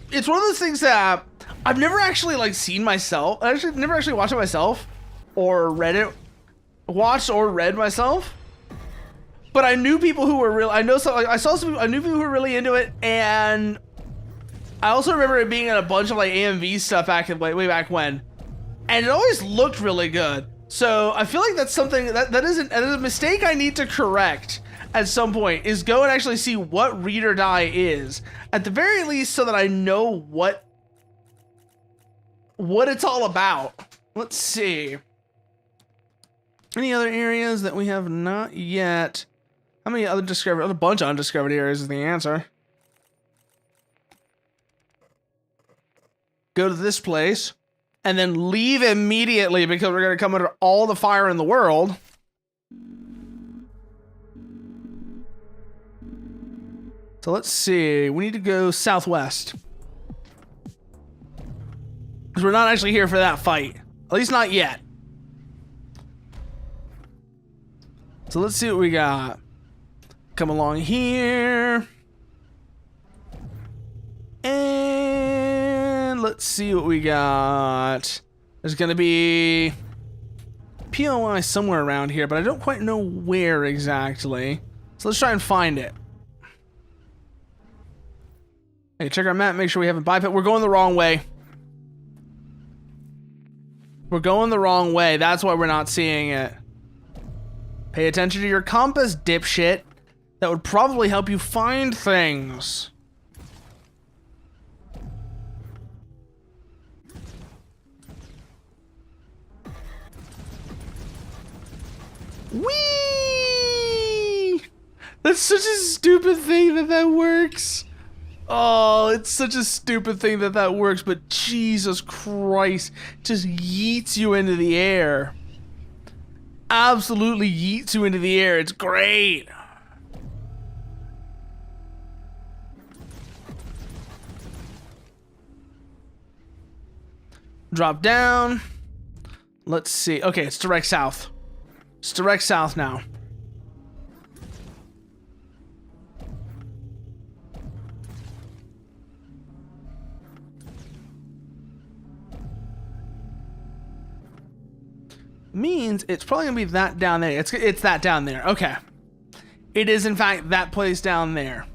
it's one of those things that I've never actually like seen myself. I actually never actually watched it myself. Or read it. Watched or read myself. But I knew people who were real. I knew people who were really into it, and I also remember it being in a bunch of like AMV stuff way back when, and it always looked really good. So I feel like that's something that is a mistake I need to correct at some point, is go and actually see what Read or Die is, at the very least, so that I know what it's all about. Let's see. Any other areas that we have not yet? How many other discovered? A bunch of undiscovered areas is the answer. Go to this place, and then leave immediately, because we're going to come under all the fire in the world. So let's see. We need to go southwest, because we're not actually here for that fight. At least not yet. So let's see what we got. Come along here. And let's see what we got. There's going to be POI somewhere around here, but I don't quite know where exactly. So let's try and find it. Hey, check our map, make sure we haven't bypassed. We're going the wrong way. We're going the wrong way. That's why we're not seeing it. Pay attention to your compass, dipshit. That would probably help you find things. Whee! That's such a stupid thing that works. Oh, it's such a stupid thing that works, but Jesus Christ, just yeets you into the air. Absolutely yeets you into the air. It's great. Drop down. Let's see. Okay, it's direct south. It's direct south now. Means it's probably gonna be that down there. It's that down there. Okay. It is in fact that place down there.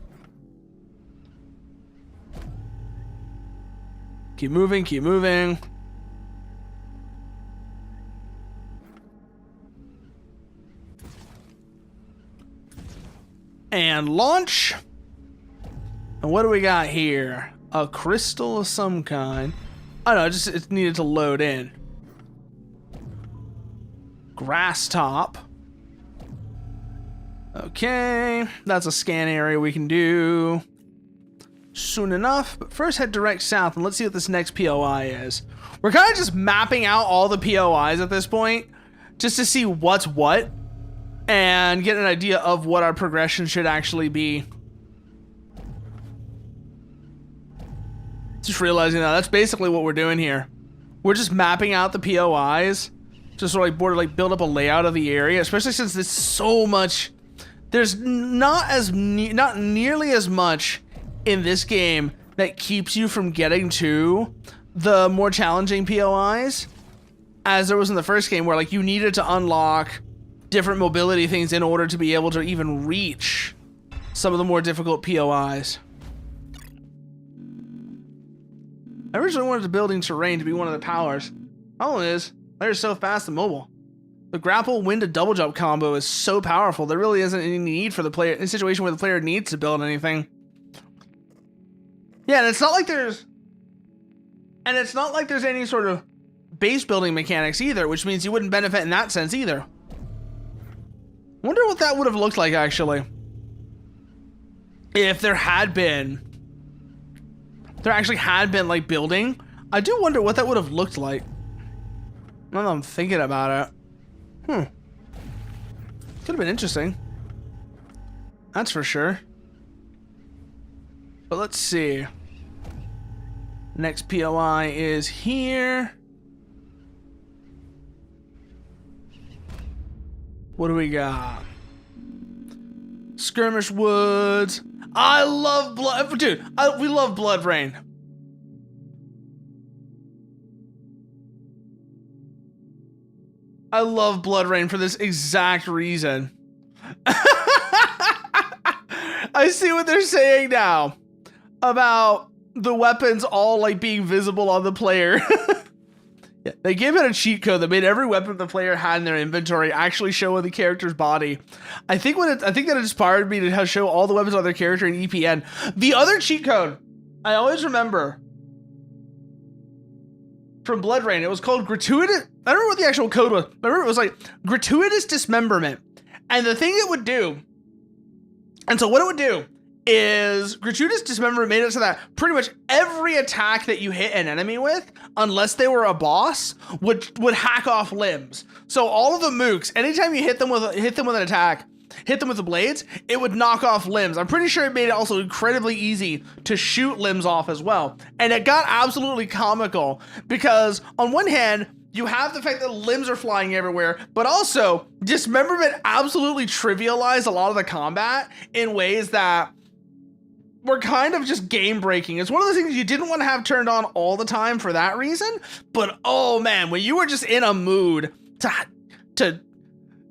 Keep moving, keep moving. And launch. And what do we got here? A crystal of some kind. Oh no, it needed to load in. Grass top. Okay, that's a scan area we can do soon enough, but first head direct south and let's see what this next POI is. We're kind of just mapping out all the POIs at this point, just to see what's what and get an idea of what our progression should actually be. Just realizing that that's basically what we're doing here. We're just mapping out the POIs, just sort of like build up a layout of the area, especially since there's so much. There's not nearly as much in this game that keeps you from getting to the more challenging POIs as there was in the first game, where like you needed to unlock different mobility things in order to be able to even reach some of the more difficult POIs. I originally wanted the building terrain to be one of the powers. Problem is, they're so fast and mobile. The grapple, wind, and double jump combo is so powerful, there really isn't any need for the player, in a situation where the player needs to build anything. Yeah, and it's not like there's any sort of base building mechanics either, which means you wouldn't benefit in that sense either. Wonder what that would have looked like, actually. If there actually had been like building, I do wonder what that would have looked like. Now that I'm thinking about it. Could have been interesting. That's for sure. But let's see. Next POI is here. What do we got? Skirmish Woods. I love Blood... Dude, we love Blood Rain. I love Blood Rain for this exact reason. I see what they're saying now about the weapons all like being visible on the player. Yeah, they gave it a cheat code that made every weapon the player had in their inventory actually show on the character's body. I think that it inspired me to show all the weapons on their character in EPN. The other cheat code I always remember from Blood Rain, it was called gratuitous. I don't remember what the actual code was. I remember it was like gratuitous dismemberment. And the thing it would do, and so what it would do is gratuitous dismemberment made it so that pretty much every attack that you hit an enemy with, unless they were a boss, would hack off limbs. So all of the mooks, anytime you hit them with an attack, hit them with the blades, it would knock off limbs. I'm pretty sure it made it also incredibly easy to shoot limbs off as well. And it got absolutely comical because on one hand, you have the fact that limbs are flying everywhere, but also dismemberment absolutely trivialized a lot of the combat in ways that were kind of just game breaking. It's one of those things you didn't want to have turned on all the time for that reason, but oh man, when you were just in a mood to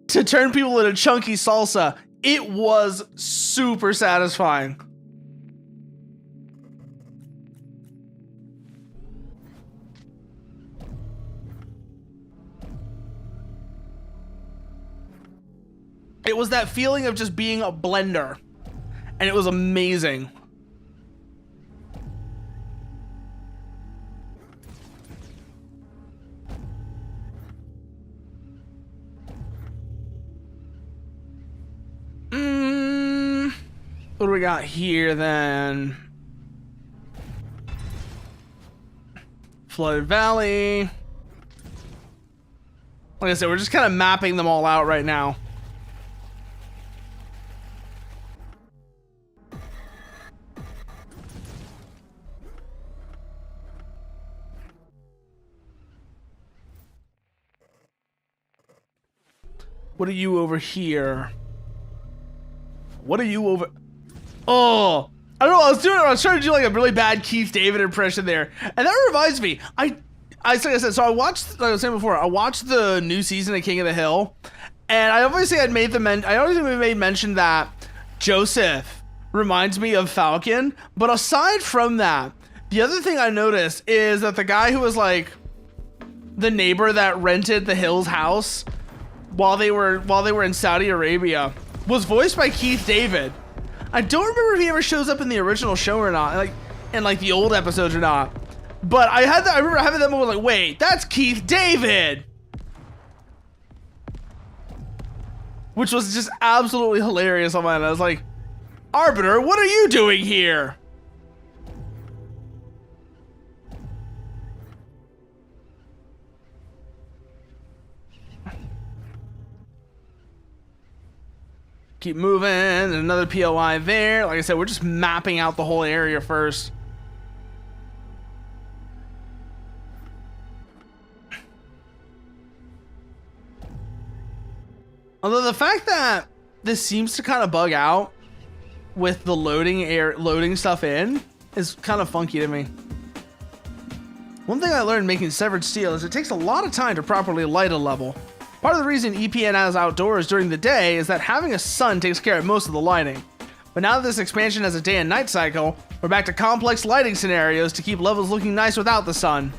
turn people into chunky salsa, it was super satisfying. It was that feeling of just being a blender, and it was amazing. What do we got here then? Flooded Valley. Like I said, we're just kind of mapping them all out right now. What are you over here? What are you over... Oh, I don't know. I was trying to do like a really bad Keith David impression there, and that reminds me. Like I said, so I watched. Like I was saying before, I watched the new season of King of the Hill, and I obviously made mention that Joseph reminds me of Falcon. But aside from that, the other thing I noticed is that the guy who was like the neighbor that rented the Hills house while they were in Saudi Arabia was voiced by Keith David. I don't remember if he ever shows up in the original show or not, like in like the old episodes or not. But I remember having that moment like, wait, that's Keith David, which was just absolutely hilarious on my end. I was like, Arbiter, what are you doing here? Keep moving. Another POI there. Like I said, we're just mapping out the whole area first. Although the fact that this seems to kind of bug out with the loading stuff in is kind of funky to me. One thing I learned making severed steel is it takes a lot of time to properly light a level. Part of the reason EPN has outdoors during the day is that having a sun takes care of most of the lighting. But now that this expansion has a day and night cycle, we're back to complex lighting scenarios to keep levels looking nice without the sun.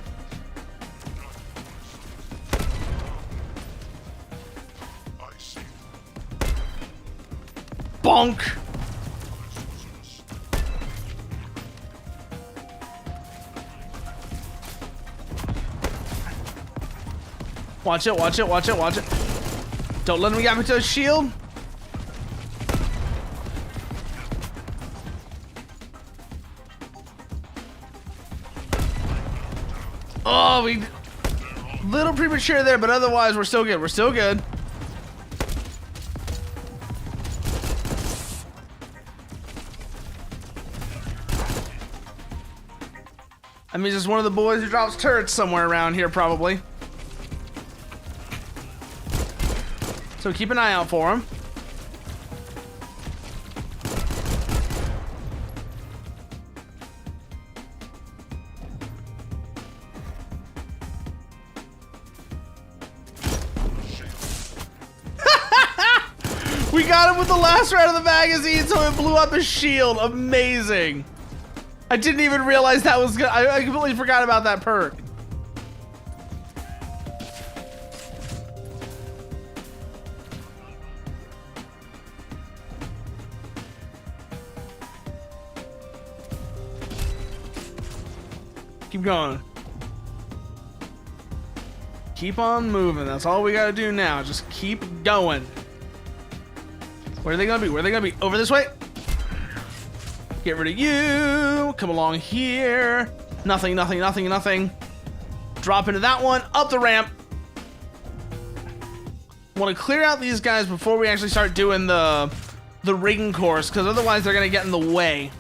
Bonk! Watch it, watch it, watch it, watch it. Don't let him get me to a shield. Oh, we little premature there, but otherwise we're still good. We're still good. That means it's one of the boys who drops turrets somewhere around here, probably. So keep an eye out for him. We got him with the last round of the magazine, so it blew up his shield. Amazing. I didn't even realize that was good. I completely forgot about that perk. Keep going. Keep on moving. That's all we gotta do now. Just keep going. Where are they gonna be? Where are they gonna be? Over this way? Get rid of you. Come along here. Nothing, nothing, nothing, nothing. Drop into that one. Up the ramp. Want to clear out these guys before we actually start doing the ring course, because otherwise they're gonna get in the way.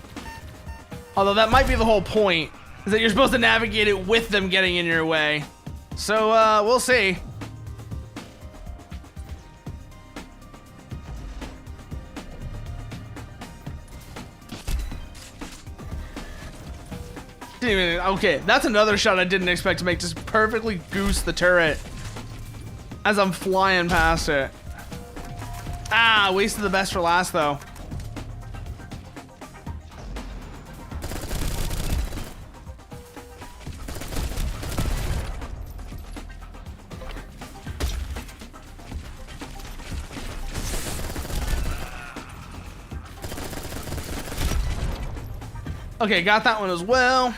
Although that might be the whole point, is that you're supposed to navigate it with them getting in your way. So, we'll see. Okay, that's another shot I didn't expect to make. Just perfectly goose the turret as I'm flying past it. Ah, wasted the best for last, though. Okay, got that one as well.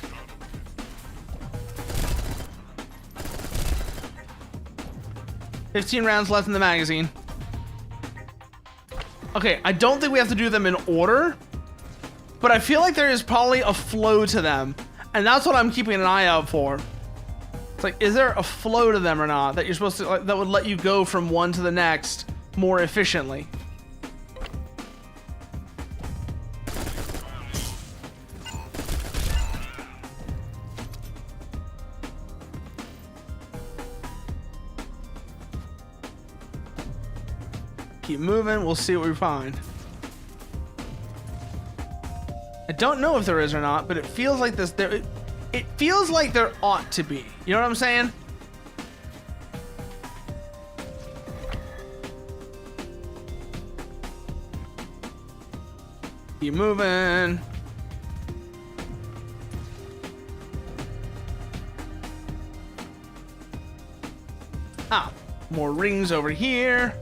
$15 rounds left in the magazine. Okay, I don't think we have to do them in order, but I feel like there is probably a flow to them, and that's what I'm keeping an eye out for. It's like, is there a flow to them or not that you're supposed to, like, that would let you go from one to the next more efficiently? Keep moving, we'll see what we find. I don't know if there is or not, but it feels like this. It feels like there ought to be. You know what I'm saying? Keep moving. Ah, more rings over here.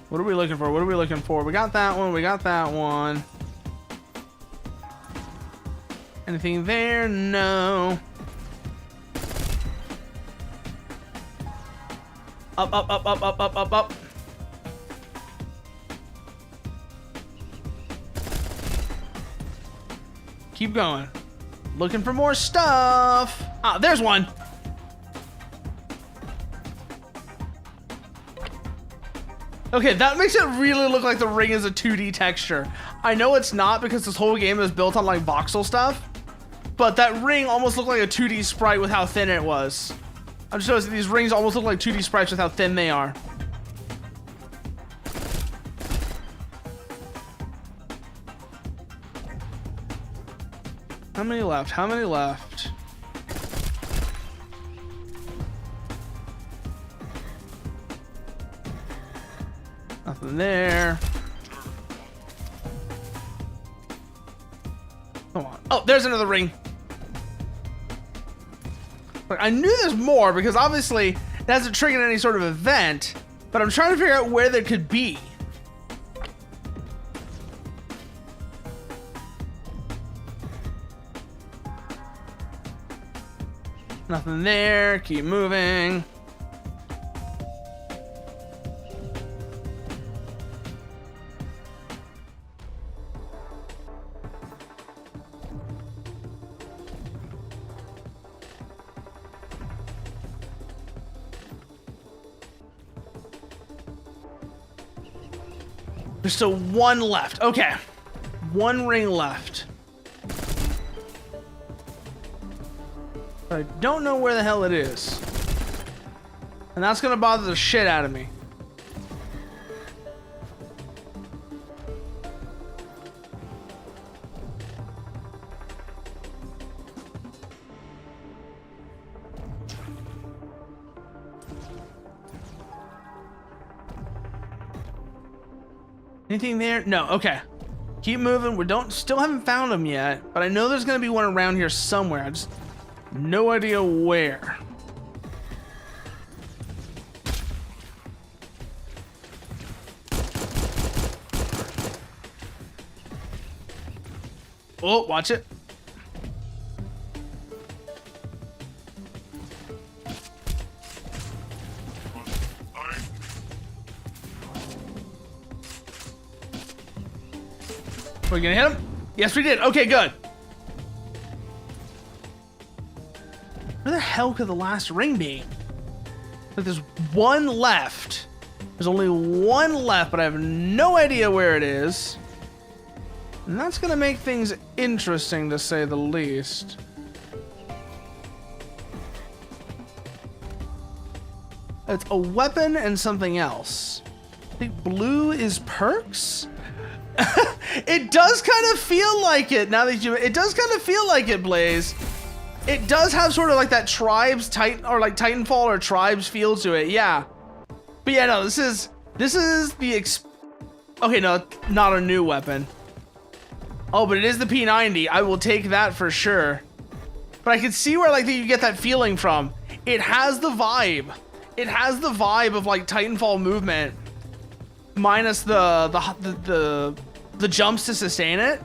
What are we looking for? What are we looking for? We got that one. We got that one. Anything there? No. Up, up, up, up, up, up, up, up. Keep going. Looking for more stuff. Ah, there's one. Okay, that makes it really look like the ring is a 2D texture. I know it's not because this whole game is built on like voxel stuff, but that ring almost looked like a 2D sprite with how thin it was. I'm just noticing these rings almost look like 2D sprites with how thin they are. How many left? How many left? Nothing there. Come on. Oh, there's another ring. Look, I knew there's more because obviously it hasn't triggered any sort of event, but I'm trying to figure out where there could be. Nothing there. Keep moving. There's still one left. Okay. One ring left. But I don't know where the hell it is. And that's gonna bother the shit out of me. Anything there? No. Okay. Keep moving. We still haven't found them yet, but I know there's gonna be one around here somewhere. I just no idea where. Oh, watch it. Are we gonna hit him? Yes, we did. Okay, good. Where the hell could the last ring be? Like, there's one left. There's only one left, but I have no idea where it is. And that's gonna make things interesting, to say the least. It's a weapon and something else. I think blue is perks? It does kind of feel like it now that it does kind of feel like it, Blaze. It does have sort of like that Tribes or like Titanfall or Tribes feel to it, yeah. But yeah, no, this is the okay, no, not a new weapon. Oh, but it is the P90. I will take that for sure. But I can see where like you get that feeling from. It has the vibe. It has the vibe of like Titanfall movement, minus the jumps to sustain it,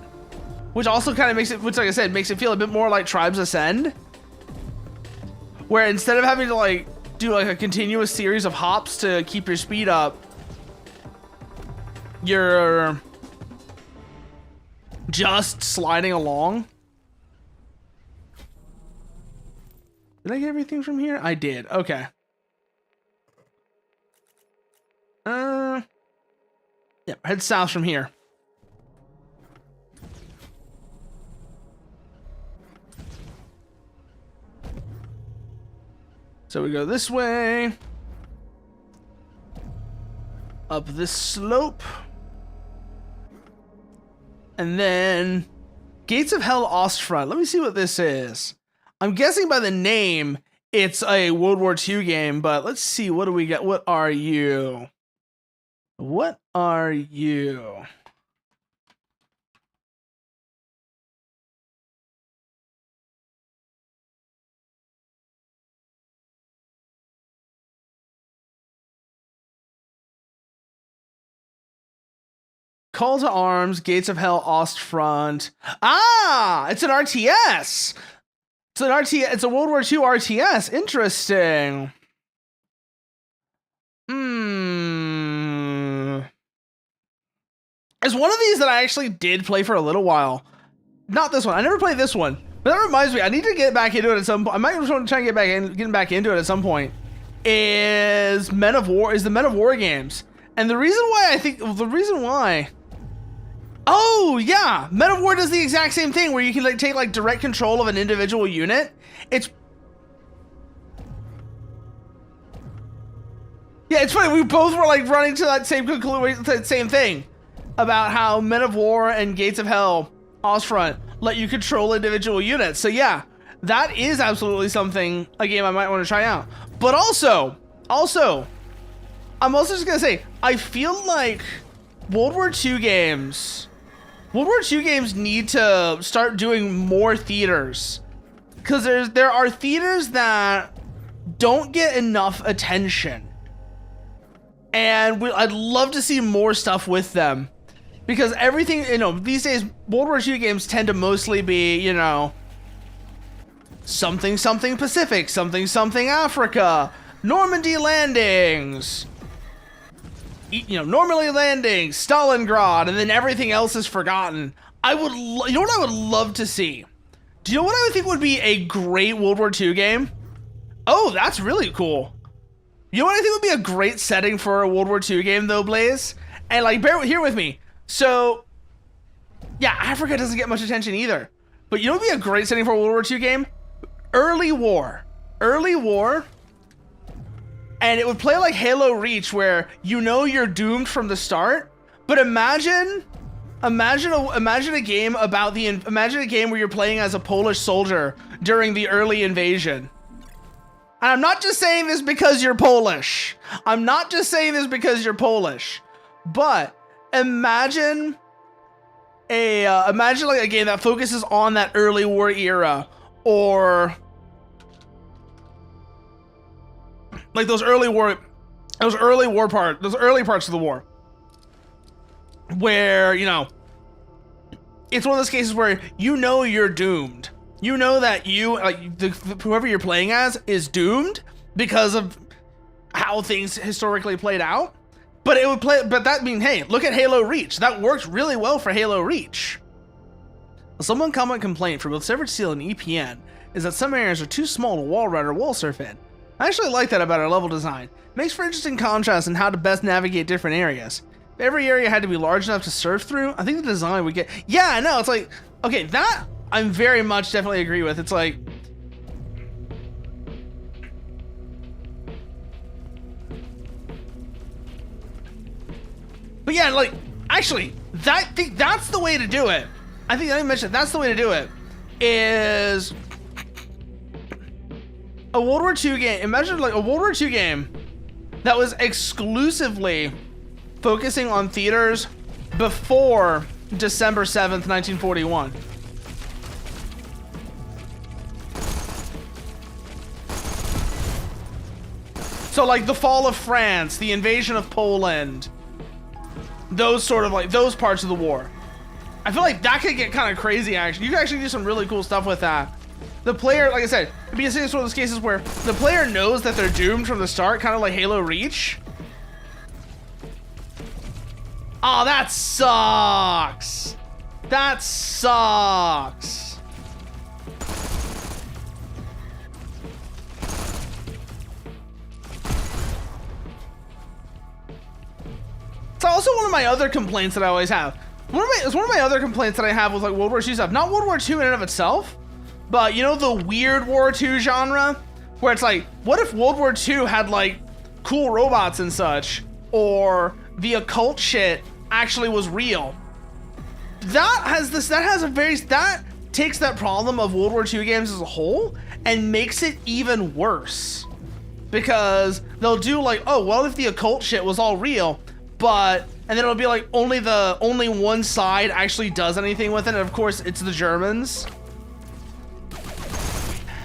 which also kind of makes it, which like I said, makes it feel a bit more like Tribes Ascend, where instead of having to like do like a continuous series of hops to keep your speed up, you're just sliding along. Did I get everything from here? I did. Okay. Yeah, head south from here. So we go this way. Up this slope. And then Gates of Hell Ostfront. Let me see what this is. I'm guessing by the name it's a World War II game, but let's see, what do we get? What are you? What are you? Call to Arms, Gates of Hell, Ostfront. Ah, it's an RTS. It's an RTS. It's a World War II RTS. Interesting. It's one of these that I actually did play for a little while. Not this one. I never played this one. But that reminds me, I need to get back into it at some point. I might just want to try and get back into it at some point. Is the Men of War games. And the reason why, oh yeah, Men of War does the exact same thing where you can like take like direct control of an individual unit. It's funny, we both were like running to that same conclusion, that same thing about how Men of War and Gates of Hell, Ostfront, let you control individual units. So yeah, that is absolutely something, a game I might want to try out. But also, I'm also just gonna say, I feel like World War II games need to start doing more theaters, because there are theaters that don't get enough attention. And I'd love to see more stuff with them, because everything, these days, World War II games tend to mostly be, something Pacific, something Africa, Normandy landings, Normandy landings, Stalingrad, and then everything else is forgotten. You know what I would love to see? Do you know what I would think would be a great World War II game? Oh, that's really cool. You know what I think would be a great setting for a World War II game, though, Blaze? And, like, bear here with me. So, yeah, Africa doesn't get much attention either. But you know what would be a great setting for a World War II game? Early war. And it would play like Halo Reach, where you're doomed from the start. But imagine a game where you're playing as a Polish soldier during the early invasion. And I'm not just saying this because you're Polish. But imagine like a game that focuses on that early war era, or like those early parts of the war, where it's one of those cases where you're doomed. You know that whoever you're playing as is doomed because of how things historically played out. But that means, hey, look at Halo Reach. That works really well for Halo Reach. A somewhat common complaint for both Severed Steel and EPN is that some areas are too small to wall ride or wall surf in. I actually like that about our level design. It makes for interesting contrast in how to best navigate different areas. If every area had to be large enough to surf through, I think the design would get... Yeah, I know, it's like... Okay, that I'm very much definitely agree with. It's like... But yeah, like, actually, that's the way to do it. I think I mentioned that's the way to do it. Is a World War II game. Imagine like a World War II game that was exclusively focusing on theaters before December 7th, 1941. So like the fall of France, the invasion of Poland, those parts of the war. I feel like that could get kind of crazy, actually. You can actually do some really cool stuff with that. The player, like I said, it's one of those cases where the player knows that they're doomed from the start, kind of like Halo Reach. Oh, that sucks. That sucks. It's also one of my other complaints that I always have. It's one of my other complaints that I have with like World War II stuff. Not World War II in and of itself, but the weird War II genre, where it's like, what if World War II had like cool robots and such, or the occult shit actually was real? That takes that problem of World War II games as a whole and makes it even worse, because they'll do like, oh well, if the occult shit was all real, and then it'll be like only one side actually does anything with it, and of course it's the Germans.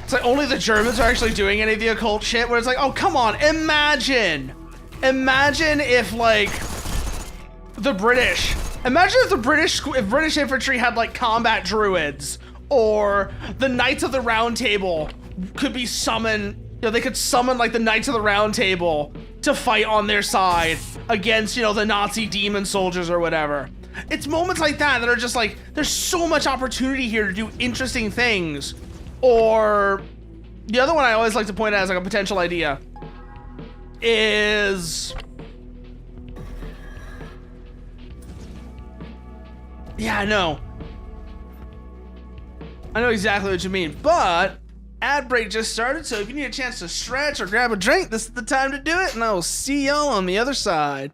It's like only the Germans are actually doing any of the occult shit, where it's like, oh come on, imagine if like the British, if British infantry had like combat druids, or the Knights of the Round Table could be summoned, they could summon like the Knights of the Round Table to fight on their side against, the Nazi demon soldiers or whatever. It's moments like that are just like, there's so much opportunity here to do interesting things. Or the other one I always like to point out as like a potential idea is Yeah, I know. I know exactly what you mean, but ad break just started, so if you need a chance to stretch or grab a drink, this is the time to do it, and I will see y'all on the other side.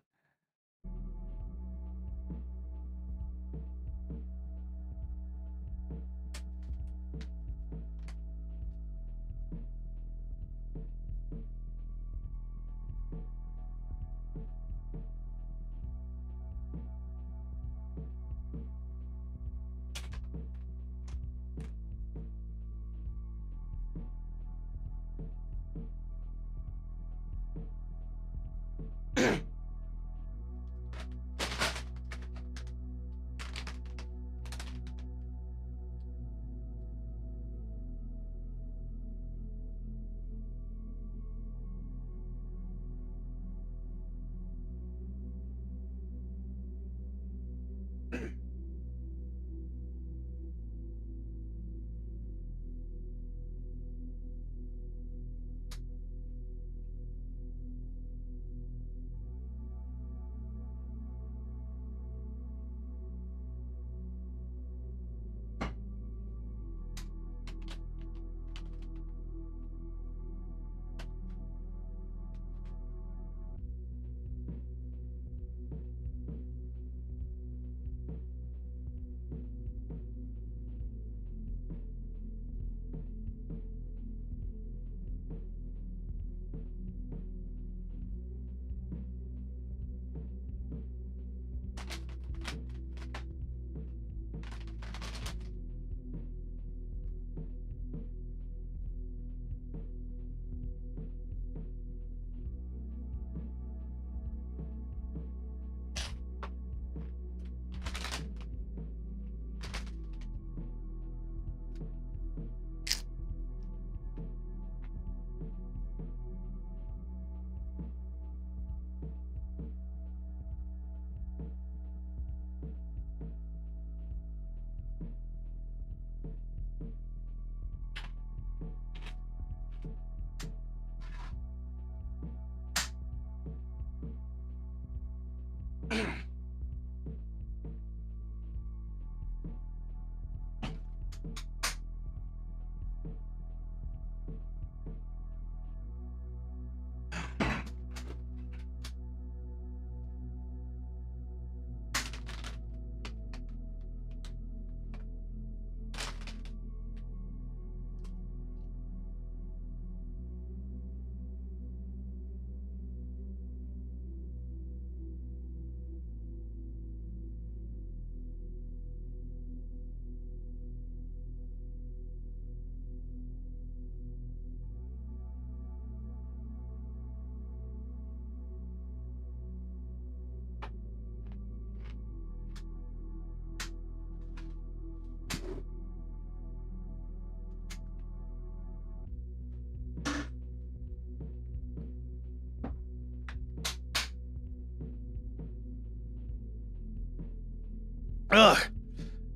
Ugh.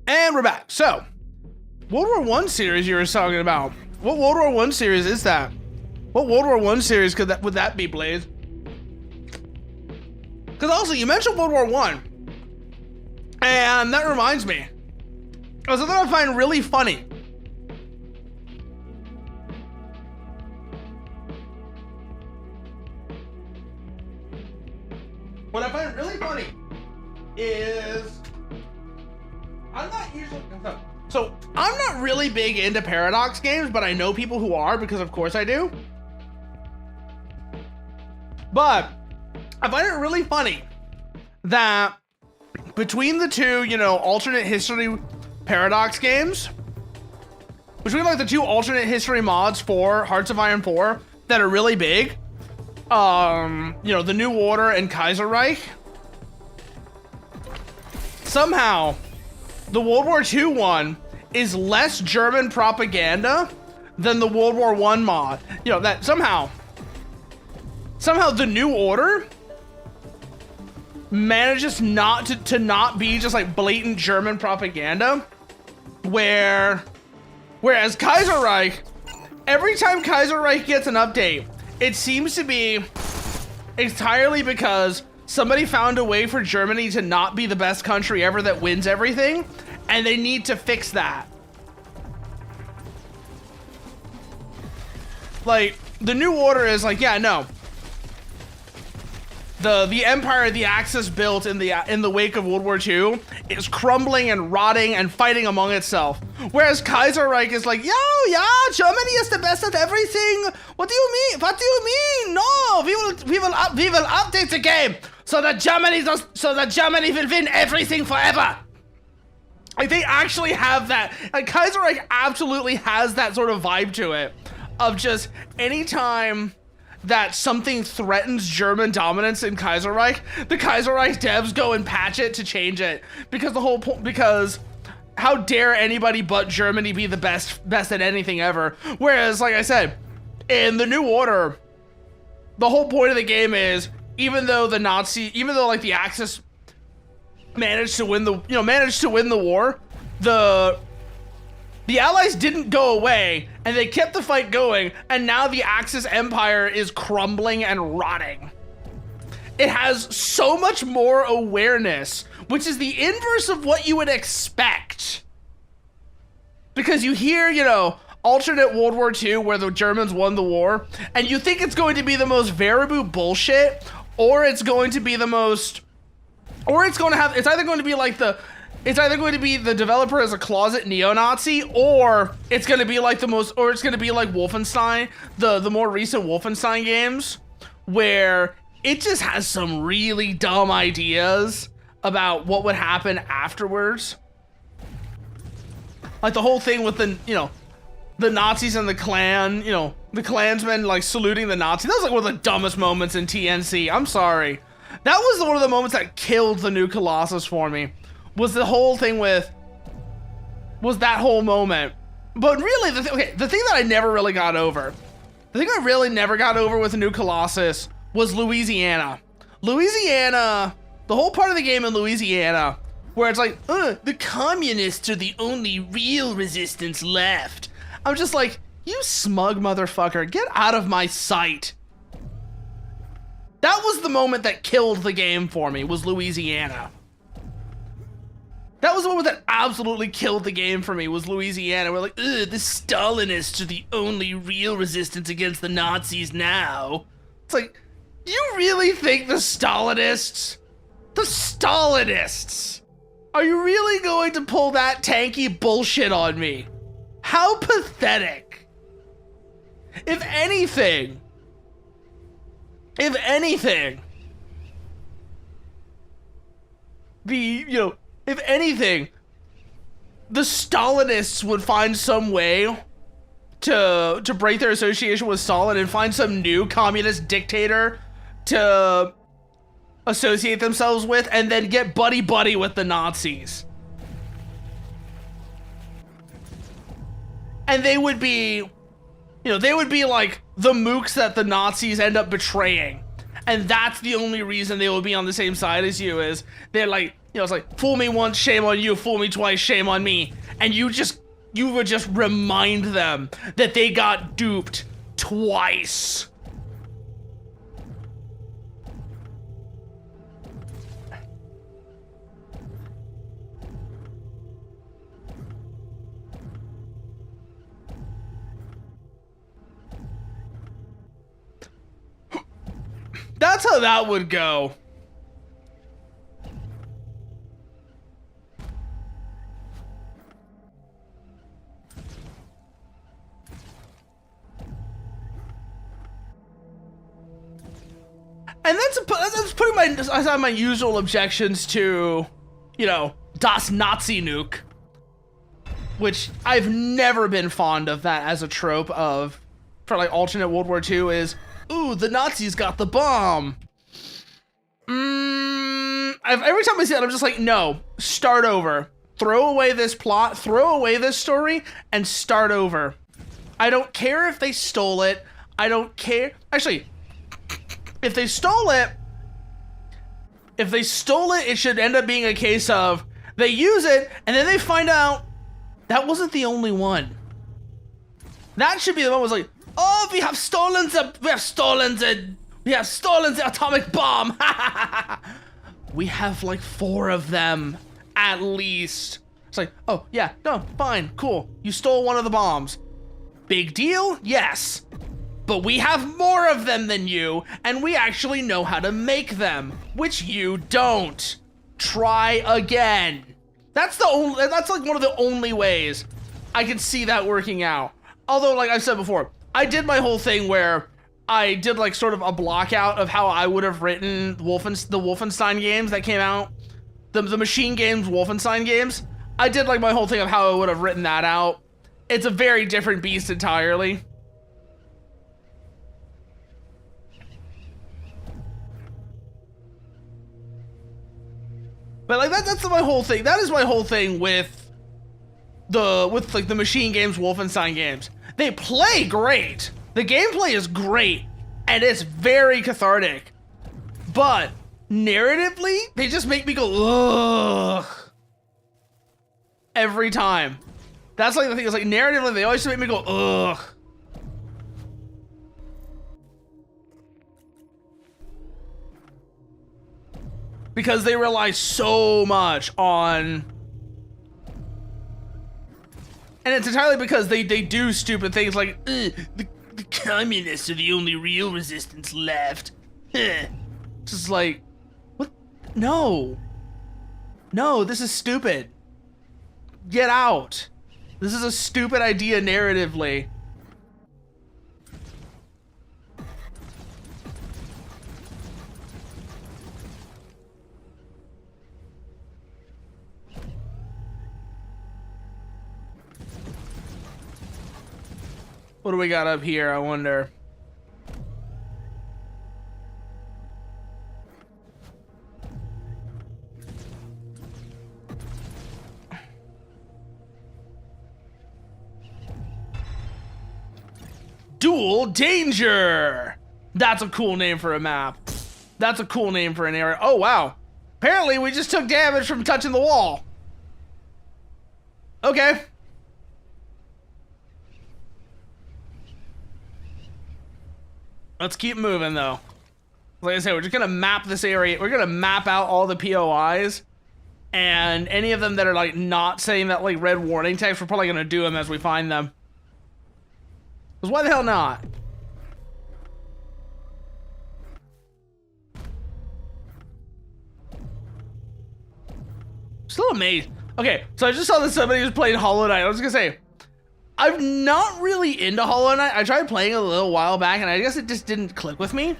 And we're back. So, World War One series you were talking about. What World War One series is that? What World War One series would that be, Blaze? Because also, you mentioned World War One, and that reminds me of something I find really funny. What I find really funny is I'm not usually so I'm not really big into Paradox games, but I know people who are because of course I do. But I find it really funny that between the two, you know, alternate history Paradox games, between like the two alternate history mods for Hearts of Iron 4 that are really big, you know, the New Order and Kaiserreich, somehow the World War II one is less German propaganda than the World War I mod. You know, that somehow the New Order manages not to not be just like blatant German propaganda, whereas Kaiserreich, every time Kaiserreich gets an update, it seems to be entirely because somebody found a way for Germany to not be the best country ever that wins everything, and they need to fix that. Like, the New Order is like, yeah, no. The empire the Axis built in the wake of World War II is crumbling and rotting and fighting among itself. Whereas Kaiserreich is like, yo, yeah, Germany is the best at everything. What do you mean? What do you mean? No, we will update the game so that Germany will win everything forever. Like, they actually have that. Like, Kaiserreich absolutely has that sort of vibe to it, of just anytime that something threatens German dominance in Kaiserreich, the Kaiserreich devs go and patch it to change it, because the whole point, because how dare anybody but Germany be the best at anything ever? Whereas, like I said, in the New Order, the whole point of the game is, even though like the Axis managed to win the war, the Allies didn't go away, and they kept the fight going, and now the Axis Empire is crumbling and rotting. It has so much more awareness, which is the inverse of what you would expect. Because you hear, you know, alternate World War II where the Germans won the war, and you think it's going to be the most Varibu bullshit, or it's going to be the most, or it's either going to be like it's either going to be the developer as a closet neo-Nazi, or it's going to be like Wolfenstein, the more recent Wolfenstein games, where it just has some really dumb ideas about what would happen afterwards. Like the whole thing with the Nazis and the Klan, the Klansmen like saluting the Nazis. That was like one of the dumbest moments in TNC. I'm sorry. That was one of the moments that killed the new Colossus for me. Was that whole moment. But really, the thing that I never really got over, with the new Colossus was Louisiana. The whole part of the game in Louisiana, where it's like, the communists are the only real resistance left. I'm just like, you smug motherfucker, get out of my sight. That was the moment that killed the game for me, was Louisiana. That was the moment that absolutely killed the game for me, was Louisiana. We're like, the Stalinists are the only real resistance against the Nazis now. It's like, you really think the Stalinists, are you really going to pull that tanky bullshit on me? How pathetic. If anything, the Stalinists would find some way to break their association with Stalin and find some new communist dictator to associate themselves with, and then get buddy-buddy with the Nazis. And they would be like the mooks that the Nazis end up betraying. And that's the only reason they will be on the same side as you, is they're like, it's like, fool me once, shame on you, fool me twice, shame on me. And you would just remind them that they got duped twice. That's how that would go. And that's putting my usual objections to, Das Nazi Nuke, which I've never been fond of that as a trope for like alternate World War II is, ooh, the Nazis got the bomb. Every time I see that, I'm just like, no, start over. Throw away this plot, throw away this story, and start over. I don't care if they stole it. I don't care. Actually, if they stole it, it should end up being a case of they use it and then they find out that wasn't the only one. That should be the one was like, oh, we have stolen the We have stolen the atomic bomb. We have like 4 of them at least. It's like, oh yeah, no, fine, cool. You stole one of the bombs. Big deal? Yes. But we have more of them than you, and we actually know how to make them, which you don't. Try again. That's like one of the only ways I can see that working out. Although, like I've said before, I did my whole thing where I did like sort of a block out of how I would have written the Wolfenstein games that came out, the Machine Games Wolfenstein games. I did like my whole thing of how I would have written that out. It's a very different beast entirely. But like that's my whole thing. That is my whole thing with like the Machine Games Wolfenstein games. They play great. The gameplay is great, and it's very cathartic. But narratively, they just make me go, ugh. Every time. That's like the thing, is like narratively, they always make me go, ugh. Because they rely so much on... And it's entirely because they do stupid things like, the communists are the only real resistance left. Just like, what? No. No, this is stupid. Get out. This is a stupid idea narratively. What do we got up here, I wonder? Dual Danger! That's a cool name for a map. That's a cool name for an area. Oh, wow. Apparently, we just took damage from touching the wall. Okay. Let's keep moving, though. Like I said, we're just gonna map this area. We're gonna map out all the POIs, and any of them that are like not saying that like red warning text, we're probably gonna do them as we find them. Because why the hell not? Still amazed. Okay, so I just saw that somebody was playing Hollow Knight. I was gonna say, I'm not really into Hollow Knight. I tried playing it a little while back, and I guess it just didn't click with me.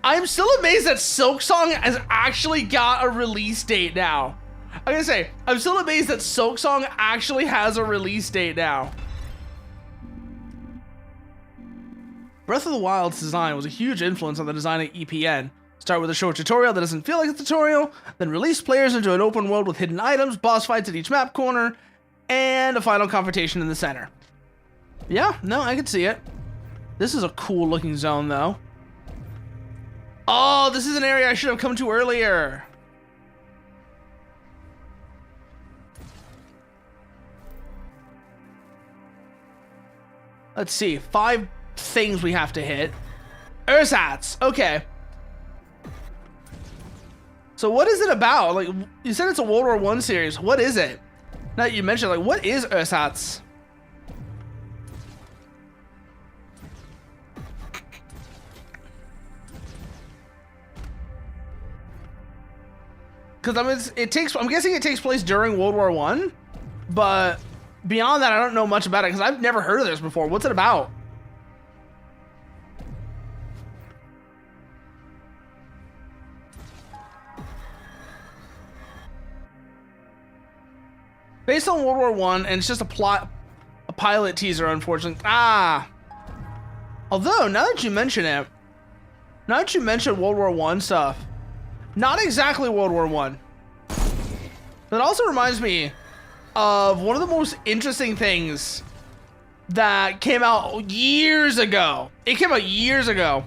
I'm still amazed that Silksong has actually got a release date now. I'm gonna say, I'm still amazed that Silksong actually has a release date now. Breath of the Wild's design was a huge influence on the design of EPN. Start with a short tutorial that doesn't feel like a tutorial, then release players into an open world with hidden items, boss fights at each map corner, and a final confrontation in the center. Yeah, no, I can see it. This is a cool looking zone though. Oh, this is an area I should have come to earlier. Let's see, 5 things we have to hit. Ersatz, okay. So what is it about? Like, you said it's a World War I series. What is it? Now that you mentioned, like, what is Ersatz? Because I mean, I'm guessing it takes place during World War I, but beyond that, I don't know much about it because I've never heard of this before. What's it about? Based on World War I, and it's just a pilot teaser, unfortunately. Ah. Although, now that you mention it, now that you mention World War I stuff, not exactly World War I. That also reminds me of one of the most interesting things that came out years ago. It came out years ago,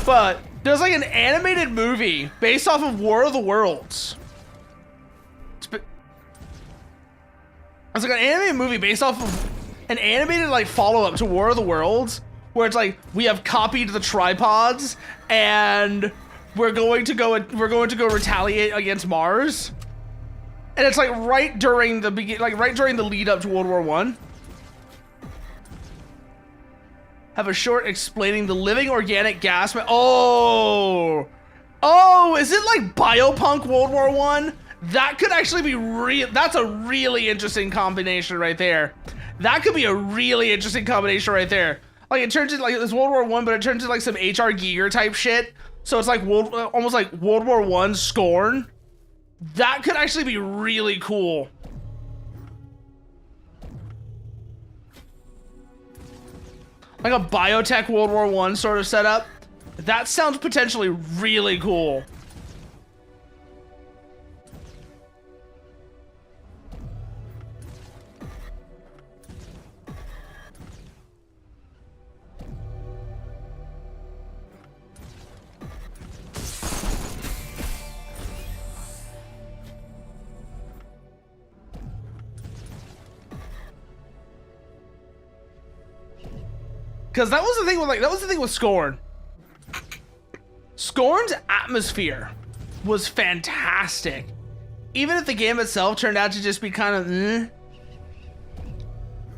but there's like an animated movie based off of War of the Worlds. It's like an animated movie based off of an animated like follow-up to War of the Worlds, where it's like we have copied the tripods and we're going to go retaliate against Mars. And it's like right during the lead up to World War I. Have a short explaining the living organic gas. Oh, is it like Biopunk World War I? That could actually be real. That's a really interesting combination right there. That could be a really interesting combination right there. Like it turns into like this World War I, but it turns into like some H.R. Giger type shit. So it's like almost like World War I Scorn. That could actually be really cool. Like a biotech World War I sort of setup. That sounds potentially really cool. Because that was the thing with Scorn. Scorn's atmosphere was fantastic. Even if the game itself turned out to just be kind of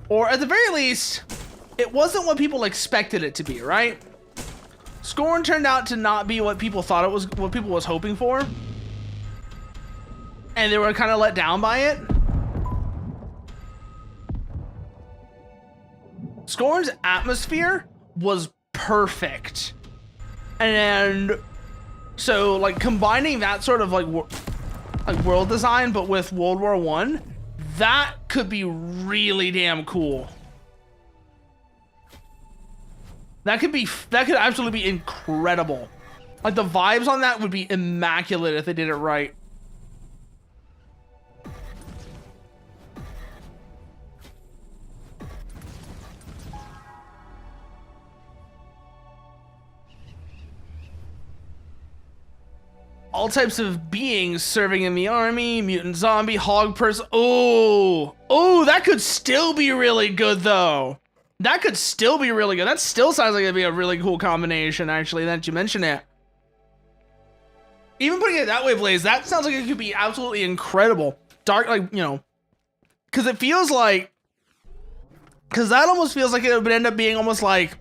or at the very least, it wasn't what people expected it to be, right? Scorn turned out to not be what people thought it was, what people was hoping for. And they were kind of let down by it. Scorn's atmosphere was perfect. And so like combining that sort of like world design but with World War I, that could be really damn cool. That could absolutely be incredible. Like the vibes on that would be immaculate if they did it right. All types of beings serving in the army, mutant zombie, hog person. Oh, that could still be really good though. That could still be really good. That still sounds like it'd be a really cool combination, actually, that you mention it. Even putting it that way, Blaze, that sounds like it could be absolutely incredible. Dark, like, you know, because it feels like, because that almost feels like it would end up being almost like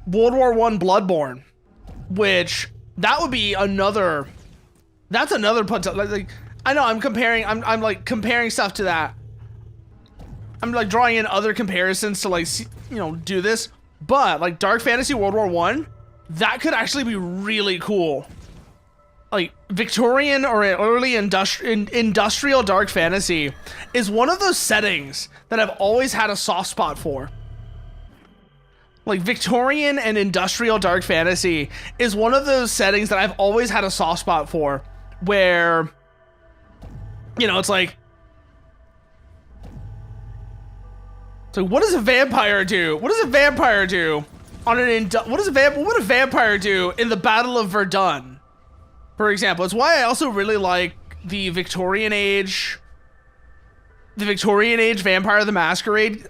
World War I Bloodborne, which that would be another. That's another like I know I'm comparing. I'm like comparing stuff to that. I'm like drawing in other comparisons to like see, you know, do this. But like Dark Fantasy World War I, that could actually be really cool. Like Victorian or early industrial dark fantasy is one of those settings that I've always had a soft spot for. Like Victorian and industrial dark fantasy is one of those settings that I've always had a soft spot for, where, you know, it's like, so what does a vampire do? What does a vampire do on an what would a vampire do in the Battle of Verdun, for example? It's why I also really like the Victorian Age Vampire the Masquerade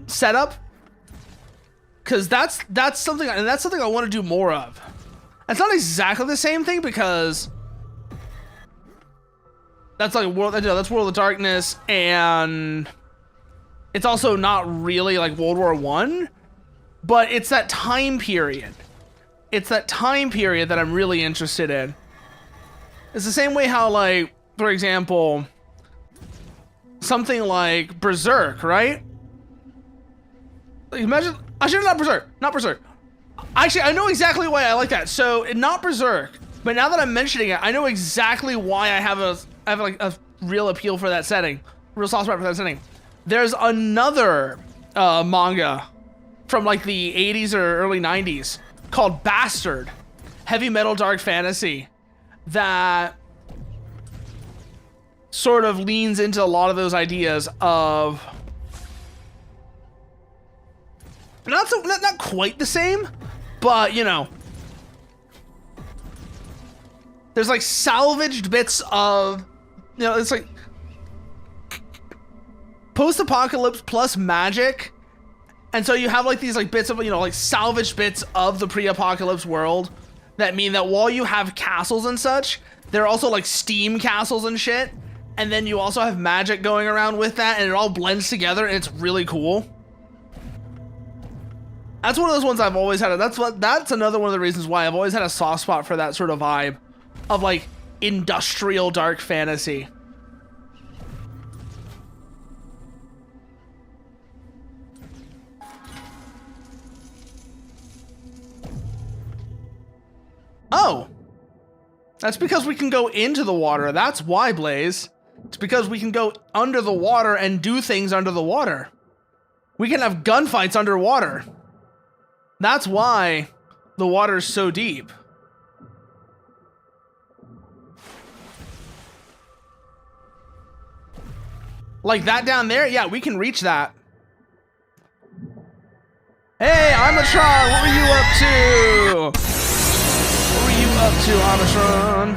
setup. Because that's something, and that's something I want to do more of. It's not exactly the same thing because that's like that's World of Darkness, and it's also not really like World War I, but it's that time period. It's that time period that I'm really interested in. It's the same way how, like, for example, something like Berserk, right? Like, imagine. Actually, not Berserk. Actually, I know exactly why I like that. So, not Berserk, but now that I'm mentioning it, I know exactly why I have like a real appeal for that setting, real soft spot for that setting. There's another manga from like the 80s or early 90s called Bastard, heavy metal dark fantasy, that sort of leans into a lot of those ideas of not quite the same, but you know, there's like salvaged bits of, you know, it's like post-apocalypse plus magic And so you have like these like bits of, you know, like salvaged bits of the pre-apocalypse world that mean that while you have castles and such, they're also like steam castles and shit. And then you also have magic going around with that, and it all blends together, and it's really cool. That's one of those ones I've always had. That's another one of the reasons why I've always had a soft spot for that sort of vibe of like industrial dark fantasy. Oh, that's because we can go into the water. That's why, Blaze. It's because we can go under the water and do things under the water. We can have gunfights underwater. That's why the water's so deep. Like that down there? Yeah, we can reach that. Hey, Armatron, what were you up to? What were you up to, Armatron?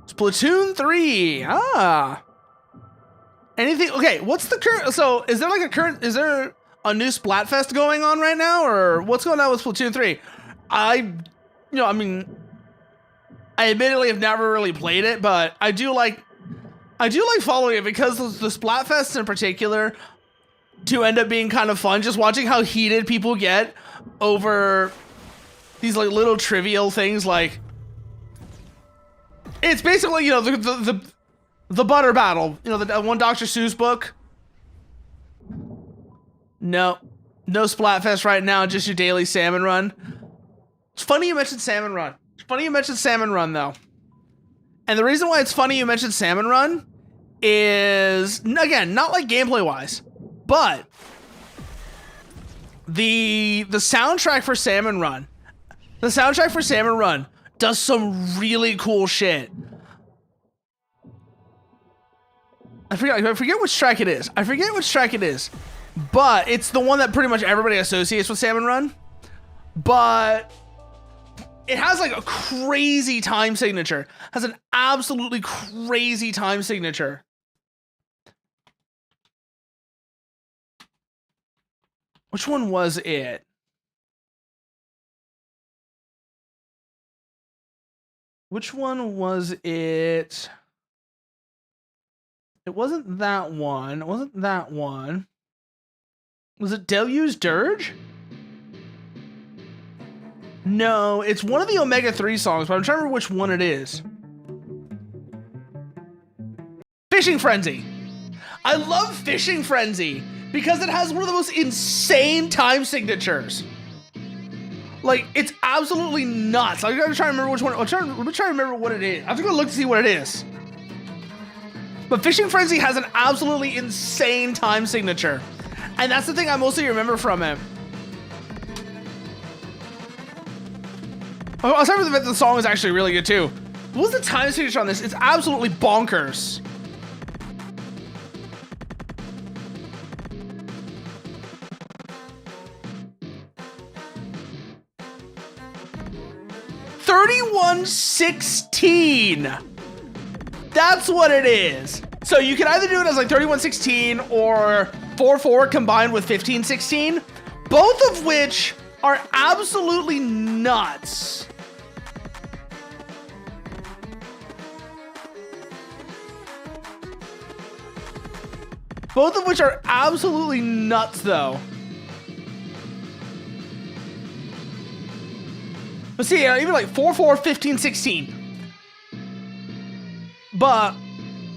Splatoon 3. Ah. Anything? Okay, what's the current? So, is there like a current? Is there a new Splatfest going on right now, or what's going on with Splatoon 3? I mean, I admittedly have never really played it, but I do like following it because the Splatfests in particular do end up being kind of fun. Just watching how heated people get over these like little trivial things, like it's basically, you know, the butter battle, you know, the one Dr. Seuss book. No Splatfest right now, just your daily salmon run. It's funny you mentioned salmon run. It's funny you mentioned salmon run though. And the reason why it's funny you mentioned salmon run is, again, not like gameplay wise, but the soundtrack for salmon run. The soundtrack for salmon run does some really cool shit. I forget which track it is. But it's the one that pretty much everybody associates with Salmon Run. But it has like a crazy time signature. Has an absolutely crazy time signature. Which one was it? Which one was it? It wasn't that one. It wasn't that one. Was it Deluge Dirge? No, it's one of the Omega 3 songs, but I'm trying to remember which one it is. Fishing Frenzy. I love Fishing Frenzy because it has one of the most insane time signatures. Like, it's absolutely nuts. I gotta try to remember which one. I'm trying to remember what it is. I have to go look to see what it is. But Fishing Frenzy has an absolutely insane time signature. And that's the thing I mostly remember from it. Aside from the fact that the song is actually really good too. What was the time signature on this? It's absolutely bonkers. $31.16. That's what it is. So you can either do it as like 3116 or 44 combined with 1516, both of which are absolutely nuts. Both of which are absolutely nuts though. But see, even like 44, 15, 16. But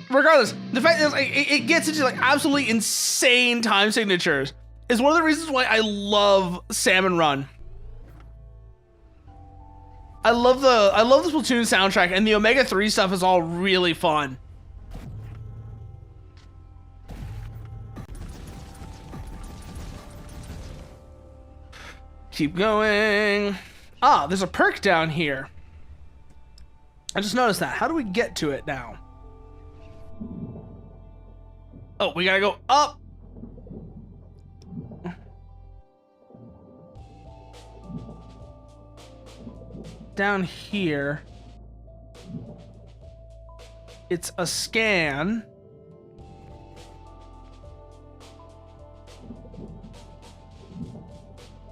regardless, the fact is like, it gets into like absolutely insane time signatures is one of the reasons why I love Salmon Run. I love the Splatoon soundtrack, and the Omega 3 stuff is all really fun. Keep going. Ah, there's a perk down here. I just noticed that. How do we get to it now? Oh, we gotta go up. Down here. It's a scan.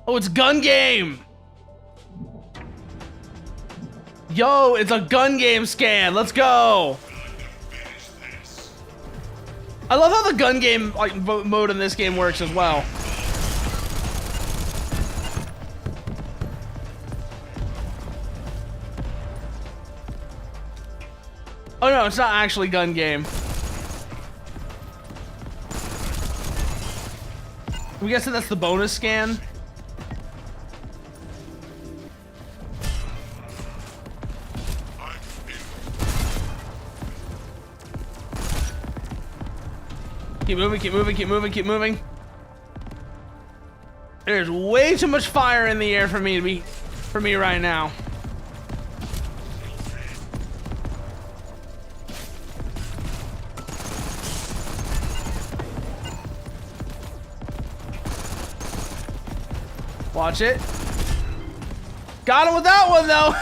Oh, it's gun game. Yo, it's a gun game scan. Let's go. I love how the gun game like mode in this game works as well. Oh no, it's not actually gun game. I'm guessing that's the bonus scan. Keep moving, keep moving, keep moving, keep moving. There's way too much fire in the air for me right now. Watch it. Got him with that one though.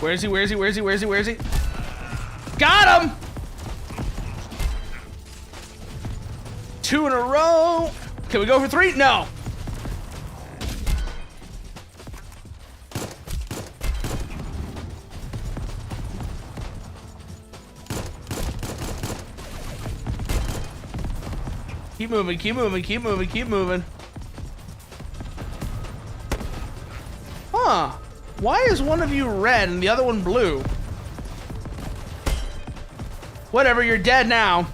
Where is he? Where is he? Where is he? Where is he? Where is he? Got him! 2 in a row. Can we go for 3? No. Keep moving, keep moving, keep moving, keep moving. Huh. Why is one of you red and the other one blue? Whatever, you're dead now.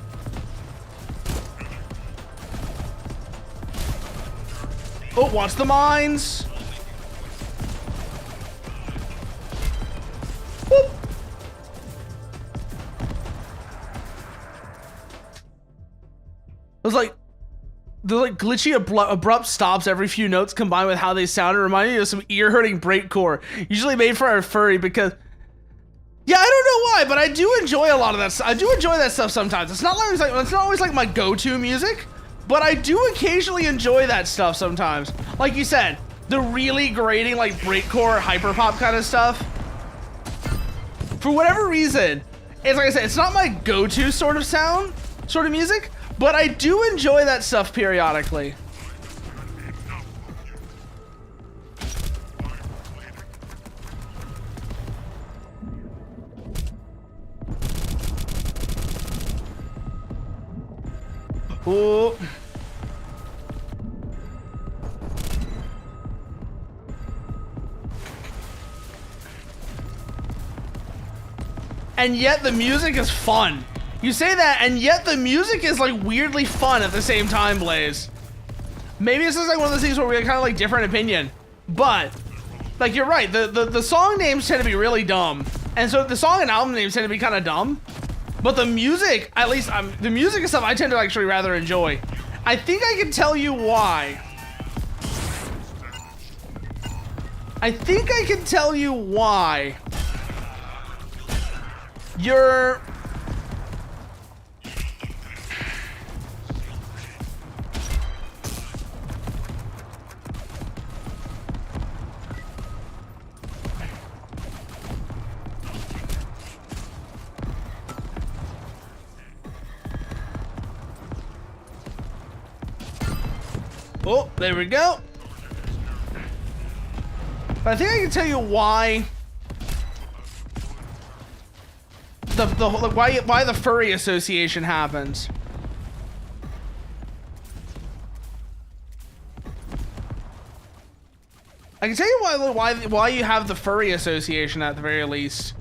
Oh, watch the mines. Whoop. It was like glitchy abrupt stops every few notes combined with how they sounded reminded me of some ear-hurting breakcore, usually made for a furry because... Yeah, I don't know why, but I do enjoy a lot of that stuff. I do enjoy that stuff sometimes. It's not always like my go-to music, but I do occasionally enjoy that stuff sometimes. Like you said, the really grating like breakcore hyperpop kind of stuff. For whatever reason, it's like I said, it's not my go-to sort of music, but I do enjoy that stuff periodically. Ooh. And yet the music is fun. You say that, and yet the music is like weirdly fun at the same time, Blaze. Maybe this is like one of those things where we have kind of like different opinion, but like you're right. The song names tend to be really dumb, and so the song and album names tend to be kind of dumb. But the music, at least the music and stuff, I tend to actually rather enjoy. I think I can tell you why. I think I can tell you why. You're... Oh, there we go. But I think I can tell you why why the furry association happens. I can tell you why you have the furry association at the very least.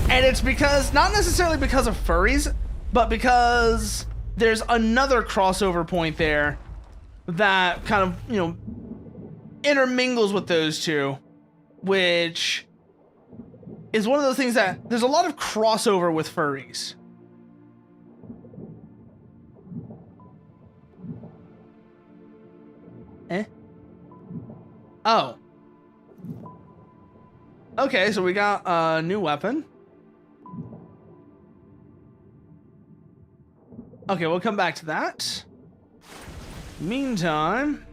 And it's because, not necessarily because of furries, but because there's another crossover point there that kind of, you know, intermingles with those two, which is one of those things that there's a lot of crossover with furries. Oh. Okay, so we got a new weapon. Okay, we'll come back to that. Meantime...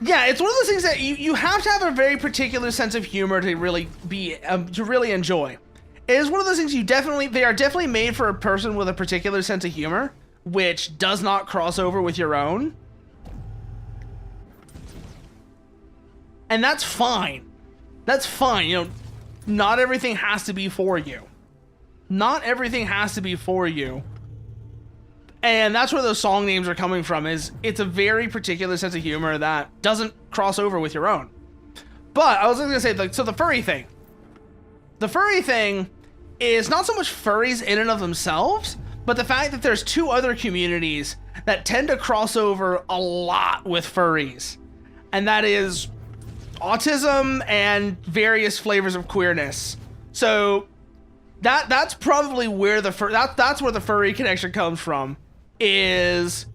Yeah, it's one of those things that you have to have a very particular sense of humor to really enjoy. It is one of those things they are definitely made for a person with a particular sense of humor, which does not cross over with your own. And that's fine. That's fine, you know, not everything has to be for you. Not everything has to be for you. And that's where those song names are coming from, is it's a very particular sense of humor that doesn't cross over with your own. But I was going to say, like, so the furry thing. The furry thing is not so much furries in and of themselves, but the fact that there's two other communities that tend to cross over a lot with furries. And that is autism and various flavors of queerness. So that's probably where that's where the furry connection comes from. It's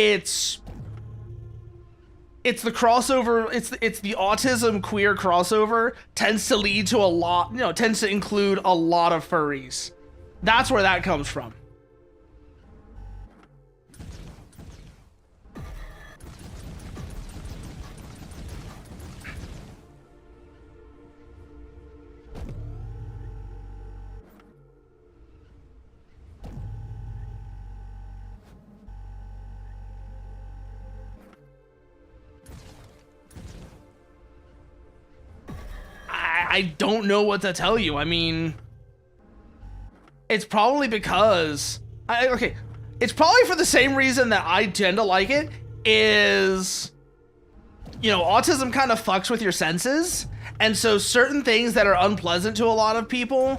the crossover, it's the autism queer crossover tends to lead to tends to include a lot of furries. That's where that comes from. I don't know what to tell you. I mean, it's probably because it's probably for the same reason that I tend to like it, is, you know, autism kind of fucks with your senses, and so certain things that are unpleasant to a lot of people,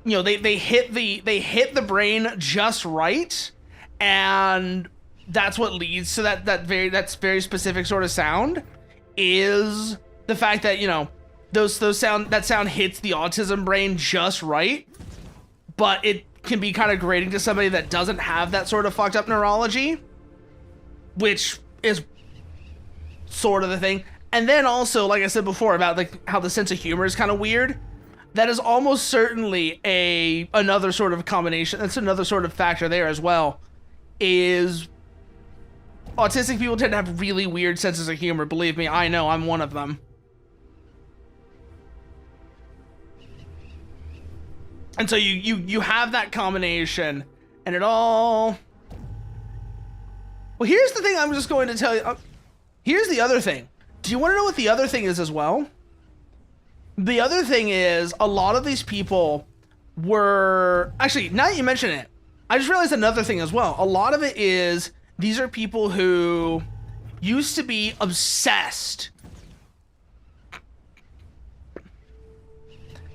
you know, they hit the brain just right, and that's what leads to that very specific sort of sound, is the fact that, you know, that sound hits the autism brain just right, but it can be kind of grating to somebody that doesn't have that sort of fucked up neurology, which is sort of the thing. And then also, like I said before, about like how the sense of humor is kind of weird, that is almost certainly another sort of combination. That's another sort of factor there as well, is autistic people tend to have really weird senses of humor. Believe me, I know, I'm one of them. And so you have that combination, and it all... Well, here's the thing I'm just going to tell you. Here's the other thing. Do you want to know what the other thing is as well? The other thing is, a lot of these people were... Actually, now that you mention it, I just realized another thing as well. A lot of it is, these are people who used to be obsessed.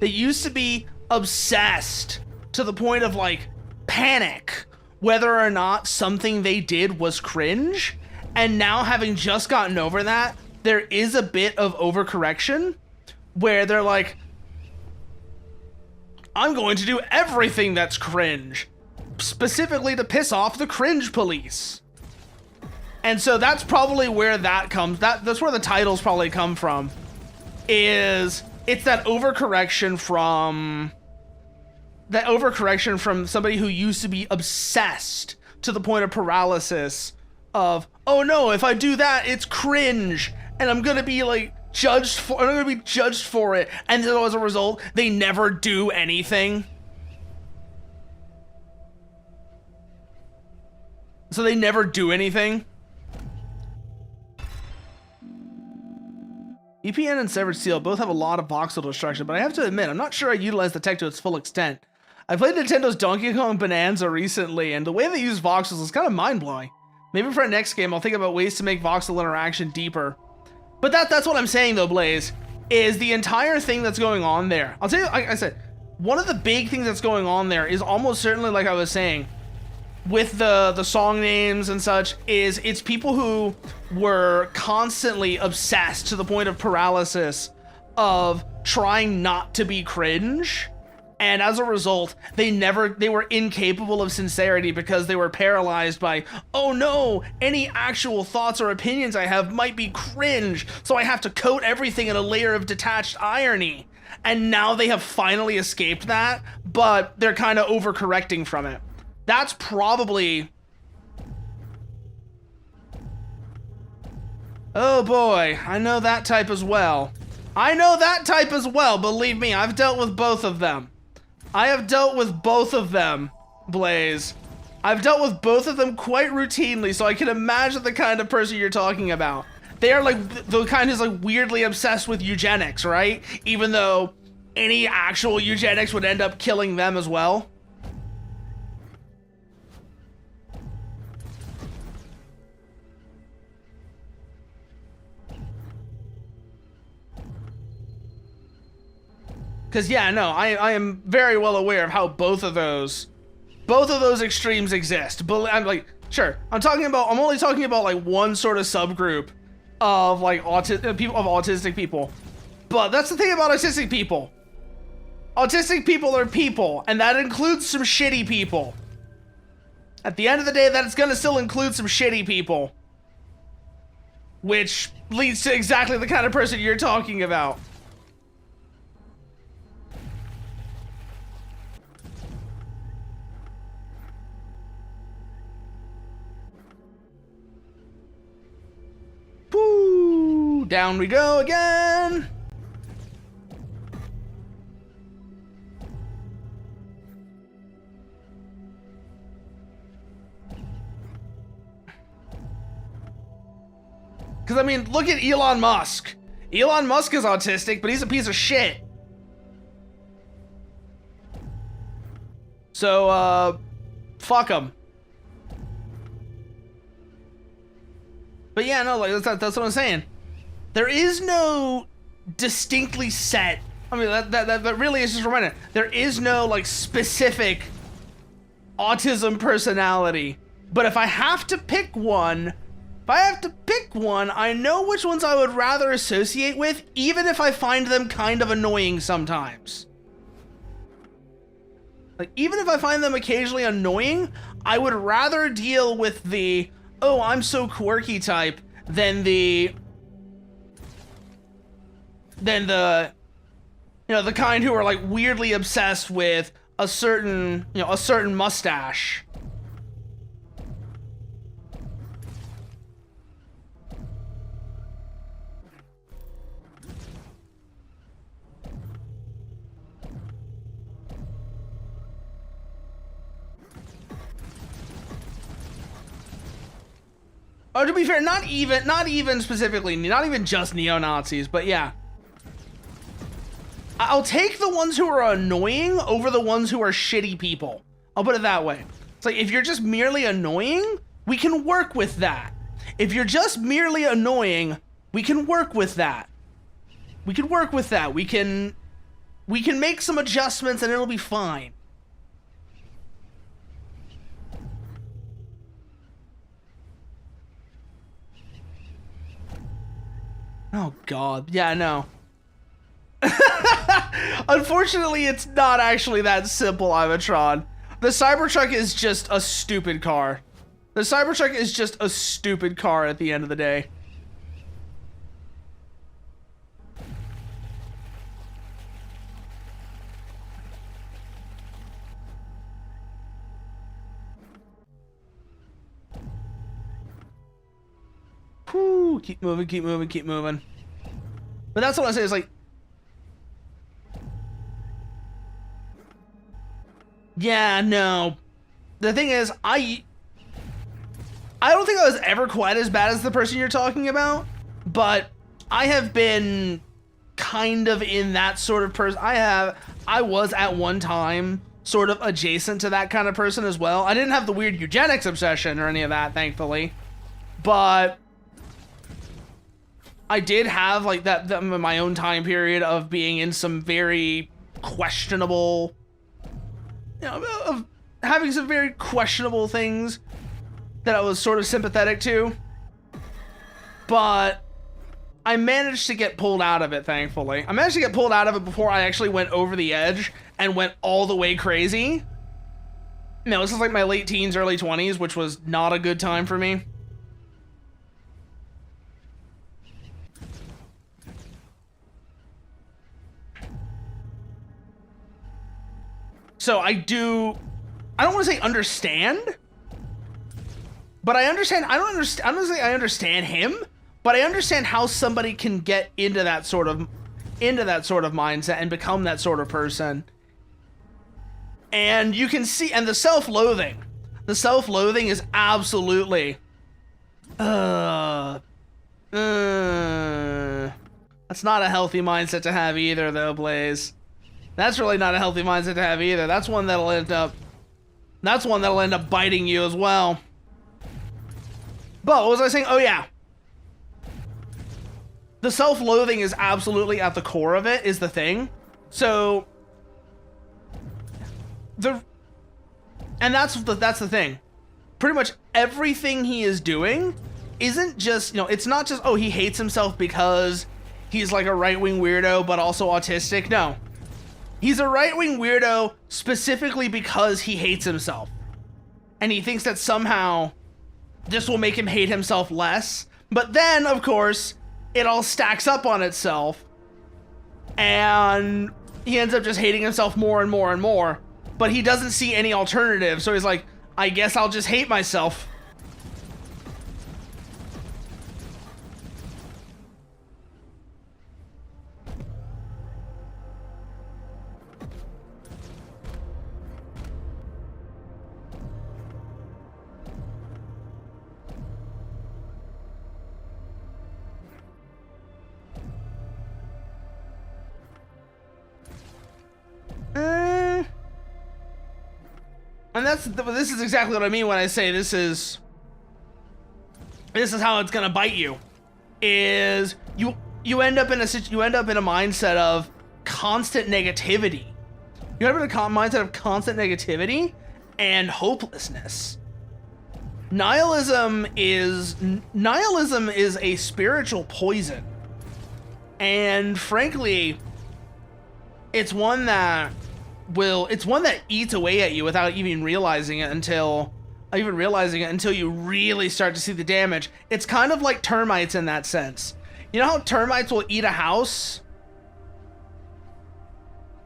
They used to be obsessed to the point of, like, panic whether or not something they did was cringe, and now having just gotten over that, there is a bit of overcorrection where they're like, I'm going to do everything that's cringe, specifically to piss off the cringe police. And so that's probably where that comes, that's where the titles probably come from, is it's that overcorrection from somebody who used to be obsessed to the point of paralysis of, oh no, if I do that, it's cringe, and I'm gonna be like judged for it, and so as a result, they never do anything. So they never do anything. EPN and Severed Steel both have a lot of voxel destruction, but I have to admit, I'm not sure I utilize the tech to its full extent. I played Nintendo's Donkey Kong Bonanza recently, and the way they use voxels is kind of mind-blowing. Maybe for our next game, I'll think about ways to make voxel interaction deeper. But that's what I'm saying though, Blaze, is the entire thing that's going on there. I'll tell you, like I said, one of the big things that's going on there is almost certainly, like I was saying, with the song names and such, is it's people who were constantly obsessed to the point of paralysis of trying not to be cringe, and as a result they were incapable of sincerity because they were paralyzed by, oh no, any actual thoughts or opinions I have might be cringe, so I have to coat everything in a layer of detached irony. and now they have finally escaped that, but they're kind of overcorrecting from it. That's probably... Oh boy, I know that type as well. I know that type as well, believe me, I've dealt with both of them. I have dealt with both of them, Blaze. I've dealt with both of them quite routinely, so I can imagine the kind of person you're talking about. They are like the kind who's like weirdly obsessed with eugenics, right? Even though any actual eugenics would end up killing them as well. Because, yeah, no, I am very well aware of how both of those extremes exist. But I'm like, sure, I'm only talking about like one sort of subgroup of like autistic people. But that's the thing about autistic people. Autistic people are people, and that includes some shitty people. At the end of the day, that's gonna still include some shitty people. Which leads to exactly the kind of person you're talking about. Woo! Down we go again. Because, I mean, look at Elon Musk. Elon Musk is autistic, but he's a piece of shit. So, fuck him. But yeah, no, like, that's what I'm saying. There is no distinctly set... I mean, that really is just a reminder. There is no, like, specific autism personality. But if I have to pick one... I know which ones I would rather associate with, even if I find them kind of annoying sometimes. Like, even if I find them occasionally annoying, I would rather deal with the, oh, I'm so quirky type than the, you know, the kind who are like weirdly obsessed with a certain mustache. Oh, to be fair, not even specifically, not even just neo-Nazis, but yeah. I'll take the ones who are annoying over the ones who are shitty people. I'll put it that way. It's like, if you're just merely annoying, we can work with that. If you're just merely annoying, we can work with that. We can work with that. We can make some adjustments and it'll be fine. Oh god, yeah, no. Unfortunately, it's not actually that simple, Ivatron. The Cybertruck is just a stupid car. The Cybertruck is just a stupid car at the end of the day. Whew, keep moving, keep moving, keep moving. But that's what I say, is like... Yeah, no. The thing is, I don't think I was ever quite as bad as the person you're talking about, but I have been kind of in that sort of person. I was at one time sort of adjacent to that kind of person as well. I didn't have the weird eugenics obsession or any of that, thankfully, but I did have like that my own time period of being in some very questionable, you know, of having some very questionable things that I was sort of sympathetic to, but I managed to get pulled out of it, thankfully. I managed to get pulled out of it before I actually went over the edge and went all the way crazy. No, this is like my late teens, early 20s, which was not a good time for me. So I don't want to say understand, but I understand. I don't say I understand him, but I understand how somebody can get into that sort of mindset and become that sort of person. And you can see, and the self-loathing is absolutely, that's not a healthy mindset to have either, though, Blaze. That's really not a healthy mindset to have either. That's one that'll end up biting you as well. But what was I saying? Oh yeah. The self-loathing is absolutely at the core of it, is the thing. So that's the thing. Pretty much everything he is doing isn't just, it's not just, oh, he hates himself because he's like a right-wing weirdo but also autistic. No. He's a right-wing weirdo specifically because he hates himself. And he thinks that somehow this will make him hate himself less. But then, of course, it all stacks up on itself. And he ends up just hating himself more and more and more. But he doesn't see any alternative. So he's like, I guess I'll just hate myself. And this is exactly what I mean when I say this is how it's gonna bite you. Is you end up in a mindset of constant negativity. You end up in a mindset of constant negativity and hopelessness. Nihilism is a spiritual poison, and frankly, it's one that eats away at you without even realizing it until you really start to see the damage. It's kind of like termites in that sense. You know how termites will eat a house?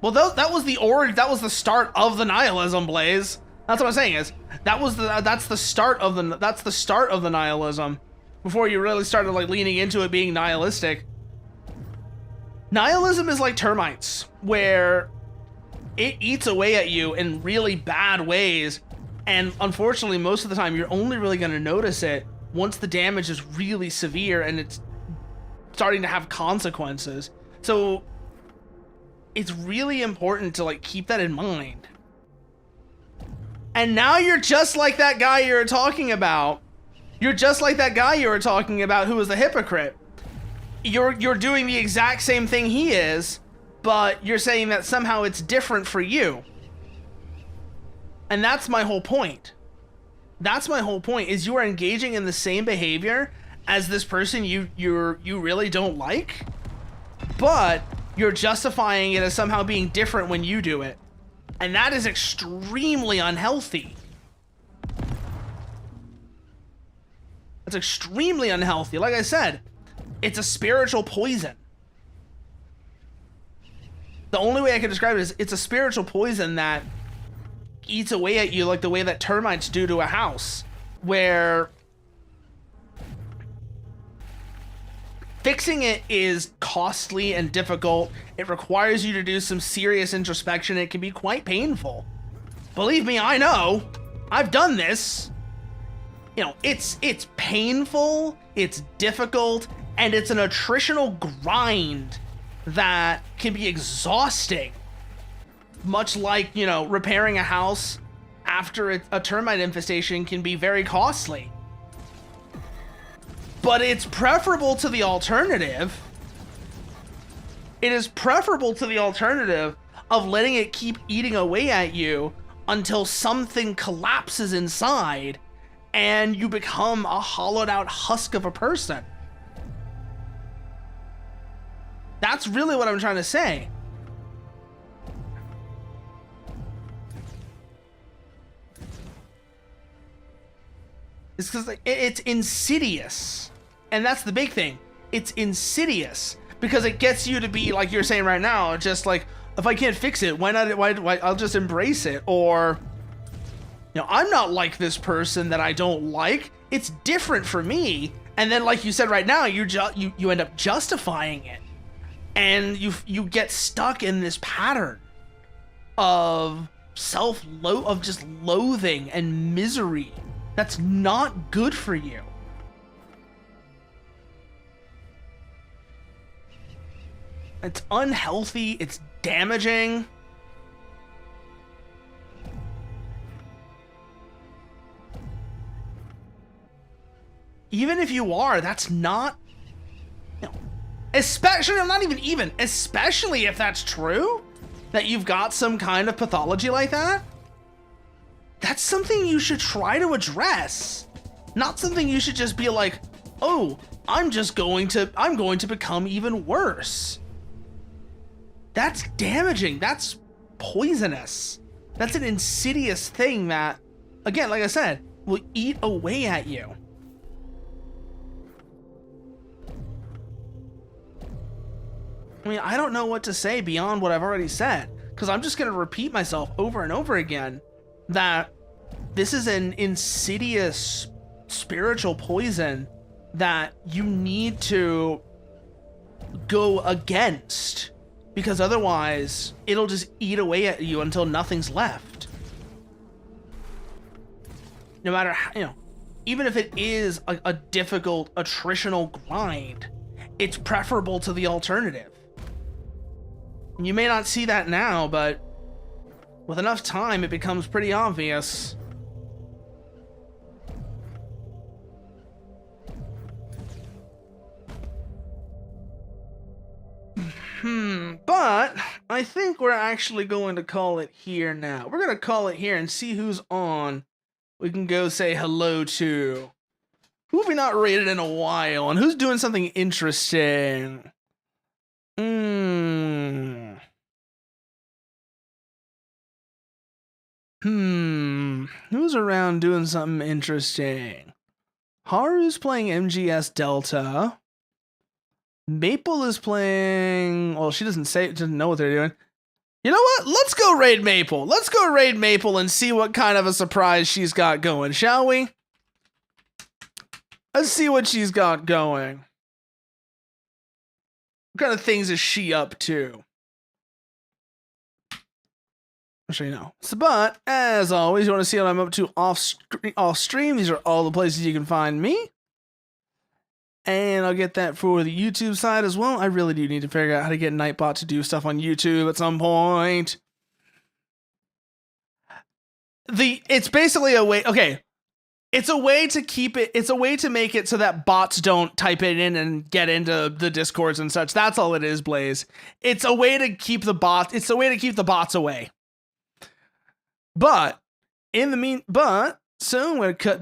Well, that was the start of the nihilism, Blaze. That's what I'm saying is that's the start of the nihilism before you really started like leaning into it being nihilistic. Nihilism is like termites, where it eats away at you in really bad ways, and unfortunately most of the time you're only really going to notice it once the damage is really severe and it's starting to have consequences. So it's really important to like keep that in mind. And now you're just like that guy you were talking about. You're just like that guy you were talking about who was the hypocrite. You're doing the exact same thing he is, but you're saying that somehow it's different for you. And that's my whole point. That's my whole point, is you are engaging in the same behavior as this person you really don't like, but you're justifying it as somehow being different when you do it. And that is extremely unhealthy. That's extremely unhealthy. Like I said, it's a spiritual poison. The only way I can describe it is it's a spiritual poison that eats away at you like the way that termites do to a house, where fixing it is costly and difficult. It requires you to do some serious introspection. It can be quite painful. Believe me, I know. I've done this. It's painful, it's difficult, and it's an attritional grind that can be exhausting. Much like, repairing a house after a termite infestation can be very costly. But it's preferable to the alternative. It is preferable to the alternative of letting it keep eating away at you until something collapses inside and you become a hollowed out husk of a person. That's really what I'm trying to say. It's because it's insidious. And that's the big thing. It's insidious because it gets you to be, like you're saying right now, just like, If I can't fix it, why not? Why I'll just embrace it. Or, I'm not like this person that I don't like. It's different for me. And then, like you said right now, you end up justifying it, and you get stuck in this pattern of of just loathing and misery. That's not good for you. It's unhealthy. It's damaging. Even if you are, that's not, especially, especially if that's true, that you've got some kind of pathology like that, that's something you should try to address. Not something you should just be like, oh, I'm going to become even worse. That's damaging. That's poisonous. That's an insidious thing that, again, like I said, will eat away at you. I mean, I don't know what to say beyond what I've already said, because I'm just going to repeat myself over and over again that this is an insidious spiritual poison that you need to go against, because otherwise it'll just eat away at you until nothing's left. No matter how, even if it is a difficult attritional grind, it's preferable to the alternative. You may not see that now, but with enough time, it becomes pretty obvious. But I think we're actually going to call it here now. We're going to call it here and see who's on. We can go say hello to. Who have we not rated in a while? And who's doing something interesting? Who's around doing something interesting? Haru's playing MGS Delta. Maple is playing... Well, she doesn't know what they're doing. You know what? Let's go raid Maple. Let's go raid Maple and see what kind of a surprise she's got going, shall we? Let's see what she's got going. What kind of things is she up to? I'll show you now. So, but, as always, you want to see what I'm up to off stream. These are all the places you can find me. And I'll get that for the YouTube side as well. I really do need to figure out how to get Nightbot to do stuff on YouTube at some point. It's basically a way, okay. It's a way to keep it, it's a way to make it so that bots don't type it in and get into the Discords and such. That's all it is, Blaze. It's a way to keep the bots away. But, so I'm going to cut